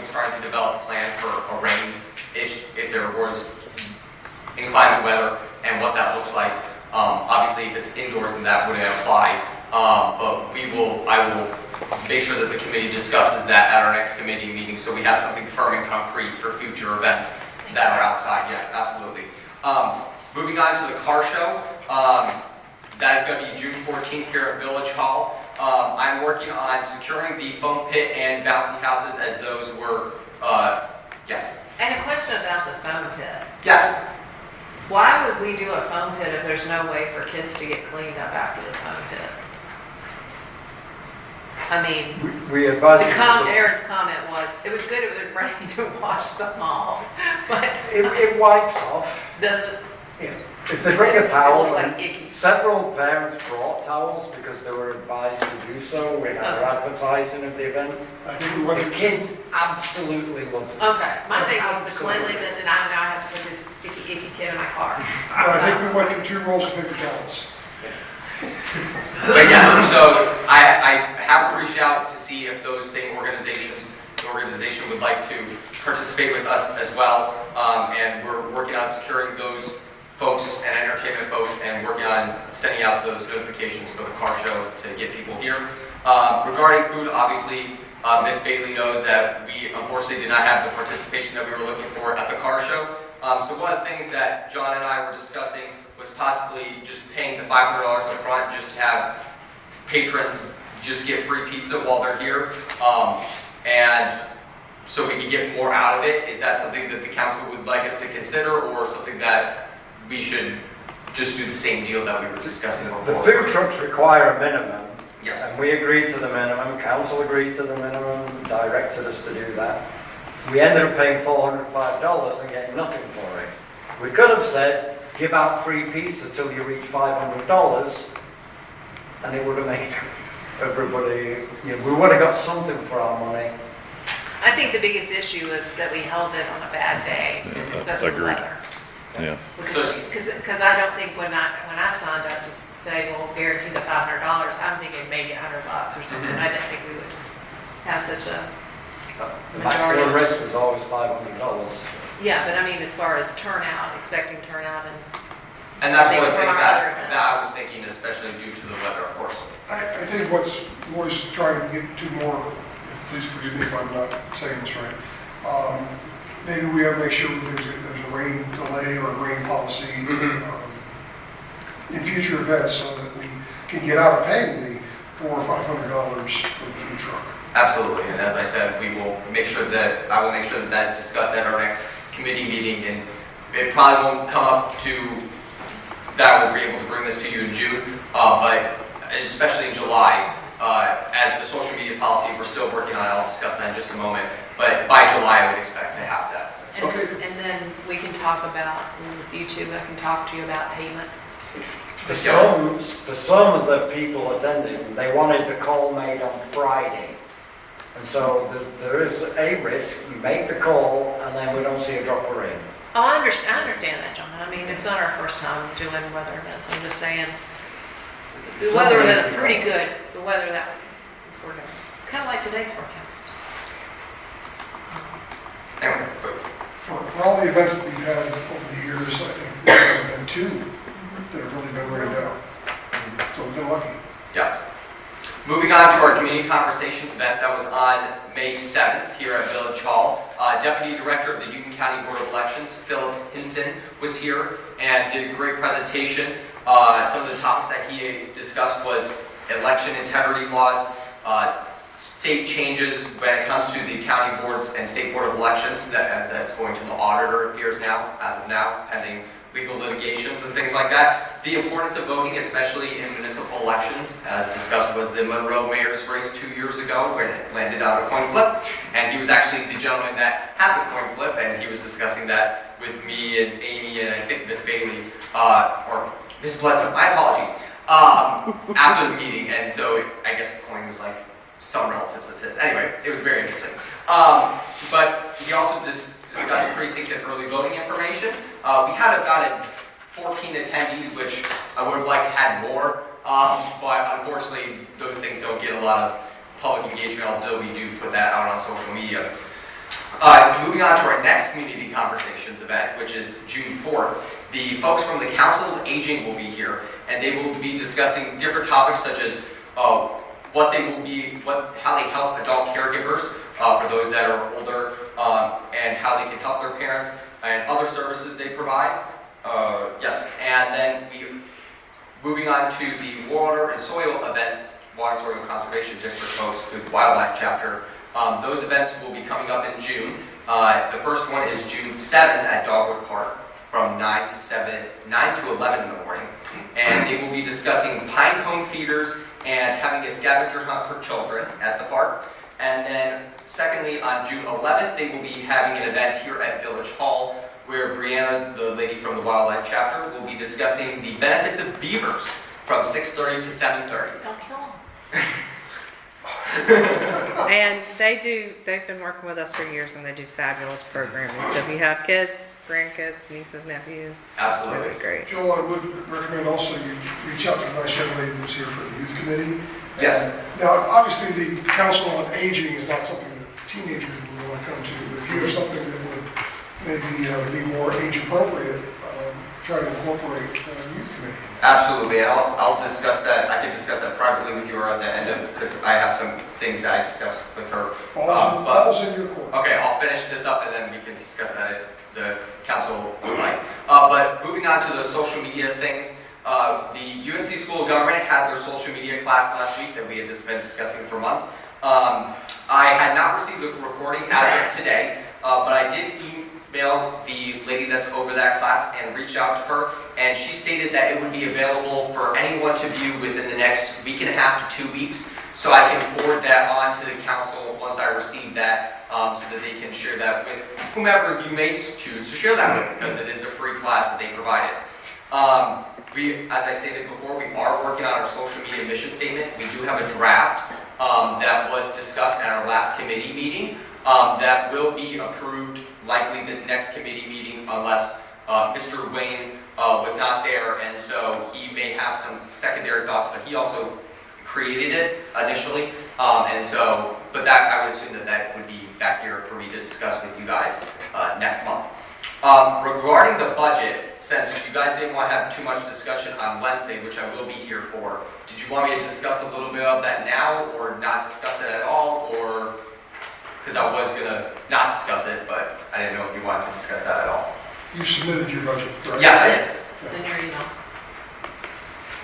starting to develop a plan for a rain if there was inclement weather and what that looks like. Obviously, if it's indoors, then that wouldn't apply. But I will make sure that the committee discusses that at our next committee meeting, so we have something firm and concrete for future events that are outside. Yes, absolutely. Moving on to the car show, that is going to be June 14th here at Village Hall. I'm working on securing the foam pit and bouncy houses as those were, yes. And a question about the foam pit. Yes. Why would we do a foam pit if there's no way for kids to get cleaned up after the foam pit? I mean, we advised Aaron's comment was, it was good it was rain to wash them off, but it wipes off. does it? If they bring a towel, It looked like icky. several parents brought towels because they were advised to do so in our advertising of the event. I think we went The through kids absolutely loved it. Okay, my thing was the cleanliness, and now I have to put this icky kid in my car. I think we went through 2 rolls of paper towels. But yes, so I have reached out to see if those same organizations organization would like to participate with us as well. And we're working on securing those folks and entertainment folks and working on sending out those notifications for the car show to get people here. Regarding food, obviously, Ms. Bailey knows that we unfortunately did not have the participation that we were looking for at the car show. So one of the things that John and I were discussing was possibly just paying the $500 up front just to have patrons just get free pizza while they're here. And so we can get more out of it. Is that something that the council would like us to consider, or something that we should just do the same deal that we were discussing before? The food trucks require a minimum. Yes. And we agreed to the minimum, council agreed to the minimum, directed us to do that. We ended up paying $405 and getting nothing for it. We could have said, give out free pizza till you reach $500, and it would have made everybody, we would have got something for our money. I think the biggest issue is that we held it on a bad day. That's the agreed. weather. Yeah. Because I don't think when I signed up to say, well, guarantee the $500, I'm thinking maybe $100 or something. I didn't think we would have such a The majority. maximum risk was always $500. Yeah, but I mean, as far as turnout, expecting turnout And that's one of the From things our other that events. I was thinking, especially due to the weather, of course. I think what's Roy's trying to get to more, please forgive me if I'm not saying this right, maybe we have to make sure there's a rain delay or a rain policy in future events so that we can get out of paying the $400 or $500 for the food truck. Absolutely, and as I said, I will make sure that that's discussed at our next committee meeting, and it probably won't come up to that we'll be able to bring this to you in June, but especially in July, as the social media policy, we're still working on it. I'll discuss that in just a moment, but by July, I would expect to have that. and then we can talk about, with you two, I can talk to you about payment. For some of the people attending, they wanted the call made on Friday. And so there is a risk, we make the call and then we don't see a drop of rain. Oh, I understand that, John. I mean, it's not our first time doing weather events. I'm just saying, the weather is pretty good. The weather that we're doing, kind of like today's forecast. Anyway, For all the events that we've had over the years, I think there have been two that have really been rained out. So we've been lucky. yes. Moving on to our community conversations event that was on May 7th here at Village Hall. Deputy Director of the Union County Board of Elections, Philip Hinson, was here and did a great presentation. Some of the topics that he discussed was election integrity laws, state changes when it comes to the county boards and state board of elections, that's going to the auditor, it appears now, as of now, pending legal litigations and things like that. The importance of voting, especially in municipal elections, as discussed was the Monroe mayor's race 2 years ago when it landed on a coin flip. And he was actually the gentleman that had the coin flip, and he was discussing that with me and Amy and I think Miss Bailey, or Miss Bledsoe, my apologies, after the meeting. And so I guess the coin was like some relatives of his. Anyway, it was very interesting. But he also discussed precinct and early voting information. We had about 14 attendees, which I would have liked to have more, but unfortunately those things don't get a lot of public engagement, although we do put that out on social media. Moving on to our next community conversations event, which is June 4th. The folks from the Council of Aging will be here, and they will be discussing different topics such as how they help adult caregivers for those that are older, and how they can help their parents, and other services they provide. Yes, and then moving on to the water and soil events, Water and Soil Conservation District folks through the Wildlife Chapter. Those events will be coming up in June. The first one is June 7th at Dogwood Park from 9 to 11 in the morning. And they will be discussing pine cone feeders and having a scavenger hunt for children at the park. And then secondly, on June 11th, they will be having an event here at Village Hall where Brianna, the lady from the Wildlife Chapter, will be discussing the benefits of beavers from 6:30 to 7:30. Don't kill them. And they've been working with us for years, and they do fabulous programming. So if you have kids, grandkids, nieces, nephews, Absolutely. it's great. Joel, I would recommend also you reach out to the nice young lady who's here for the youth committee. Yes. And now, obviously, the Council on Aging is not something that teenagers we want to come to. If you have something that would maybe be more age appropriate, try to incorporate youth committee. Absolutely, and I'll discuss that, I can discuss that privately with you or at the end of, because I have some things that I discussed with her. Balls in your court. Okay, I'll finish this up and then we can discuss that if the council would like. But moving on to the social media things, the UNC School of Government had their social media class last week that we had just been discussing for months. I had not received the recording as of today, but I did email the lady that's over that class and reached out to her, and she stated that it would be available for anyone to view within the next week and a half to 2 weeks. So I can forward that on to the council once I receive that, so that they can share that with whomever you may choose to share that with, because it is a free class that they provided. As I stated before, we are working on our social media mission statement. We do have a draft that was discussed at our last committee meeting that will be approved likely this next committee meeting unless Mr. Wayne was not there, and so he may have some secondary thoughts, but he also created it initially, but that I would assume that would be back here for me to discuss with you guys next month. Regarding the budget, since you guys didn't want to have too much discussion on Wednesday, which I will be here for, did you want me to discuss a little bit of that now or not discuss it at all, or because I was going to not discuss it, but I didn't know if you wanted to discuss that at all. You submitted your budget, correct? Yes, I did. It's in your email.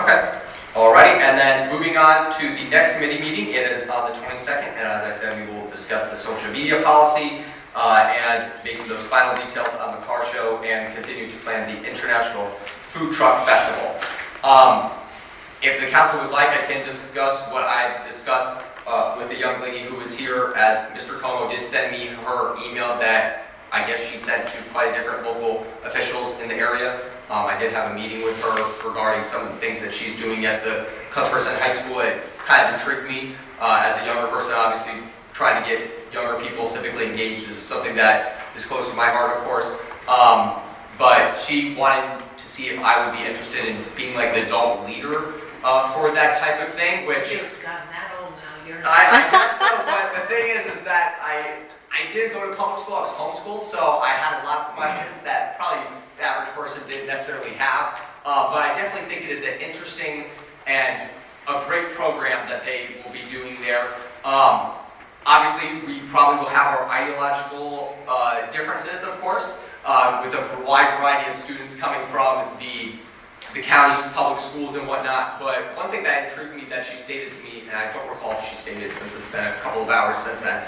Okay. Alrighty, and then moving on to the next committee meeting, it is on the 22nd, and as I said, we will discuss the social media policy and make those final details on the car show and continue to plan the International Food Truck Festival. If the council would like, I can discuss what I discussed with the young lady who was here, as Mr. Como did send me her email that I guess she sent to quite different local officials in the area. I did have a meeting with her regarding some of the things that she's doing at the Cuthbertson High School. It kind of intrigued me as a younger person, obviously trying to get younger people civically engaged is something that is close to my heart, of course. But she wanted to see if I would be interested in being like the adult leader for that type of thing, which You've gotten that old now, you're. I guess so, but the thing is that I did go to public school, I was homeschooled, so I had a lot of questions that probably the average person didn't necessarily have. But I definitely think it is an interesting and a great program that they will be doing there. Obviously, we probably will have our ideological differences, of course, with a wide variety of students coming from the county's public schools and whatnot. But one thing that intrigued me that she stated to me, and I don't recall if she stated it since it's been a couple of hours since then,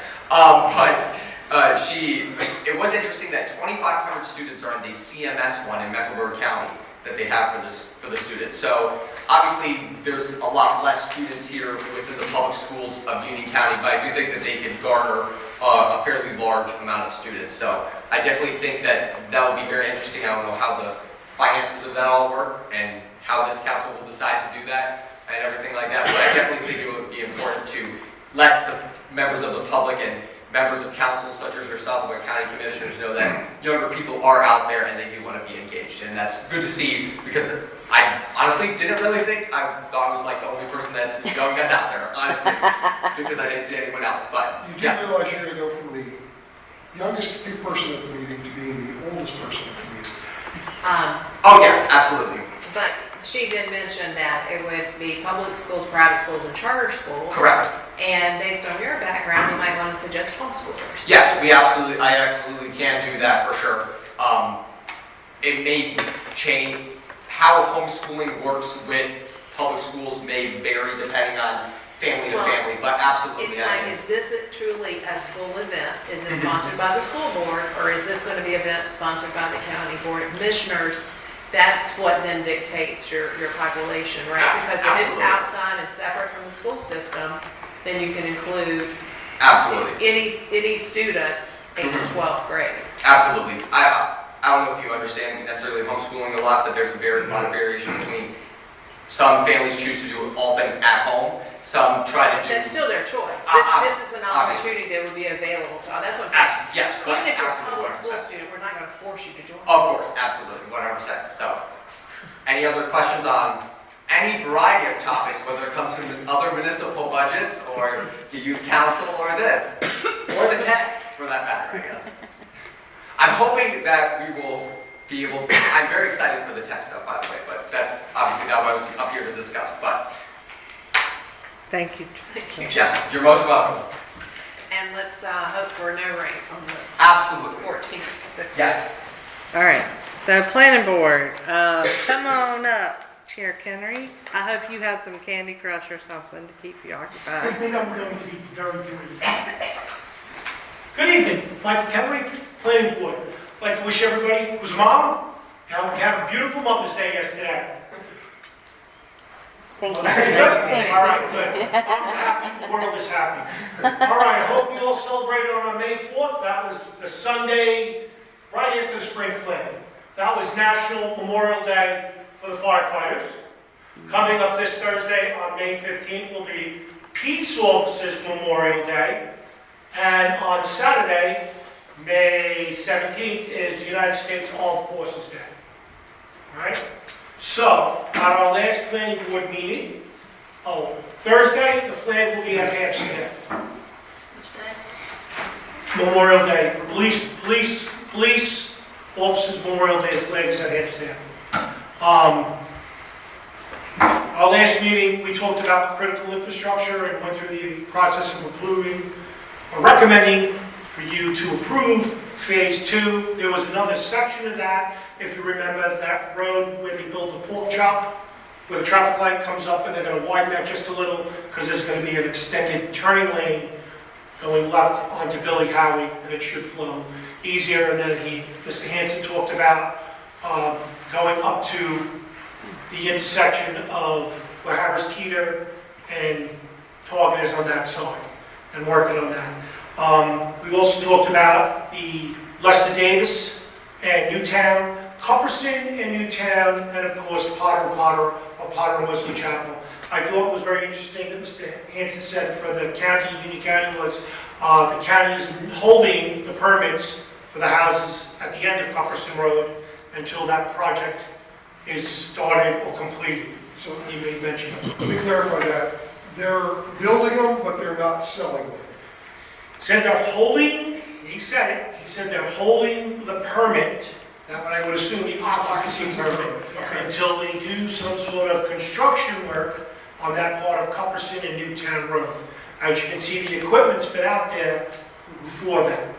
it was interesting that 2,500 students are in the CMS one in Mecklenburg County that they have for the students. So obviously there's a lot less students here within the public schools of Union County, but I do think that they could garner a fairly large amount of students. So I definitely think that will be very interesting. I don't know how the finances of that all work and how this council will decide to do that and everything like that, but I definitely think it would be important to let the members of the public and members of council such as yourself and county commissioners know that younger people are out there and they do want to be engaged, and that's good to see, because I honestly didn't really think, I thought I was like the only person that's young that's out there, honestly, because I didn't see anyone else. But You do realize you're going to go from the youngest person at the meeting to being the oldest person at the meeting. Oh yes, absolutely. But she did mention that it would be public schools, private schools, and charter schools. Correct. And based on your background, you might want to suggest homeschoolers. Yes, I absolutely can do that for sure. It may change, how homeschooling works with public schools may vary depending on family to family, but absolutely. It's like, is this truly a school event? Is it sponsored by the school board, or is this going to be an event sponsored by the county board of commissioners? That's what then dictates your population, right? Because if it's outside and separate from the school system, then you can include any student in the 12th grade. Absolutely. I don't know if you understand necessarily homeschooling a lot, but there's a lot of variation between some families choose to do all things at home. Some try to do. That's still their choice. This is an opportunity that would be available to all. That's what I'm saying. Yes, correct. Even if you're a Absolutely. public school student, we're not going to force you to join. Of course, absolutely, 100%. So, any other questions on any variety of topics, whether it comes from other municipal budgets or the youth council or this? Or the 10th, for that matter, I guess. I'm hoping that we will be able, I'm very excited for the tech stuff, by the way, but that's obviously not what I was up here to discuss, but Thank you. yes, you're most welcome. And let's hope for no rain on the Absolutely. 14th. Yes. All right, so planning board, come on up, Chair Kennery. I hope you had some Candy Crush or something to keep you I occupied. think I'm going to be very brief. Good evening, Michael Kennery, Planning Board. I'd like to wish everybody who's a mom, have a beautiful Mother's Day yesterday. Thank you. Very good? All right, good. I'm happy, the world is happy. All right, I hope you all celebrated on May 4th. That was the Sunday right after the spring fling. That was National Memorial Day for the firefighters. Coming up this Thursday on May 15th will be Peace Officers Memorial Day. And on Saturday, May 17th, is United States Armed Forces Day. All right? So, at our last planning board meeting, Thursday, the flag will be at half-staff. Memorial Day, police officers Memorial Day, the flag is at half-staff. Our last meeting, we talked about critical infrastructure and went through the process of approving, or recommending for you to approve Phase 2. There was another section of that, if you remember, that road where they built the pork chop, where the traffic light comes up and they're going to widen that just a little because there's going to be an extended turning lane going left onto Billy Howie, and it should flow easier. And then Mr. Hanson talked about going up to the intersection of where Harris Teeter and Target is on that side, and working on that. We also talked about the Lester Davis and Newtown, Cupperson and Newtown, and of course Potter and Wesley Chapel. I thought it was very interesting that Mr. Hanson said for the county, Union County, was the county is holding the permits for the houses at the end of Cupperson Road until that project is started or completed. So you may mention it. Let me clarify that. They're building them, but they're not selling them. Said they're holding, he said it, he said they're holding the permit, now what I would assume the occupancy permit, until they do some sort of construction work on that part of Cupperson and Newtown Road. As you can see, the equipment's been out there before that.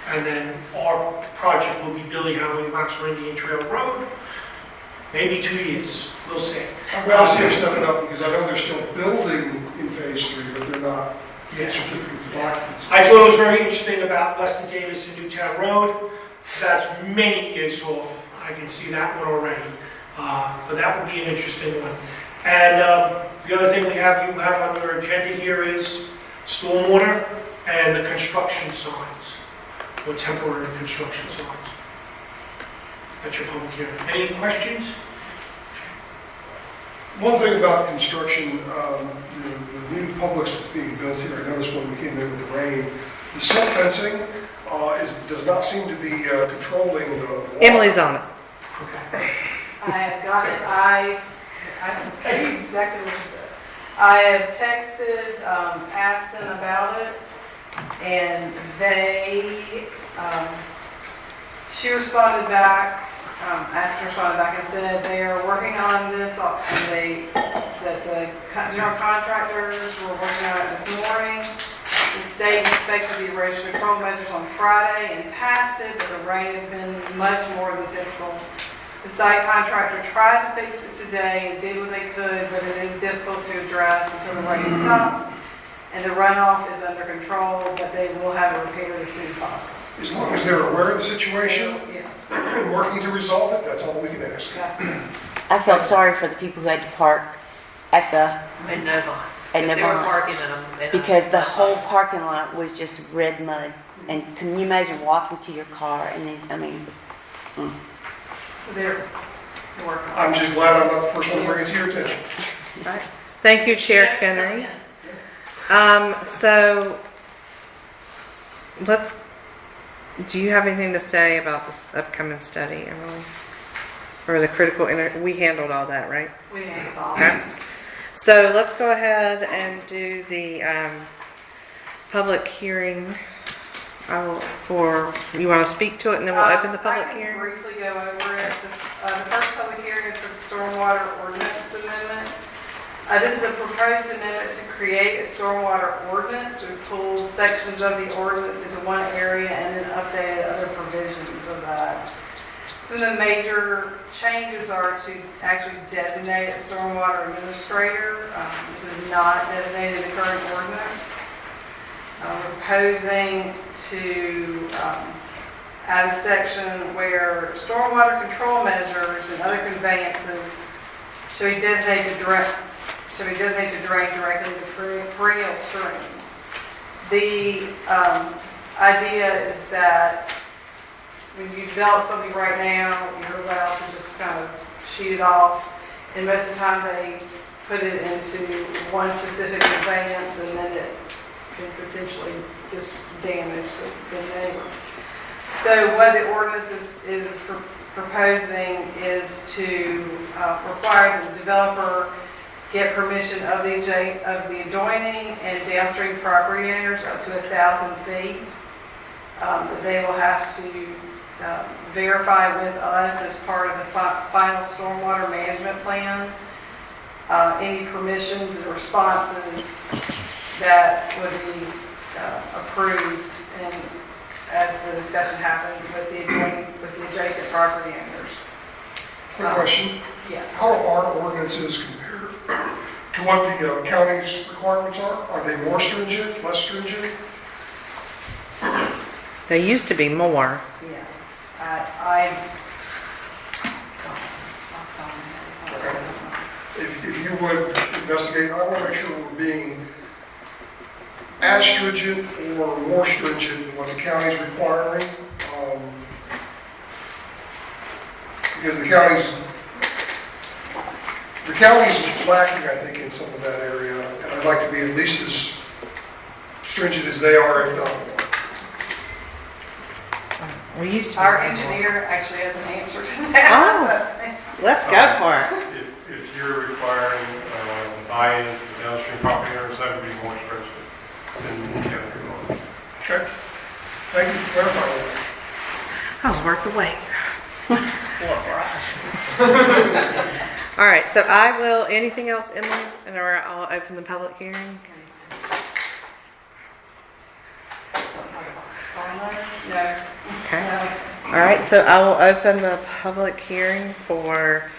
And then our project will be Billy Howie, Maxwell Indian Trail Road, maybe 2 years, we'll see. Well, I'll see them stepping up because I know they're still building in Phase 3, but they're not getting certificates of occupancy. I thought it was very interesting about Lester Davis and Newtown Road. That's many years off. I can see that one already. But that would be an interesting one. And the other thing you have on your agenda here is stormwater and the construction signs, or temporary construction signs. That's your public hearing. Any questions? One thing about construction, the new Publix that's being built here, I noticed when we came in with the rain, the silt fencing does not seem to be controlling the water. Emily's on it. Okay. I have got it. I can tell you exactly what you said. I have texted Aston about it, and she responded back, Aston responded back and said they are working on this, and that the general contractors were working on it this morning. The state inspected the erosion control measures on Friday and passed it, but the rain has been much more than typical. The site contractor tried to fix it today and did what they could, but it is difficult to address until the rain stops and the runoff is under control, but they will have it repaired as soon as possible. As long as they're aware of the situation Yes. and working to resolve it, that's all we can ask. I felt sorry for the people who had to park at And Novon. And They were Novon. parking in them. because the whole parking lot was just red mud. And can you imagine walking to your car and then, I mean, So they're working. I'm just glad I'm not the first one to bring it to your attention. Right. Thank you, Chair Kennery. So do you have anything to say about this upcoming study, Emily? Or the critical, we handled all that, right? We have all. Okay. So let's go ahead and do the public hearing. You want to speak to it and then we'll open the public I can hearing? briefly go over it. The first public hearing is for the stormwater ordinance amendment. This is a proposed amendment to create a stormwater ordinance. We pulled sections of the ordinance into one area and then updated other provisions of that. Some of the major changes are to actually designate a stormwater administrator. This is not designated in the current ordinance. We're proposing to add a section where stormwater control measures and other conveyances should be designated to drain directly into perennial streams. The idea is that when you develop something right now, you're allowed to just kind of sheet it off, and most of the time they put it into one specific conveyance, and then it can potentially just damage the neighbor. So what the ordinance is proposing is to require the developer get permission of the adjoining and downstream property owners up to 1,000 feet. That they will have to verify with us as part of the final stormwater management plan any permissions and responses that would be approved, and as the discussion happens with the adjacent property owners. Quick question. Yes. How are ordinances compared to what the county's requirements are? Are they more stringent, less stringent? There used to be more. Yeah. If you would investigate, I want to make sure we're being as stringent or more stringent than what the county's requiring. Because the county's lacking, I think, in some of that area, and I'd like to be at least as stringent as they are, if not more. We used to. Our engineer actually has an answer to that. Oh, let's go for it. If you're requiring buy-in from downstream property owners, that would be more stringent than the county law. Okay. Thank you for clarifying that. I'll work the weight. All right, so I will, anything else, Emily? And or I'll open the public hearing. No. Okay. All right, so I will open the public hearing for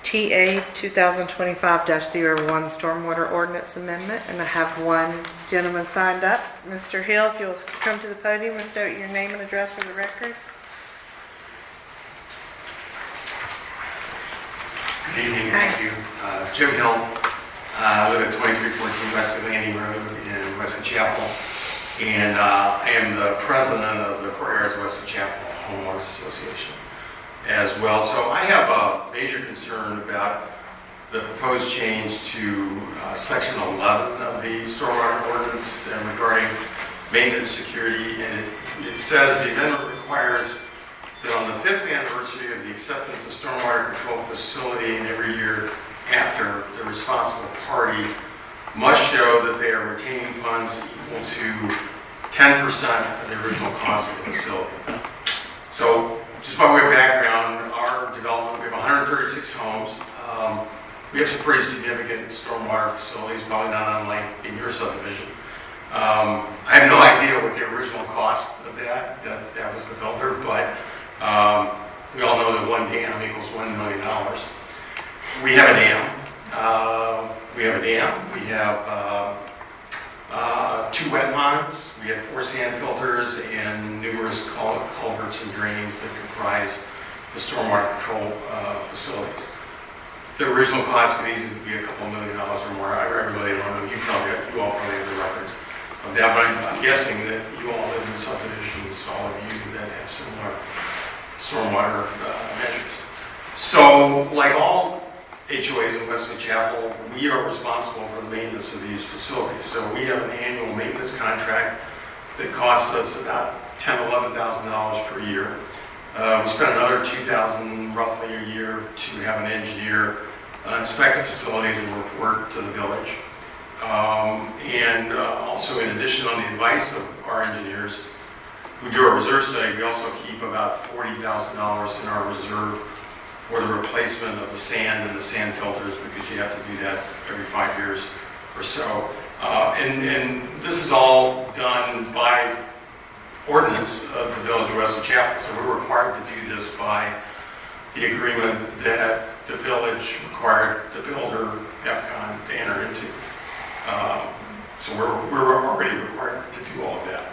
TA 2025-01 Stormwater Ordinance Amendment, and I have one gentleman signed up. Mr. Hill, if you'll come to the podium and state your name and address for the record. Good evening, thank you. Jim Hill, I live at 2314 West Landing Road in Weston Chapel, and I am the president of the Courtyards Weston Chapel Homeowners Association as well. So I have a major concern about the proposed change to section 11 of the stormwater ordinance regarding maintenance security, and it says the amendment requires that on the 5th anniversary of the acceptance of stormwater control facility and every year after, the responsible party must show that they are retaining funds equal to 10% of the original cost of the facility. So just by way of background, our development, we have 136 homes. We have some pretty significant stormwater facilities, probably not unlike in your subdivision. I have no idea what the original cost of that was the builder, but we all know that one dam equals $1 million. We have a dam. We have 2 wet ponds. We have 4 sand filters and numerous culverts and drains that comprise the stormwater control facilities. The original cost of these would be a couple $1 million or more. I really don't know. You all probably have the records of that, but I'm guessing that you all live in subdivisions, all of you that have similar stormwater measures. So, like all HOAs in Wesley Chapel, we are responsible for the maintenance of these facilities. So we have an annual maintenance contract that costs us about $10,000, $11,000 per year. We spend another $2,000 roughly a year to have an engineer inspect the facilities and report to the village. And also, in addition, on the advice of our engineers who do our reserve study, we also keep about $40,000 in our reserve for the replacement of the sand and the sand filters, because you have to do that every 5 years or so. And this is all done by ordinance of the Village of Wesley Chapel. So we're required to do this by the agreement that the village required the builder, EPCON, to enter into. So we're already required to do all of that.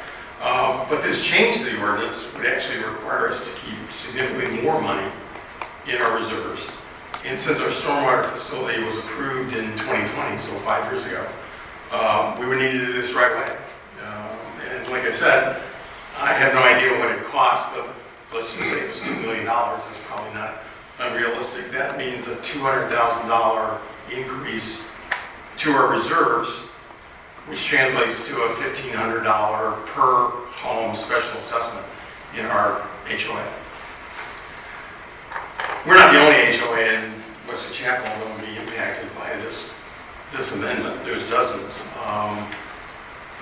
But this change to the ordinance would actually require us to keep significantly more money in our reserves. And since our stormwater facility was approved in 2020, so 5 years ago, we would need to do this right away. And like I said, I have no idea what it cost, but let's just say it was $2 million. That's probably not unrealistic. That means a $200,000 increase to our reserves, which translates to a $1,500 per home special assessment in our HOA. We're not the only HOA in Wesley Chapel that will be impacted by this amendment. There's dozens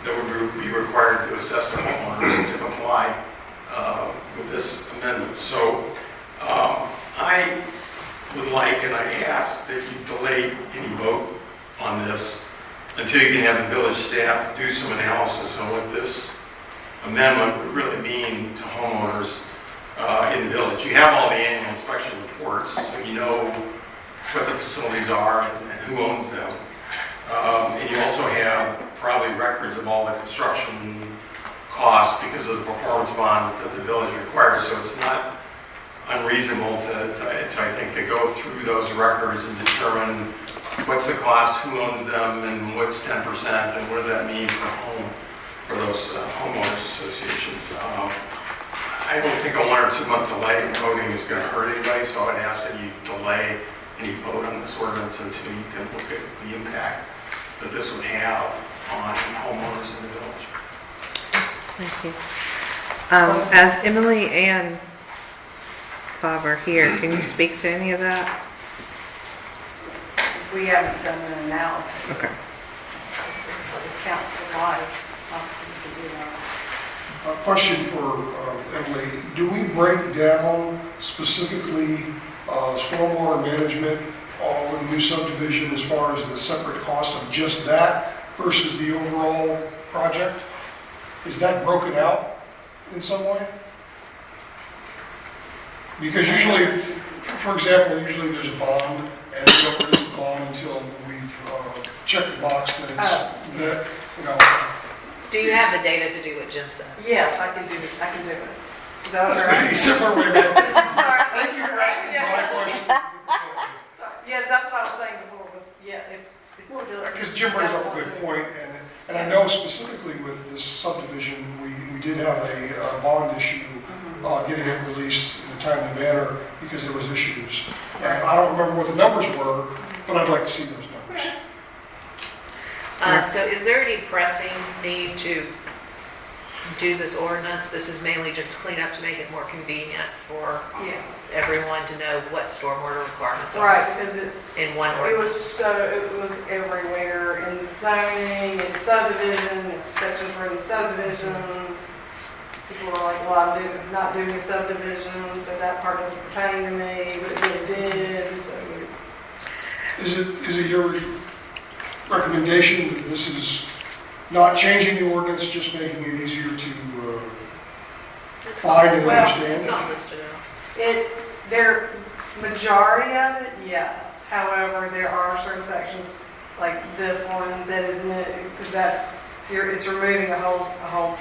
that would be required to assess the homeowners to comply with this amendment. So I would like, and I ask, that you delay any vote on this until you can have the village staff do some analysis on what this amendment would really mean to homeowners in the village. You have all the annual inspection reports, so you know what the facilities are and who owns them. And you also have probably records of all the construction costs because of the performance bond that the village requires. So it's not unreasonable I think, to go through those records and determine what's the cost, who owns them, and what's 10%, and what does that mean for those homeowners associations. I don't think a 1 or 2 month delay in voting is going to hurt anybody, so I would ask that you delay any vote on this ordinance until you can look at the impact that this would have on homeowners in the village. Thank you. As Emily and Bob are here, can you speak to any of that? We haven't done an analysis. Okay. It counts for life, obviously we can do that. A question for Emily. Do we break down specifically stormwater management with the new subdivision as far as the separate cost of just that versus the overall project? Is that broken out in some way? Because usually, for example, usually there's a bond, and we don't release the bond until we've checked the box that it's, that, you know. Do you have the data to do what Jim said? Yes, I can do it. Is that all right? He said, wait a minute. Sorry. Thank you for asking my question. Yes, that's what I was saying before, was, Because Jim brings up a good point, and I know specifically with this subdivision, we did have a bond issue, getting it released in a timely manner because there was issues. And I don't remember what the numbers were, but I'd like to see those numbers. So is there any pressing need to do this ordinance? This is mainly just cleanup to make it more convenient for everyone to know what stormwater requirements are. Right, because it's in one it ordinance. it was everywhere in zoning, in subdivision, sections were in subdivision. People were like, well, I'm not doing a subdivision, so that part doesn't pertain to me, but it really did, so. Is it your recommendation that this is not changing the ordinance, just making it easier to find and understand? It's not listed out. Majority of it, yes. However, there are certain sections like this one that is new, because it's removing a whole.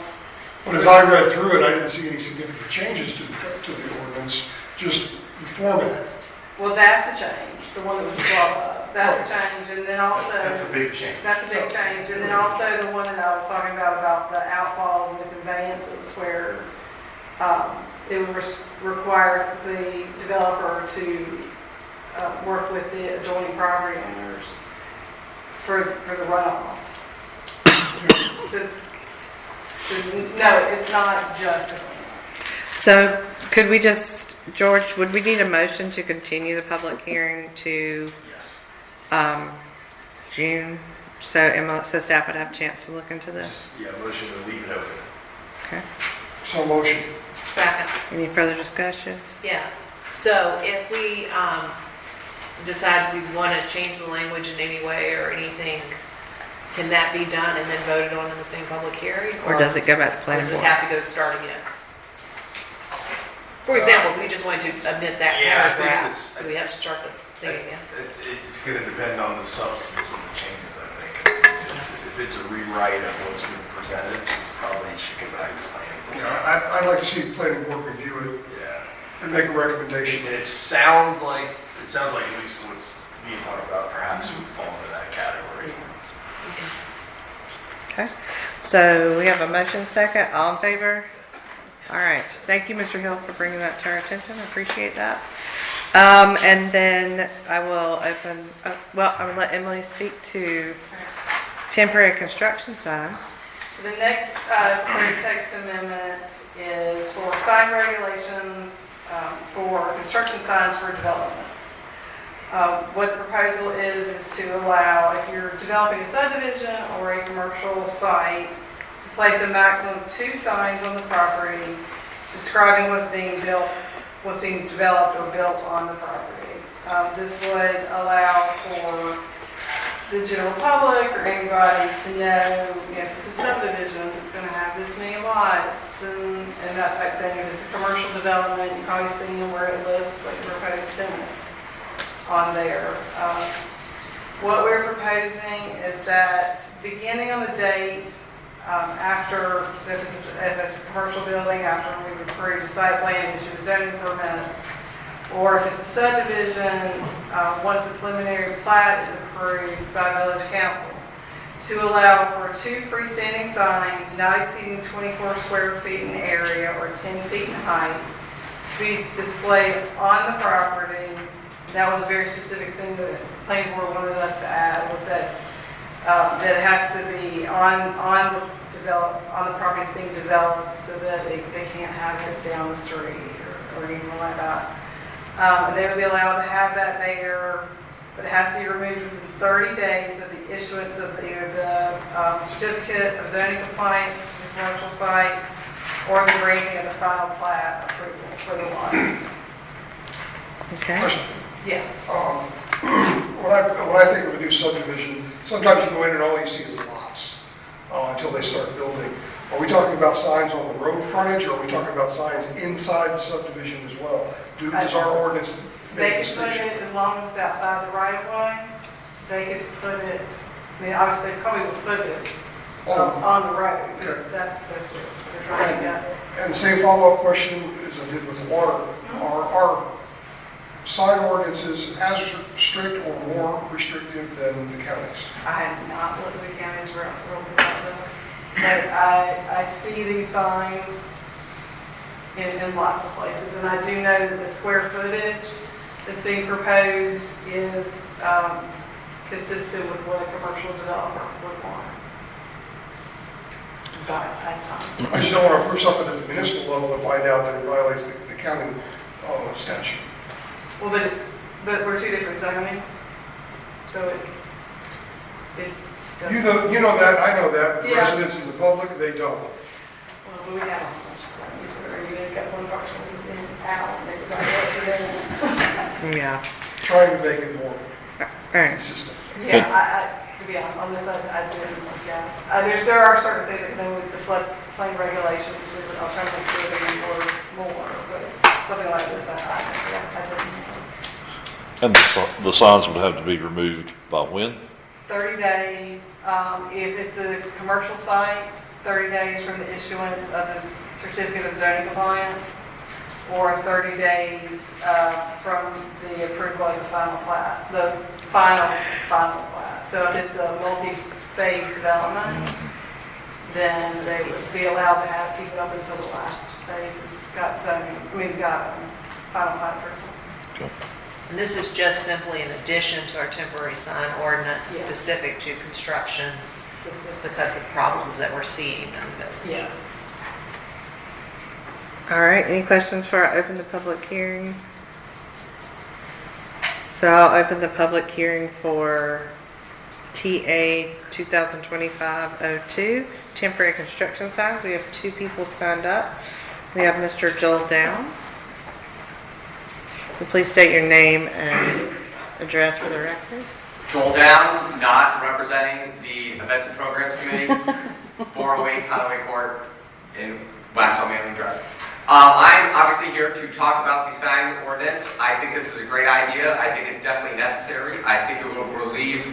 But as I read through it, I didn't see any significant changes to the ordinance, just the format. Well, that's a change, the one that was brought up. That's a change, and then also. That's a big change. That's a big change, and then also the one that I was talking about the outfalls and the conveyances, where it was required the developer to work with the adjoining property owners for the runoff. So, no, it's not just. So could we just, George, would we need a motion to continue the public hearing to June so staff would have a chance to look into this. Yeah, motion to leave it open. Okay. So motion. Second. Any further discussion? Yeah, so if we decide we want to change the language in any way or anything, can that be done and then voted on in the same public hearing? Or does it go back to Or planning does it board? have to go start again? For example, if we just wanted to omit that Yeah, I think paragraph, it's- do we have to start the thing again? It's going to depend on the substance of the changes, I think. If it's a rewrite of what's been presented, probably should go back to planning board. Yeah, I'd like to see the planning board review it Yeah. and make a recommendation. And it sounds like at least what's being talked about perhaps would fall into that category. Okay. So we have a motion second. All in favor? All right. Thank you, Mr. Hill, for bringing that to our attention. I appreciate that. And then I will open, I'm going to let Emily speak to temporary construction signs. The next text amendment is for sign regulations for construction signs for developments. What the proposal is to allow, if you're developing a subdivision or a commercial site, to place a maximum of 2 signs on the property describing what's being built, what's being developed or built on the property. This would allow for the general public or anybody to know, if it's a subdivision, it's going to have this many lots and that type of thing. If it's a commercial development, you've probably seen where it lists like proposed tenants on there. What we're proposing is that beginning on the date after, so if it's a commercial building, after we've approved a site plan, issue a zoning permit, or if it's a subdivision, once the preliminary plat is approved by village council, to allow for 2 freestanding signs not exceeding 24 square feet in area or 10 feet in height to be displayed on the property. That was a very specific thing that the planning board wanted us to add, was that that it has to be on the property that's being developed, so that they can't have it down the street or anything like that. And they would be allowed to have that there, but it has to be removed within 30 days of the issuance of either the certificate of zoning compliance, which is a commercial site, or the granting of the final plat approval for the lots. Okay. Question. Yes. When I think of a new subdivision, sometimes you go in and all you see is lots until they start building. Are we talking about signs on the road frontage, or are we talking about signs inside the subdivision as well? Does our ordinance They make a could put distinction? it, as long as it's outside the right of way, they could put it, I mean, obviously, they probably would put it on the road, because Okay. that's what they're trying to get. And the same follow-up question as I did with the water. Are our sign ordinances as strict or more restrictive than the counties? I have not looked at the county's rules about this, but I see these signs in lots of places, and I do know that the square footage that's being proposed is consistent with what a commercial developer would want. But I just don't want to approve something at the municipal level and find out that it violates the county statute. well, but we're 2 different zonings, so it doesn't. You know that, I know that, but the Yeah. residents and the public, they don't. Well, we have a bunch of things where you've got one person who's in and out, and everybody else is in. Yeah. Trying to make it more All right. consistent. Yeah, on this, I didn't look at. There are certain things that go with the floodplain regulations, so I was trying to make sure they were more, but something like this, I didn't. And the signs would have to be removed by when? 30 days, if it's a commercial site, 30 days from the issuance of the certificate of zoning compliance, or 30 days from the approval of the final plat, the final plat. So if it's a multi-phase development, then they would be allowed to keep it up until the last phase has got final plat approval. And this is just simply in addition to our temporary sign ordinance Yes. specific to construction because of problems that we're seeing in the village. Yes. All right, any questions before I open the public hearing? So I'll open the public hearing for TA 2025-02, temporary construction signs. We have 2 people signed up. We have Mr. Joel Down. Will you please state your name and address for the record? Joel Down, not representing the Events and Programs Committee, 408 Conway Court in Waxhaw mailing address. I'm obviously here to talk about the sign ordinance. I think this is a great idea. I think it's definitely necessary. I think it will relieve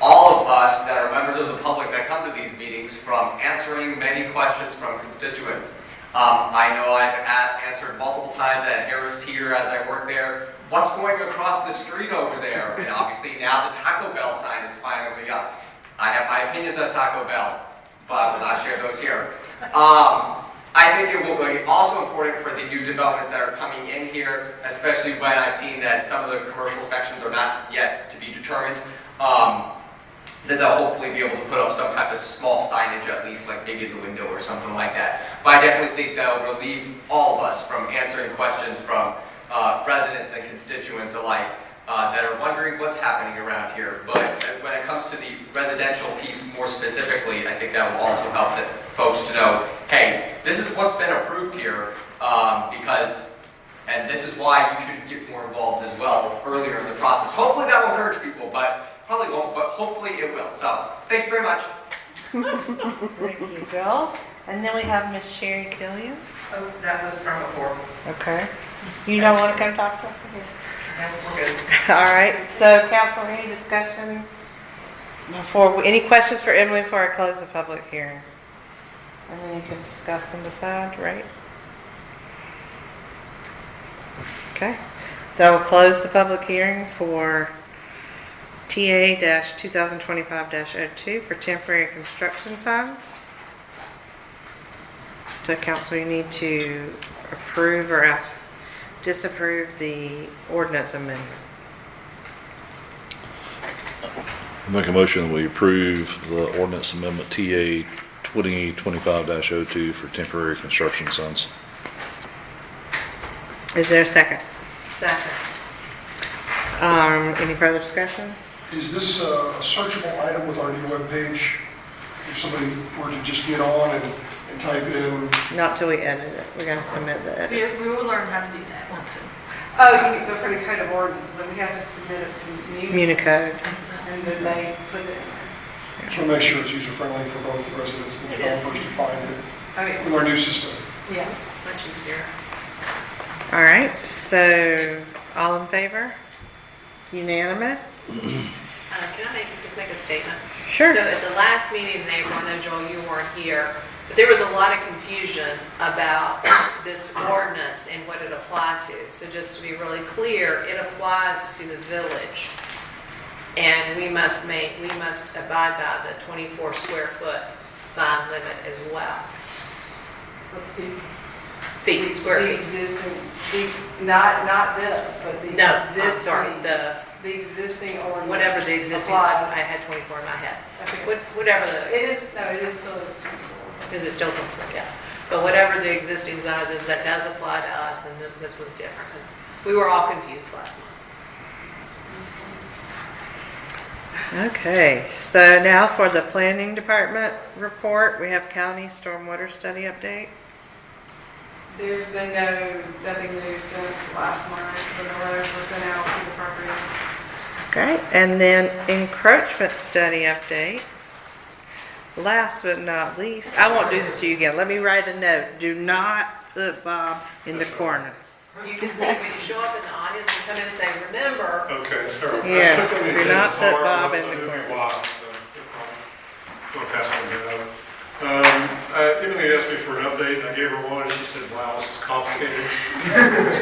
all of us that are members of the public that come to these meetings from answering many questions from constituents. I know I've answered multiple times at Harris Teeter as I work there, what's going across the street over there? And obviously now the Taco Bell sign is finally up. I have my opinions on Taco Bell, but I will not share those here. I think it will be also important for the new developments that are coming in here, especially when I've seen that some of the commercial sections are not yet to be determined, that they'll hopefully be able to put up some type of small signage, at least like maybe the window or something like that. But I definitely think that will relieve all of us from answering questions from residents and constituents alike that are wondering what's happening around here. But when it comes to the residential piece more specifically, I think that will also help the folks to know, hey, this is what's been approved here and this is why you should get more involved as well earlier in the process. Hopefully that will encourage people, but probably won't, but hopefully it will. So thank you very much. Thank you, Joel. And then we have Miss Sherry Killian. Oh, that was from before. Okay. You don't want to come talk to us again? No, we're good. All right. So, council, any discussion any questions for Emily before I close the public hearing? And then you can discuss and decide, right? Okay. So we'll close the public hearing for TA-2025-02 for temporary construction signs. So, council, you need to approve or disapprove the ordinance amendment. Make a motion that we approve the ordinance amendment TA 2025-02 for temporary construction signs. Is there a second? Second. Any further discussion? Is this a searchable item with our new webpage? If somebody were to just get on and type in, Not till we edit it. We're going to submit the edits. We will learn how to do that once. Oh, but for the code of ordinances, then we have to submit it to Municode. and then they put it. so make sure it's user-friendly for both the residents and the It is. developers to find it Okay, with our new system. yes. Much easier. All right. So, all in favor? Unanimous? Can I just make a statement? Sure. So at the last meeting, I know, Joel, you weren't here, but there was a lot of confusion about this ordinance and what it applied to. So just to be really clear, it applies to the village. And we must abide by the 24 square foot sign limit as well. Feet, square The feet. existing, not this, but the No, I'm existing. sorry, the existing ordinance. whatever the existing, applies. I had 24 in my head. Okay. Whatever the, It is still is 24. is it still 24? Yeah. But whatever the existing size is, that does apply to us, and this was different, because we were all confused last month. Okay. So now for the planning department report, we have county stormwater study update. There's been nothing new since last month, when the letters were sent out to the property. Okay. And then encroachment study update. Last but not least, I won't do this to you again. Let me write a note. Do not put Bob in the corner. You can see when you show up in the audience and come in and say, remember, Okay, so. Yeah, that's something we do did not put before, Bob it's in the gonna be corner. a while, so we'll pass on that. Emily asked me for an update, and I gave her one, and she said, wow, this is complicated.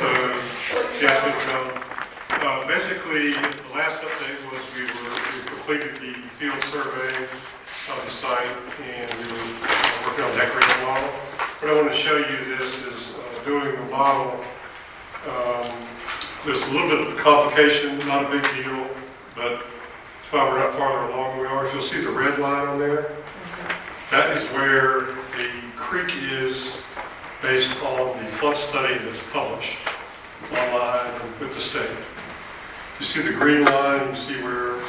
So she asked me to come. Basically, the last update was we completed the field survey of the site, and we were working on decorating the model. What I want to show you this is doing the model. There's a little bit of complication, not a big deal, but that's why we're not farther along than we are. If you'll see the red line on there, that is where the creek is based on the flood study that's published online and with the state. You see the green line, you see where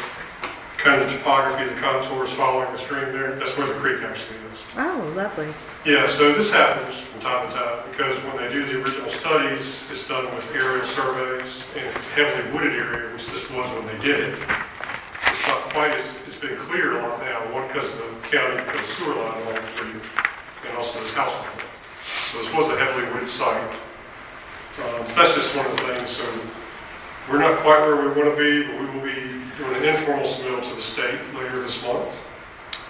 kind of the topography, the contours following the stream there. That's where the creek actually is. Oh, lovely. Yeah, so this happens from time to time because when they do the original studies, it's done with aerial surveys, and if it's a heavily wooded area, which this was when they did it, it's not quite as, it's been cleared a lot now, one because the county put a sewer line along through, and also this house was built. So this was a heavily wooded site. That's just one of the things, so we're not quite where we want to be, but we will be doing an informal submittal to the state later this month.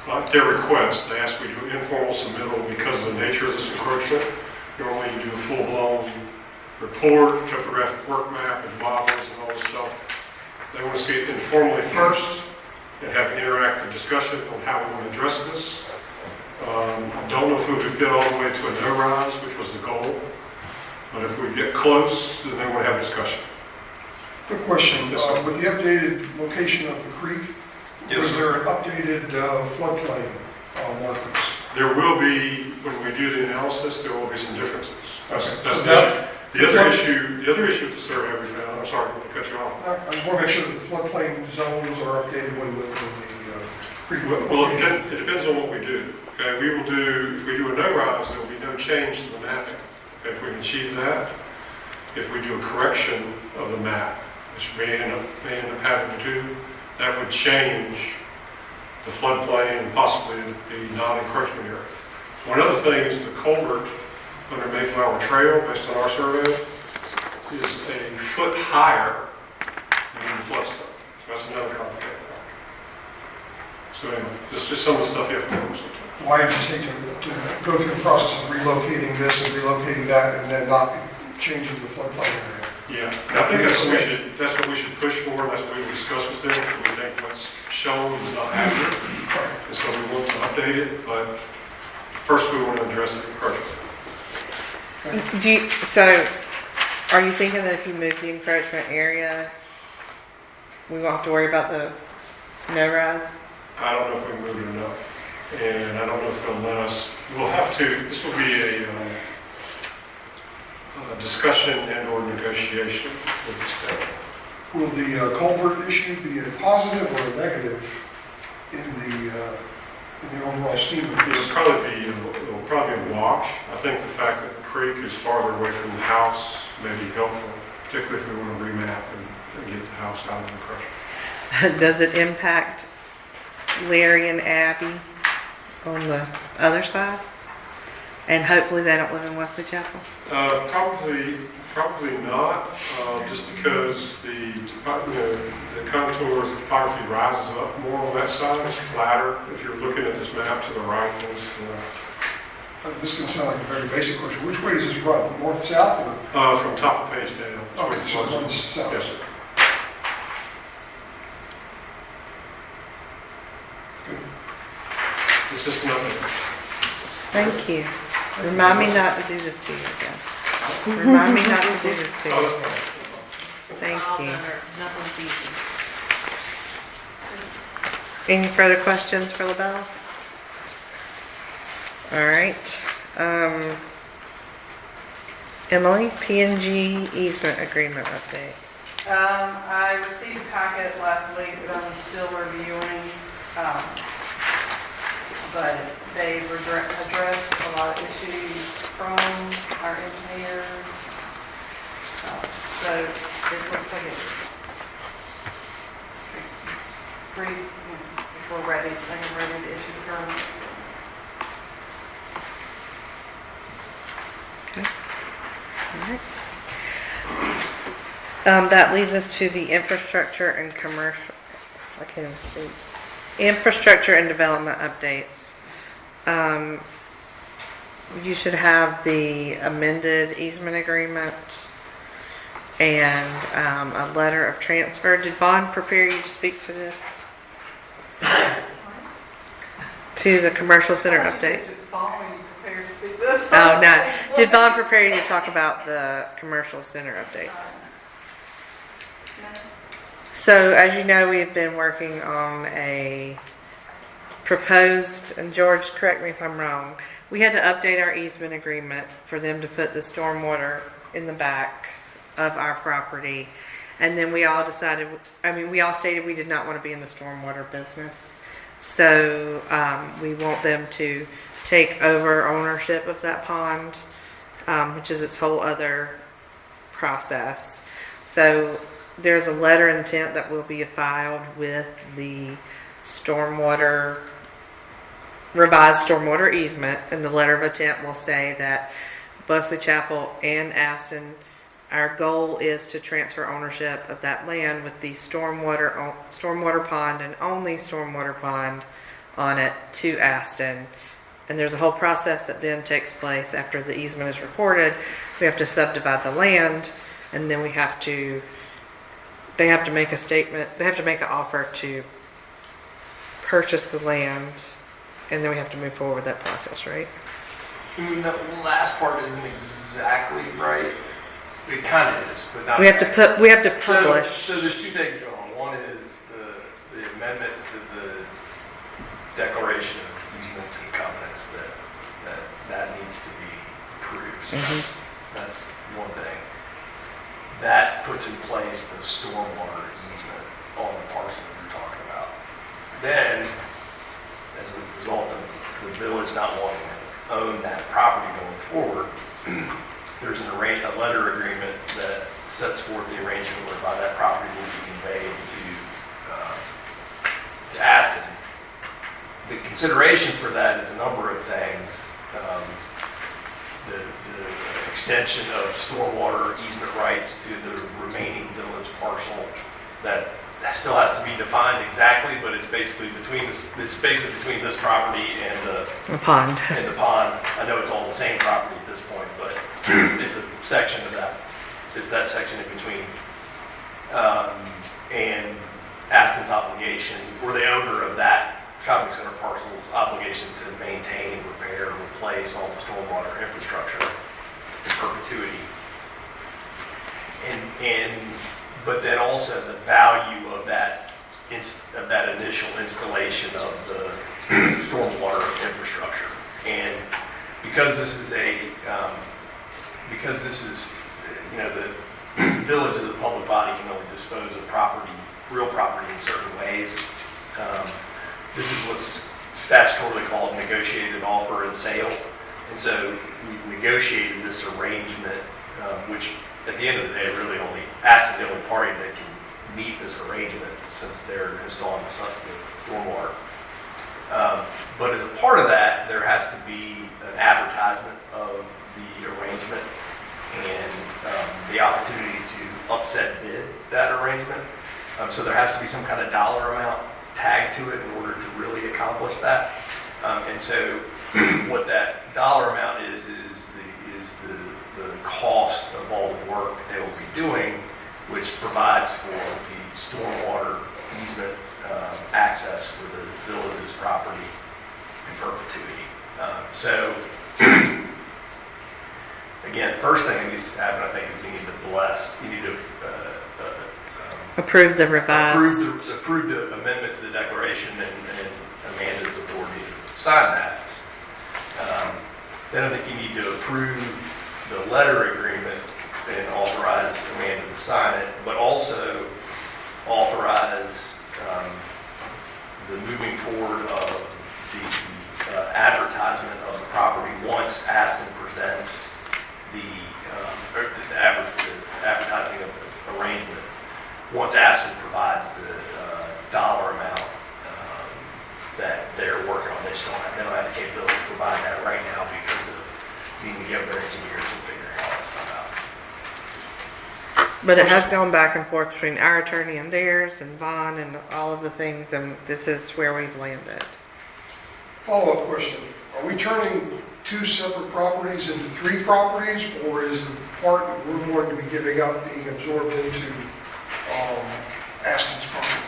At their request, they asked me to do an informal submittal because of the nature of this encroachment. Normally you do a full-blown report, topographic work map, and models and all this stuff. They want to see it informally first and have an interactive discussion on how we want to address this. I don't know if we would get all the way to a no-rise, which was the goal, but if we get close, then they want to have a discussion. Quick question, with the updated location of the creek, Yes, was sir. there an updated floodplain markings? There will be, when we do the analysis, there will be some differences. That's Okay. the So issue. that- The other issue with the survey we found, I'm sorry to cut you off. I just want to make sure that the floodplain zones are updated when the creek. Well, it depends on what we do. Okay, we will do, if we do a no-rise, there will be no change to the mapping. Okay, if we can achieve that, if we do a correction of the map, which may end up having to do, that would change the floodplain and possibly the non-encroachment area. One other thing is the culvert under Mayflower Trail, based on our survey, is a foot higher than the floodstone. So that's another complicated factor. So anyway, this is just some of the stuff you have to know sometimes. Why did you say to go through the process of relocating this and relocating that and then not changing the floodplain area? Yeah, I think that's what we should push for, and that's what we discuss with them. We think what's shown is not accurate, and so we want to update it, but first we want to address the encroachment. So, are you thinking that if you move the encroachment area, we won't have to worry about the no-rise? I don't know if we move it enough, and I don't know if they'll let us, we'll have to, this will be a discussion and or negotiation with the state. Will the culvert issue be a positive or a negative in the overall scheme of It'll this? it'll probably be a wash. I think the fact that the creek is farther away from the house may be helpful, particularly if we want to remap and get the house out of the encroachment. Does it impact Larry and Abby on the other side? And hopefully they don't live in Wesley Chapel? Probably not, just because the contours, the topography rises up more on that side. It's flatter. If you're looking at this map to the right, This can sound like a very basic question. Which way does this run? North, south, or? from top of page down. Okay, so it runs south. Yes, sir. It's just nothing. Thank you. Remind me not to do this to you again. Remind me not to do this to you. Thank you. Nothing's easy. Any further questions for LaBelle? All right. Emily, P&G easement agreement update. I received a packet last week that I'm still reviewing, but they've addressed a lot of issues from our engineers. So it looks like it's pretty, if we're ready, I am ready to issue the permit. That leads us to the infrastructure and commercial, I can't even speak. Infrastructure and development updates. You should have the amended easement agreement and a letter of transfer. Did Vaughn prepare you to speak to this? To the commercial center update? Prepared to speak this. Oh, no. Did Vaughn prepare you to talk about the commercial center update? So, as you know, we've been working on a proposed, and George, correct me if I'm wrong, we had to update our easement agreement for them to put the stormwater in the back of our property. And then we all decided, we all stated we did not want to be in the stormwater business. So we want them to take over ownership of that pond, which is its whole other process. So there's a letter of intent that will be filed with the revised stormwater easement, and the letter of intent will say that Wesley Chapel and Aston, our goal is to transfer ownership of that land with the stormwater pond and only stormwater pond on it to Aston. And there's a whole process that then takes place after the easement is recorded. We have to subdivide the land, and then they have to make a statement, they have to make an offer to purchase the land, and then we have to move forward with that process, right? The last part isn't exactly right. It kind of is, but not. We have to publish. So there's two things going on. One is the amendment to the declaration of easements and covenants that needs to be approved. So that's one thing. That puts in place the stormwater easement on the parcel that we're talking about. Then, as a result of the village not wanting to own that property going forward, there's a letter agreement that sets forth the arrangement whereby that property will be conveyed to Aston. The consideration for that is a number of things. The extension of stormwater easement rights to the remaining village parcel that still has to be defined exactly, but it's basically between this property and the pond. I know it's all the same property at this point, but it's a section of that. It's that section in between. And Aston's obligation, or the owner of that shopping center parcel's obligation to maintain, repair, replace all the stormwater infrastructure in perpetuity. But then also the value of that initial installation of the stormwater infrastructure. And because this is the village as a public body can only dispose of real property in certain ways. This is what's statutorily called negotiated offer and sale. And so we negotiated this arrangement, which at the end of the day, really only Aston's the only party that can meet this arrangement since they're installing the stormwater. But as a part of that, there has to be an advertisement of the arrangement and the opportunity to upset bid that arrangement. So there has to be some kind of dollar amount tagged to it in order to really accomplish that. And so what that dollar amount is the cost of all the work they will be doing, which provides for the stormwater easement access for the village's property in perpetuity. So again, first thing that needs to happen, I think, is you need to approve the revised. Approve the amendment to the declaration and Amanda's authority to sign that. Then I think you need to approve the letter agreement and authorize Amanda to sign it, but also authorize the moving forward of the advertisement of the property once Aston presents the advertising of the arrangement. Once Aston provides the dollar amount that they're working on, they don't have the capability to provide that right now because of needing to get their engineers and figuring all that stuff out. But it has gone back and forth between our attorney and theirs and Vaughn and all of the things, and this is where we've landed. Follow-up question. Are we turning two separate properties into three properties, or is the part that we're going to be giving up being absorbed into Aston's property?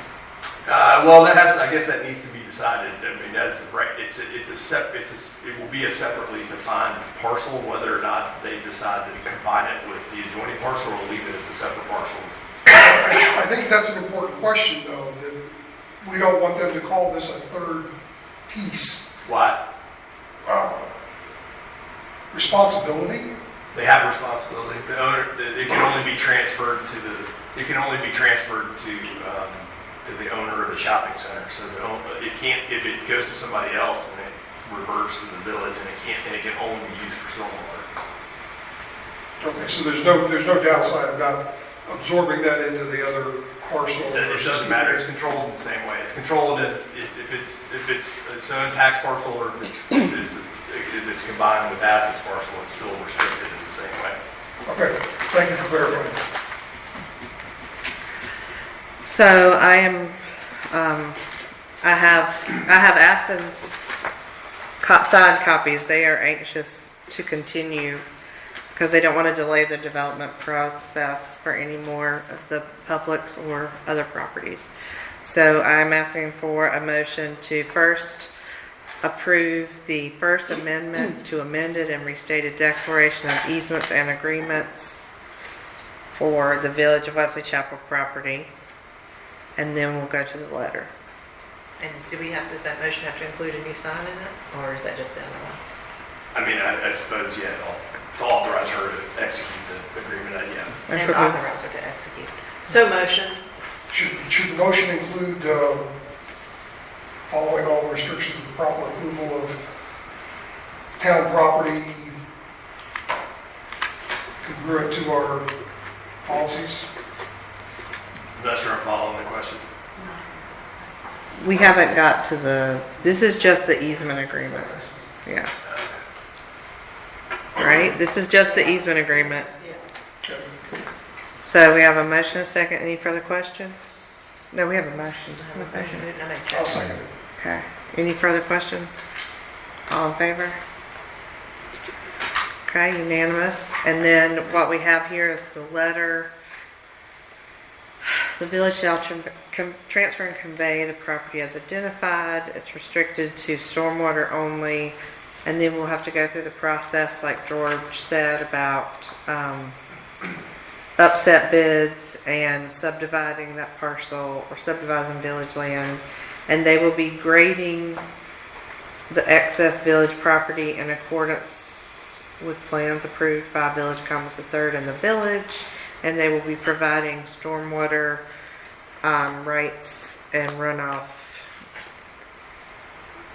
Well, I guess that needs to be decided. I mean, that's right. It will be a separately defined parcel, whether or not they decide to combine it with the adjoining parcel or leave it as a separate parcel. I think that's an important question, though, that we don't want them to call this a third piece. Why? Responsibility. they have responsibility. The owner, it can only be transferred to the the owner of the shopping center. So it can't, if it goes to somebody else and it reverts to the village, and it can only be used for stormwater. Okay, so there's no downside about absorbing that into the other parcel? It doesn't matter, it's controlled in the same way. It's controlled as, if it's its own tax parcel, or if it's combined with Aston's parcel, it's still restricted in the same way. Okay, thank you for clarifying. So I am, I have Aston's signed copies. They are anxious to continue because they don't want to delay the development process for any more of the Publix or other properties. So I'm asking for a motion to first approve the first amendment to amended and restated declaration of easements and agreements for the Village of Wesley Chapel property, and then we'll go to the letter. And does that motion have to include a new sign in it, or is that just the other one? I mean, I suppose, yeah, to authorize her to execute the agreement, yeah. And authorize her to execute. So motion. Should the motion include following all the restrictions of the proper approval of town property congruent to our policies? I'm not sure I'm following the question. We haven't got to this is just the easement agreement. Yeah. Right? This is just the easement agreement. So we have a motion, a second. Any further questions? No, we have a motion. I'll second it. Okay. Any further questions? All in favor? Okay, unanimous. And then what we have here is the letter. The village shall transfer and convey the property as identified. It's restricted to stormwater only. And then we'll have to go through the process, like George said, about upset bids and subdividing that parcel or subdividing village land. And they will be grading the excess village property in accordance with plans approved by Village Commons III and the village. And they will be providing stormwater rights and runoff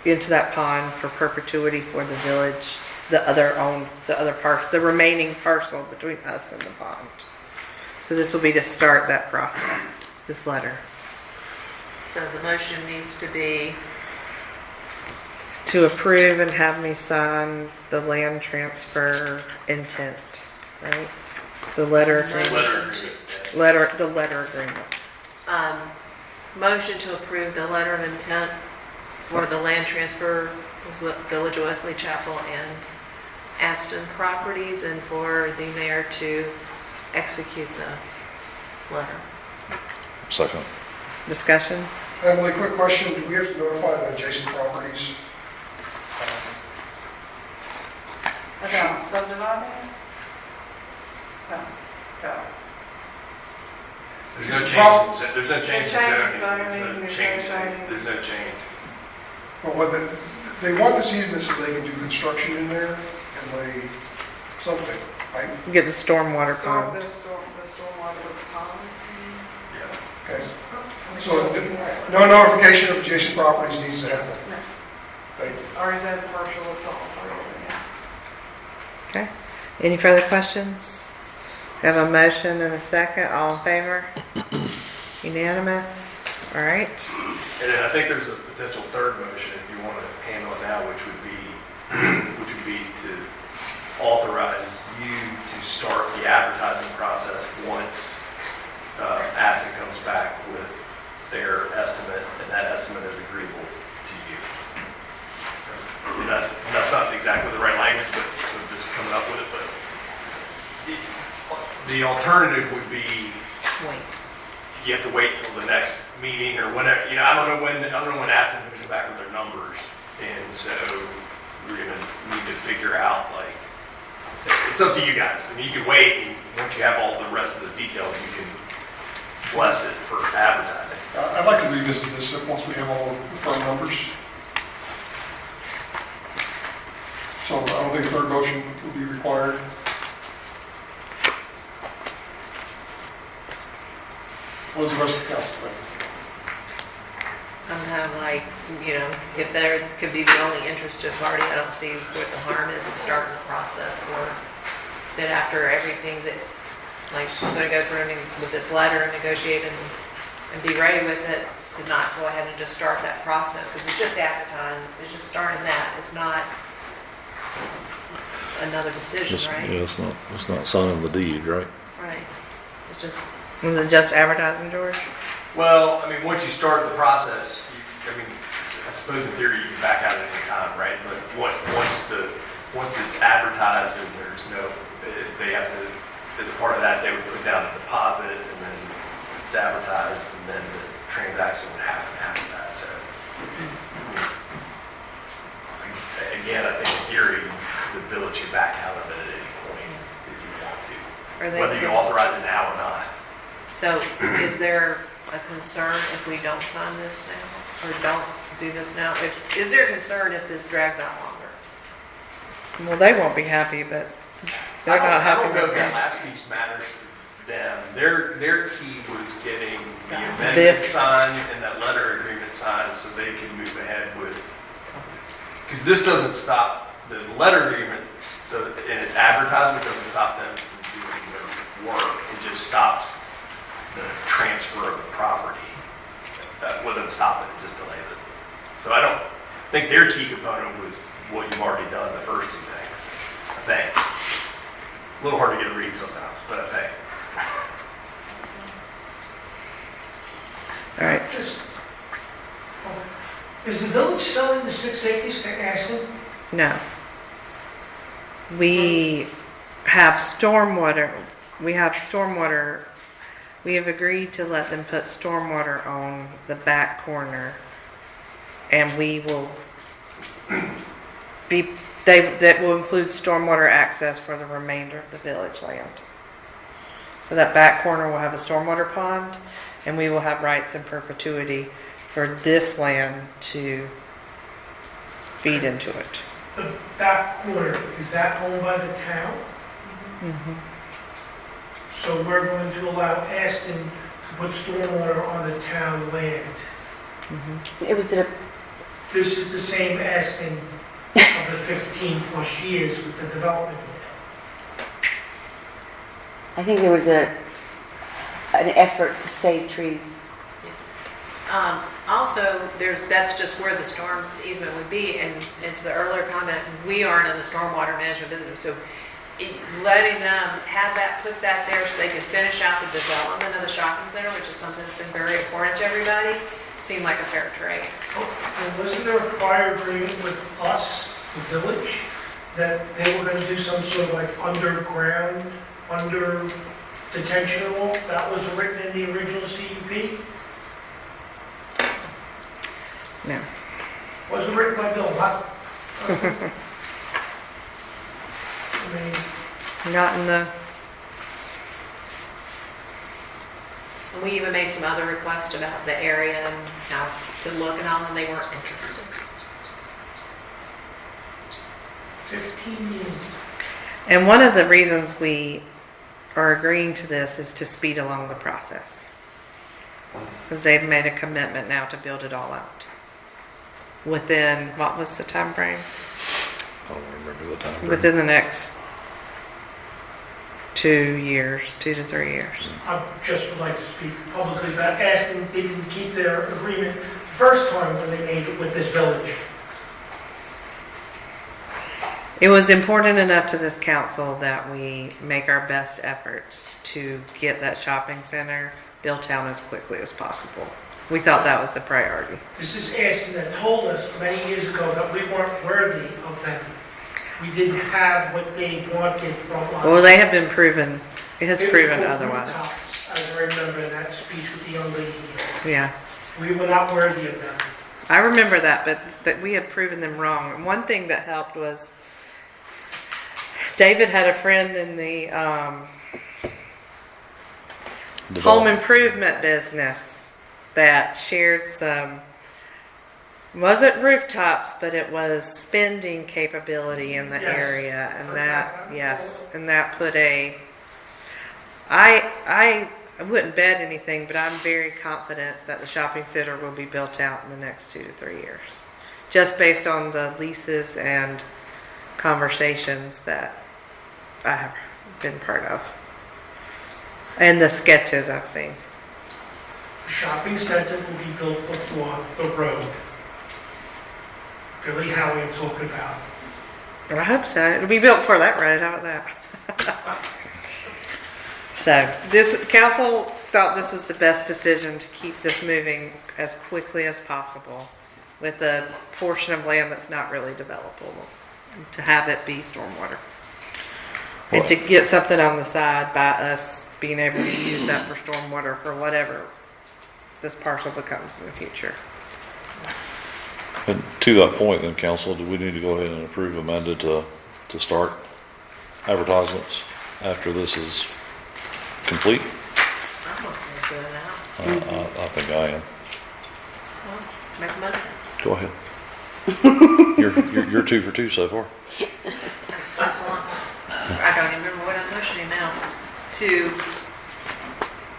into that pond for perpetuity for the village, the remaining parcel between us and the pond. So this will be to start that process, this letter. So the motion needs to be, To approve and have me sign the land transfer intent, right? The letter agreement. The letter agreement. motion to approve the letter of intent for the land transfer of Village of Wesley Chapel and Aston properties, and for the mayor to execute the letter. Second. Discussion? Emily, quick question. Do we have to notify the adjacent properties? About subdividing? No. There's no change, there's no change in Change zoning. zoning, There's no change. Well, what they want this easement so they can do construction in there and lay something, right? You get the stormwater pond. The stormwater with the pond. Yeah. Okay. So no notification of adjacent properties needs to happen? No. Thank you. It's already zone commercial, it's all part of it, yeah. Okay. Any further questions? We have a motion and a second. All in favor? Unanimous? All right. And then I think there's a potential third motion if you want to handle it now, which would be to authorize you to start the advertising process once Aston comes back with their estimate, and that estimate is agreeable to you. And that's not exactly the right language, but we're just coming up with it. But the alternative would be you have to wait till the next meeting or whenever. I don't know when Aston's going to come back with their numbers, and so we're going to need to figure out, like, it's up to you guys. I mean, you can wait, and once you have all the rest of the details, you can bless it for advertising. I'd like to revisit this once we have all the firm numbers. So I don't think a third motion will be required. What was the rest of the council think? I'm kind of like, if there could be the only interested party, I don't see what the harm is in starting the process for that after everything that, like, she's gonna go through with this letter and negotiate and be ready with it, to not go ahead and just start that process, because it's just advertising, it's just starting that, it's not another decision, right? Yeah, it's not signing the deed, right? Right, it's just, Was it just advertising, George? Well, I mean, once you start the process, I suppose in theory you can back out at any time, right? But once it's advertised and there's they have to, as a part of that, they would put down a deposit and then it's advertised and then the transaction would happen after that. So, again, I think in theory, the village can back out of it at any point if you want to. Whether you authorize it now or not. so is there a concern if we don't sign this now, or don't do this now? Is there a concern if this drags out longer? Well, they won't be happy, but they're not happy I don't know with if the that. last piece matters to them. Their key was getting the amendment This. signed and that letter agreement signed so they can move ahead with, because this doesn't stop, the letter agreement and its advertisement doesn't stop them from doing their work. It just stops the transfer of the property. That wouldn't stop it, it just delays it. So I don't think their key component was what you've already done, the first two things, I think. A little hard to get a read sometimes, but I think. All right. Is the village selling the 6 acres to Ashland? No. We have stormwater. We have agreed to let them put stormwater on the back corner, and we will that will include stormwater access for the remainder of the village land. So that back corner will have a stormwater pond, and we will have rights in perpetuity for this land to feed into it. The back corner, is that owned by the town? So we're going to allow Aston to put stormwater on the town land. It was This is the same Aston of the 15 plus years with the development. I think there was an effort to save trees. Also, that's just where the storm easement would be, and to the earlier comment, we aren't in the stormwater management business, so letting them put that there so they can finish out the development of the shopping center, which is something that's been very important to everybody, seemed like a fair trade. And wasn't there a prior agreement with us, the village, that they were going to do some sort of like underground, under detention wall? That was written in the original CUP? No. Wasn't written by Bill, huh? I mean, Not in the, And we even made some other requests about the area and how to look and all, and they weren't interested. 15 years. and one of the reasons we are agreeing to this is to speed along the process. Because they've made a commitment now to build it all out. Within, what was the time frame? I don't remember the time. Within the next 2 years, 2 to 3 years. I just would like to speak publicly about asking if they can keep their agreement the first time when they made it with this village. It was important enough to this council that we make our best efforts to get that shopping center built out as quickly as possible. We thought that was the priority. This is Aston that told us many years ago that we weren't worthy of them. We didn't have what they wanted from us. Well, they have been proven, it has It was proven called otherwise. rooftops, as I remember in that speech with the young lady. Yeah. We were not worthy of them. I remember that, but that we had proven them wrong. And one thing that helped was David had a friend in the home improvement business that shared some, wasn't rooftops, but it was spending capability in the Yes. area. And that, yes, and that put I I wouldn't bet anything, but I'm very confident that the shopping center will be built out in the next 2 to 3 years. Just based on the leases and conversations that I have been part of. And the sketches I've seen. The shopping center will be built before the road. Really how we're talking about. I hope so. It'll be built before that road. How about that? So this council thought this was the best decision to keep this moving as quickly as possible with a portion of land that's not really developable, to have it be stormwater. And to get something on the side by us being able to use that for stormwater for whatever this parcel becomes in the future. And to that point then, council, do we need to go ahead and approve Amanda to start advertisements after this is complete? I'm okay with doing that. I think I am. Well, make a motion. Go ahead. You're 2 for 2 so far. That's one. I don't even remember what I'm motioning now.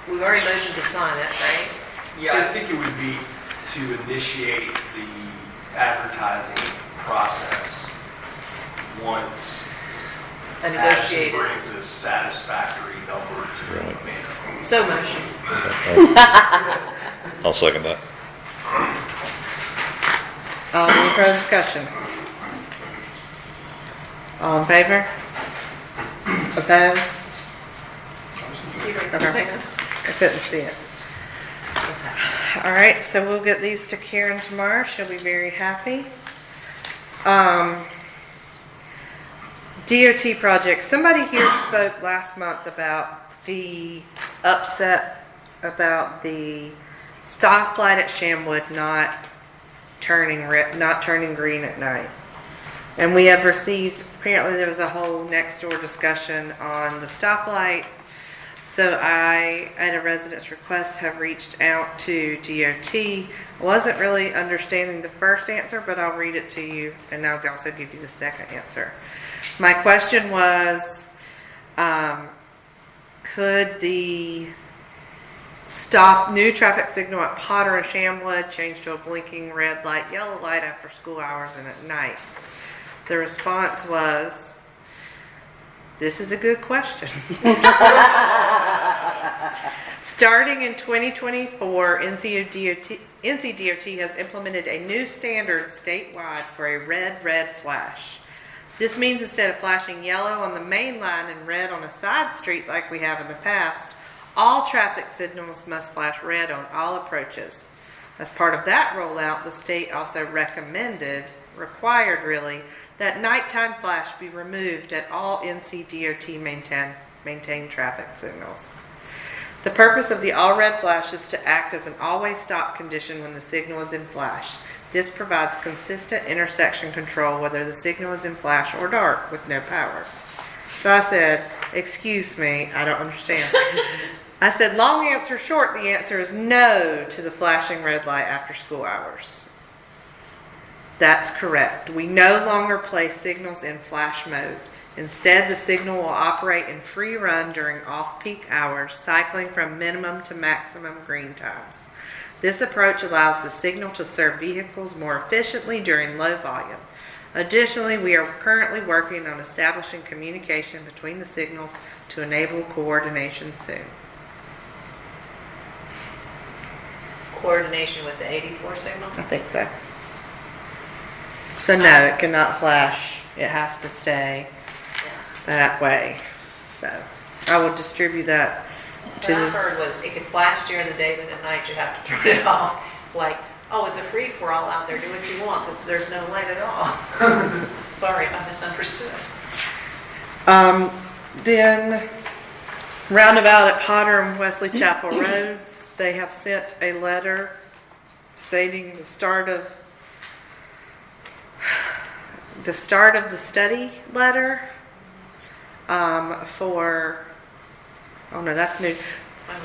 We've already motioned to sign it, right? Yeah, I think it would be to initiate the advertising process once A Addison negotiated. brings a satisfactory number to Amanda. So motion. I'll second that. Any further discussion? All in favor? Opposed? Okay. I couldn't see it. All right, so we'll get these to Karen tomorrow. She'll be very happy. DOT project. Somebody here spoke last month about the upset about the stoplight at Shamwood not turning green at night. And we have received, apparently there was a whole next door discussion on the stoplight. So I, at a resident's request, have reached out to DOT. I wasn't really understanding the first answer, but I'll read it to you and I'll also give you the second answer. My question was, could the new traffic signal at Potter and Shamwood change to a blinking red light, yellow light after school hours and at night? The response was, this is a good question. Starting in 2024, NCDOT has implemented a new standard statewide for a red flash. This means instead of flashing yellow on the main line and red on a side street like we have in the past, all traffic signals must flash red on all approaches. As part of that rollout, the state also required really, that nighttime flash be removed at all NCDOT maintained traffic signals. The purpose of the all red flash is to act as an always stop condition when the signal is in flash. This provides consistent intersection control whether the signal is in flash or dark with no power. So I said, excuse me, I don't understand. I said, long answer short, the answer is no to the flashing red light after school hours. That's correct. We no longer place signals in flash mode. Instead, the signal will operate in free run during off-peak hours, cycling from minimum to maximum green times. This approach allows the signal to serve vehicles more efficiently during low volume. Additionally, we are currently working on establishing communication between the signals to enable coordination soon. Coordination with the 84 signal? I think so. So no, it cannot flash. It has to stay that way. So I will distribute that to What I heard was it could flash during the day, but at night you have to turn it off. Like, oh, it's a free-for-all out there, do what you want, because there's no light at all. Sorry if I misunderstood. Then roundabout at Potter and Wesley Chapel Roads, they have sent a letter stating the start of the study letter that's new.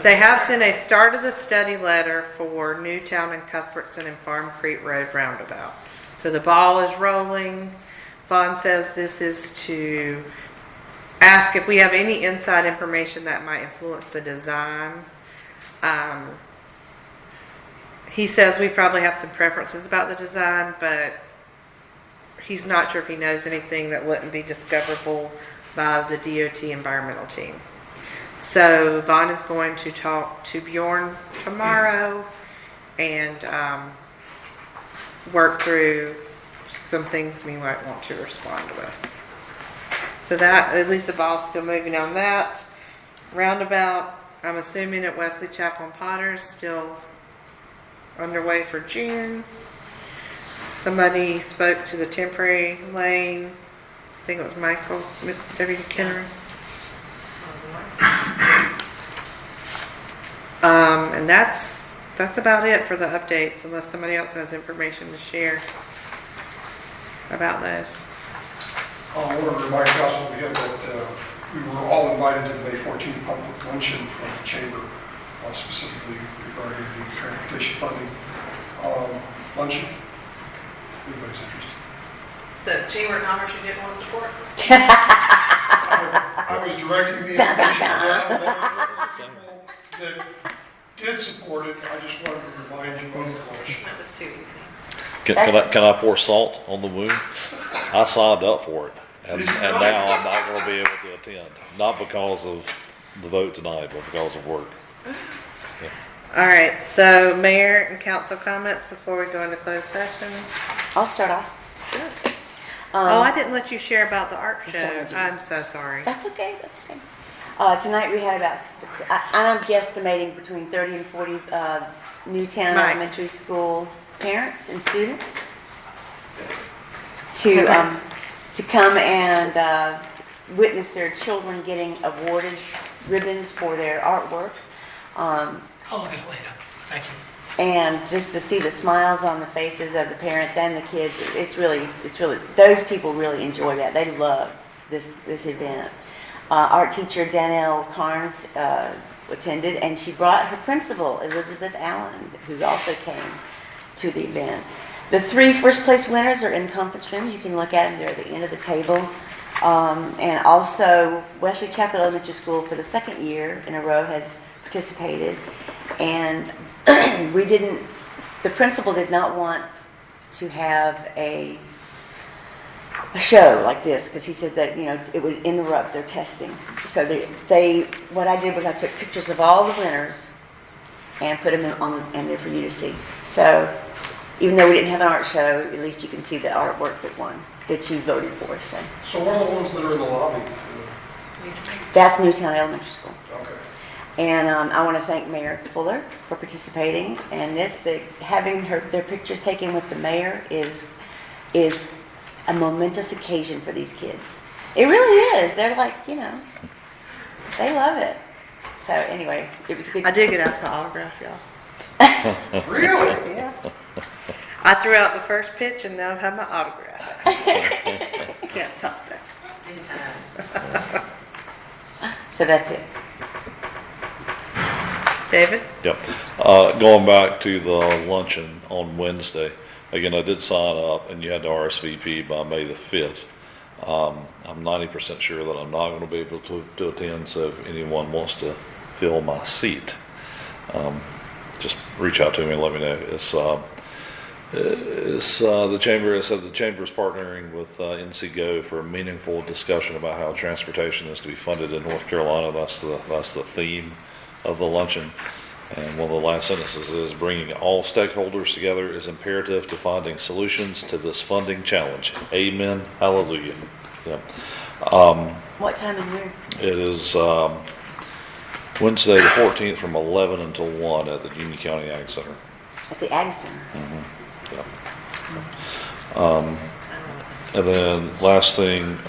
They have sent a start of the study letter for Newtown and Cuthbertson and Farm Creek Road roundabout. So the ball is rolling. Vaughn says this is to ask if we have any inside information that might influence the design. He says we probably have some preferences about the design, but he's not sure if he knows anything that wouldn't be discoverable by the DOT environmental team. So Vaughn is going to talk to Bjorn tomorrow and work through some things we might want to respond with. So that, at least the ball's still moving on that. Roundabout, I'm assuming at Wesley Chapel and Potters, still underway for June. Somebody spoke to the temporary lane. I think it was Michael, W. Kenner. And that's about it for the updates, unless somebody else has information to share about those. I want to remind Council again that we were all invited to the May 14th public luncheon from the Chamber, specifically regarding the transportation funding luncheon. Anybody's interested? The Chamber of Commerce you didn't want to support? I was directing the invitation that did support it. I just wanted to remind you of the luncheon. That was too easy. Can I pour salt on the wound? I signed up for it, and now I'm not going to be able to attend. Not because of the vote tonight, but because of work. Yeah. All right, so mayor and council comments before we go into closed session. I'll start off. Oh, I didn't let you share about the art show. sorry, Judy. I'm so sorry. That's okay, that's okay. Tonight we had about, I'm guesstimating between 30 and 40 Newtown Right. Elementary School parents and students to come and witness their children getting awarded ribbons for their artwork. I'll look at it later. Thank you. And just to see the smiles on the faces of the parents and the kids, it's really, those people really enjoy that. They love this event. Art teacher Danielle Carnes attended, and she brought her principal, Elizabeth Allen, who also came to the event. The 3 first place winners are in conference room. You can look at them. They're at the end of the table. And also, Wesley Chapel Elementary School, for the second year in a row, has participated. And the principal did not want to have a show like this because he said that, it would interrupt their testing. So what I did was I took pictures of all the winners and put them in there for you to see. So even though we didn't have an art show, at least you can see the artwork that you voted for. So what are the ones that are in the lobby? That's Newtown Elementary School. Okay. And I want to thank Mayor Fuller for participating. And having their picture taken with the mayor is a momentous occasion for these kids. It really is. They're like, they love it. So anyway, it was good. I did get asked for autograph, y'all. Really? Yeah. I threw out the first pitch and now I have my autograph. Can't top that. So that's it. David? Yep. Going back to the luncheon on Wednesday, again, I did sign up and you had to RSVP by May the 5th. I'm 90% sure that I'm not going to be able to attend, so if anyone wants to fill my seat, just reach out to me and let me know. The chamber has said the chamber is partnering with NCGO for a meaningful discussion about how transportation is to be funded in North Carolina. That's the theme of the luncheon. And one of the last sentences is, bringing all stakeholders together is imperative to finding solutions to this funding challenge. Amen. Hallelujah. Yeah. What time and where? It is Wednesday the 14th from 11 until 1 at the Union County Ag Center. At the Ag Center. Mm-hmm. Yeah. And then last thing,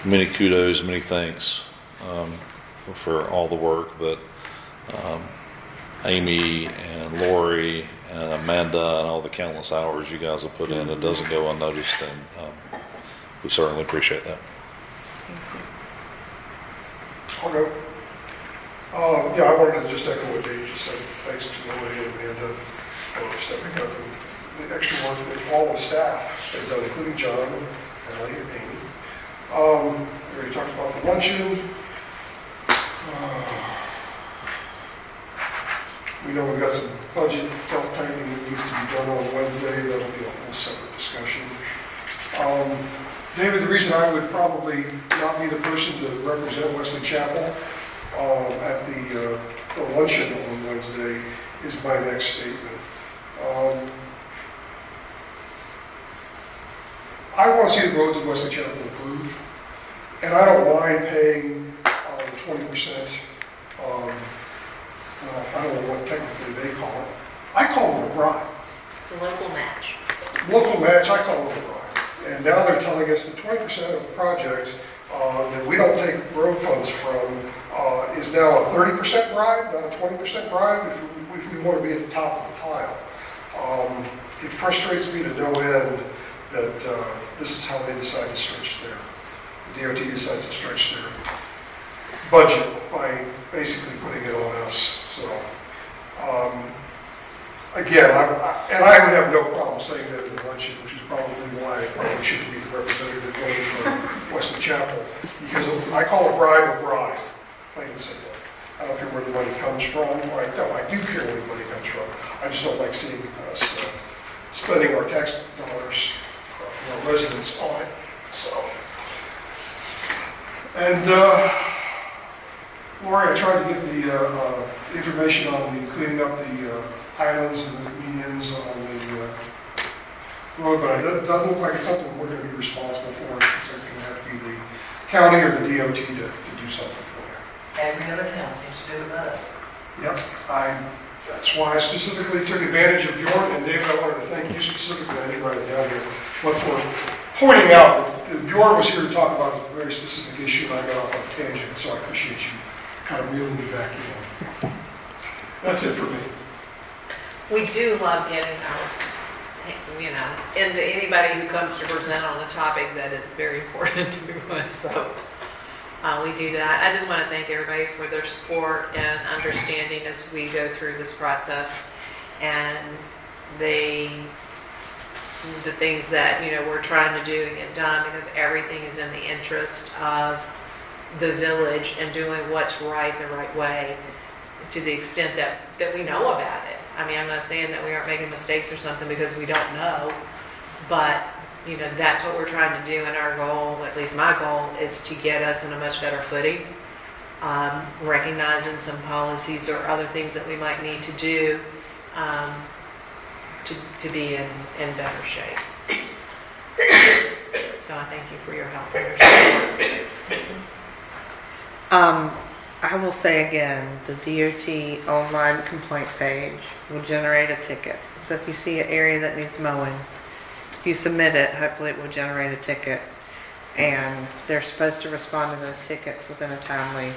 many kudos, many thanks for all the work that Amy and Lori and Amanda and all the countless hours you guys have put in. It doesn't go unnoticed, and we certainly appreciate that. I'll go. I wanted to just echo what Dave just said. Thanks to Lori and Amanda for stepping up and the extra work that all the staff has done, including John and Ellie and Amy. We already talked about the luncheon. We know we've got some budget belt tightening that needs to be done on Wednesday. That'll be a whole separate discussion. David, the reason I would probably not be the person to represent Wesley Chapel at the luncheon on Wednesday is my next statement. I want to see the roads of Wesley Chapel improved, and I don't mind paying 20%. I don't know what technically they call it. I call it a bribe. It's a local match. Local match, I call it a bribe. And now they're telling us that 20% of the project that we don't take road funds from is now a 30% bribe, not a 20% bribe, if we want to be at the top of the pile. It frustrates me to no end that this is how they decide to stretch the DOT decides to stretch their budget by basically putting it on us. So, again, I would have no problem saying that in the luncheon, which is probably why I probably shouldn't be the representative going from Wesley Chapel, because I call a bribe, plain and simple. I don't care where the money comes from. I do care where the money comes from. I just don't like seeing us spending our tax dollars, our residents on it. So, and Lori, I tried to get the information on the cleaning up the islands and the medians on the road, but it doesn't look like it's something we're going to be responsible for. It's going to have to be the county or the DOT to do something for you. Every other town seems to do it but us. Yep, that's why I specifically took advantage of Bjorn, and David, I wanted to thank you specifically, I didn't write it down here, but for pointing out that Bjorn was here to talk about a very specific issue, and I got off on a tangent, so I appreciate you kind of reeling me back in. That's it for me. We do love getting into anybody who comes to present on a topic that is very important to us, so we do that. I just want to thank everybody for their support and understanding as we go through this process, and the things that we're trying to do and get done, because everything is in the interest of the village and doing what's right the right way, to the extent that we know about it. I mean, I'm not saying that we aren't making mistakes or something because we don't know, but that's what we're trying to do, and our goal, at least my goal, is to get us in a much better footing, recognizing some policies or other things that we might need to do to be in better shape. So I thank you for your help and your support. I will say again, the DOT online complaint page will generate a ticket. So if you see an area that needs mowing, if you submit it, hopefully it will generate a ticket. And they're supposed to respond to those tickets within a timely.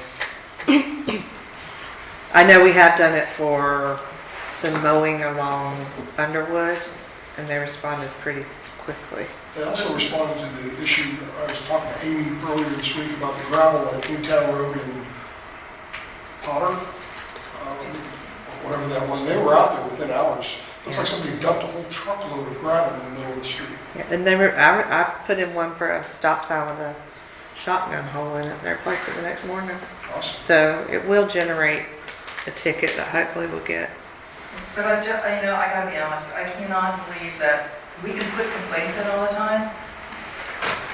I know we have done it for some mowing along Underwood, and they responded pretty quickly. They also responded to the issue, I was talking to Amy earlier this week about the gravel on Newtown Road in Potter, whatever that was. They were out there within hours. Looks like somebody dumped a whole truckload of gravel in the middle of the street. Yeah, and they were, I put in one for a stop sign with a shotgun hole in it. They replaced it the next morning. Awesome. So it will generate a ticket that hopefully we'll get. But I gotta be honest, I cannot believe that we can put complaints in all the time,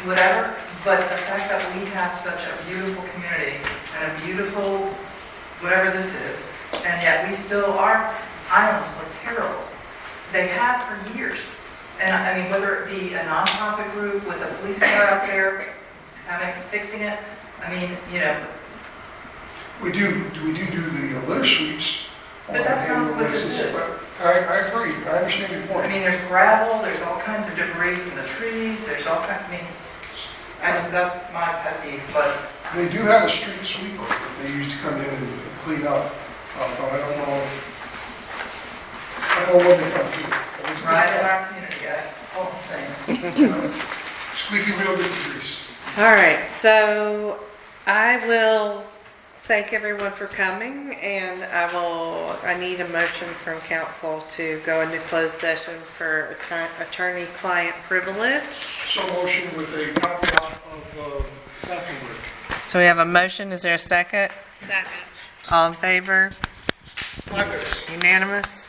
whatever, but the fact that we have such a beautiful community and a beautiful, whatever this is, and yet we still, our islands look terrible. They have for years. And I mean, whether it be a nonprofit group with a police car out there fixing it, I mean, We do the litter sweeps. But that's not what this is. I agree. I understand your point. I mean, there's gravel, there's all kinds of debris from the trees, there's all kinds, that's my pet peeve, but. They do have a street sweeper that they use to come in and clean up, but I don't know what they come to. Right in our community, guys, it's all the same. Squeaky wheel gets the grease. All right, so I will thank everyone for coming, and I need a motion from council to go into closed session for attorney-client privilege. So motion with a caveat of bathroom break. So we have a motion. Is there a second? Second. All in favor? 5 minutes. Unanimous?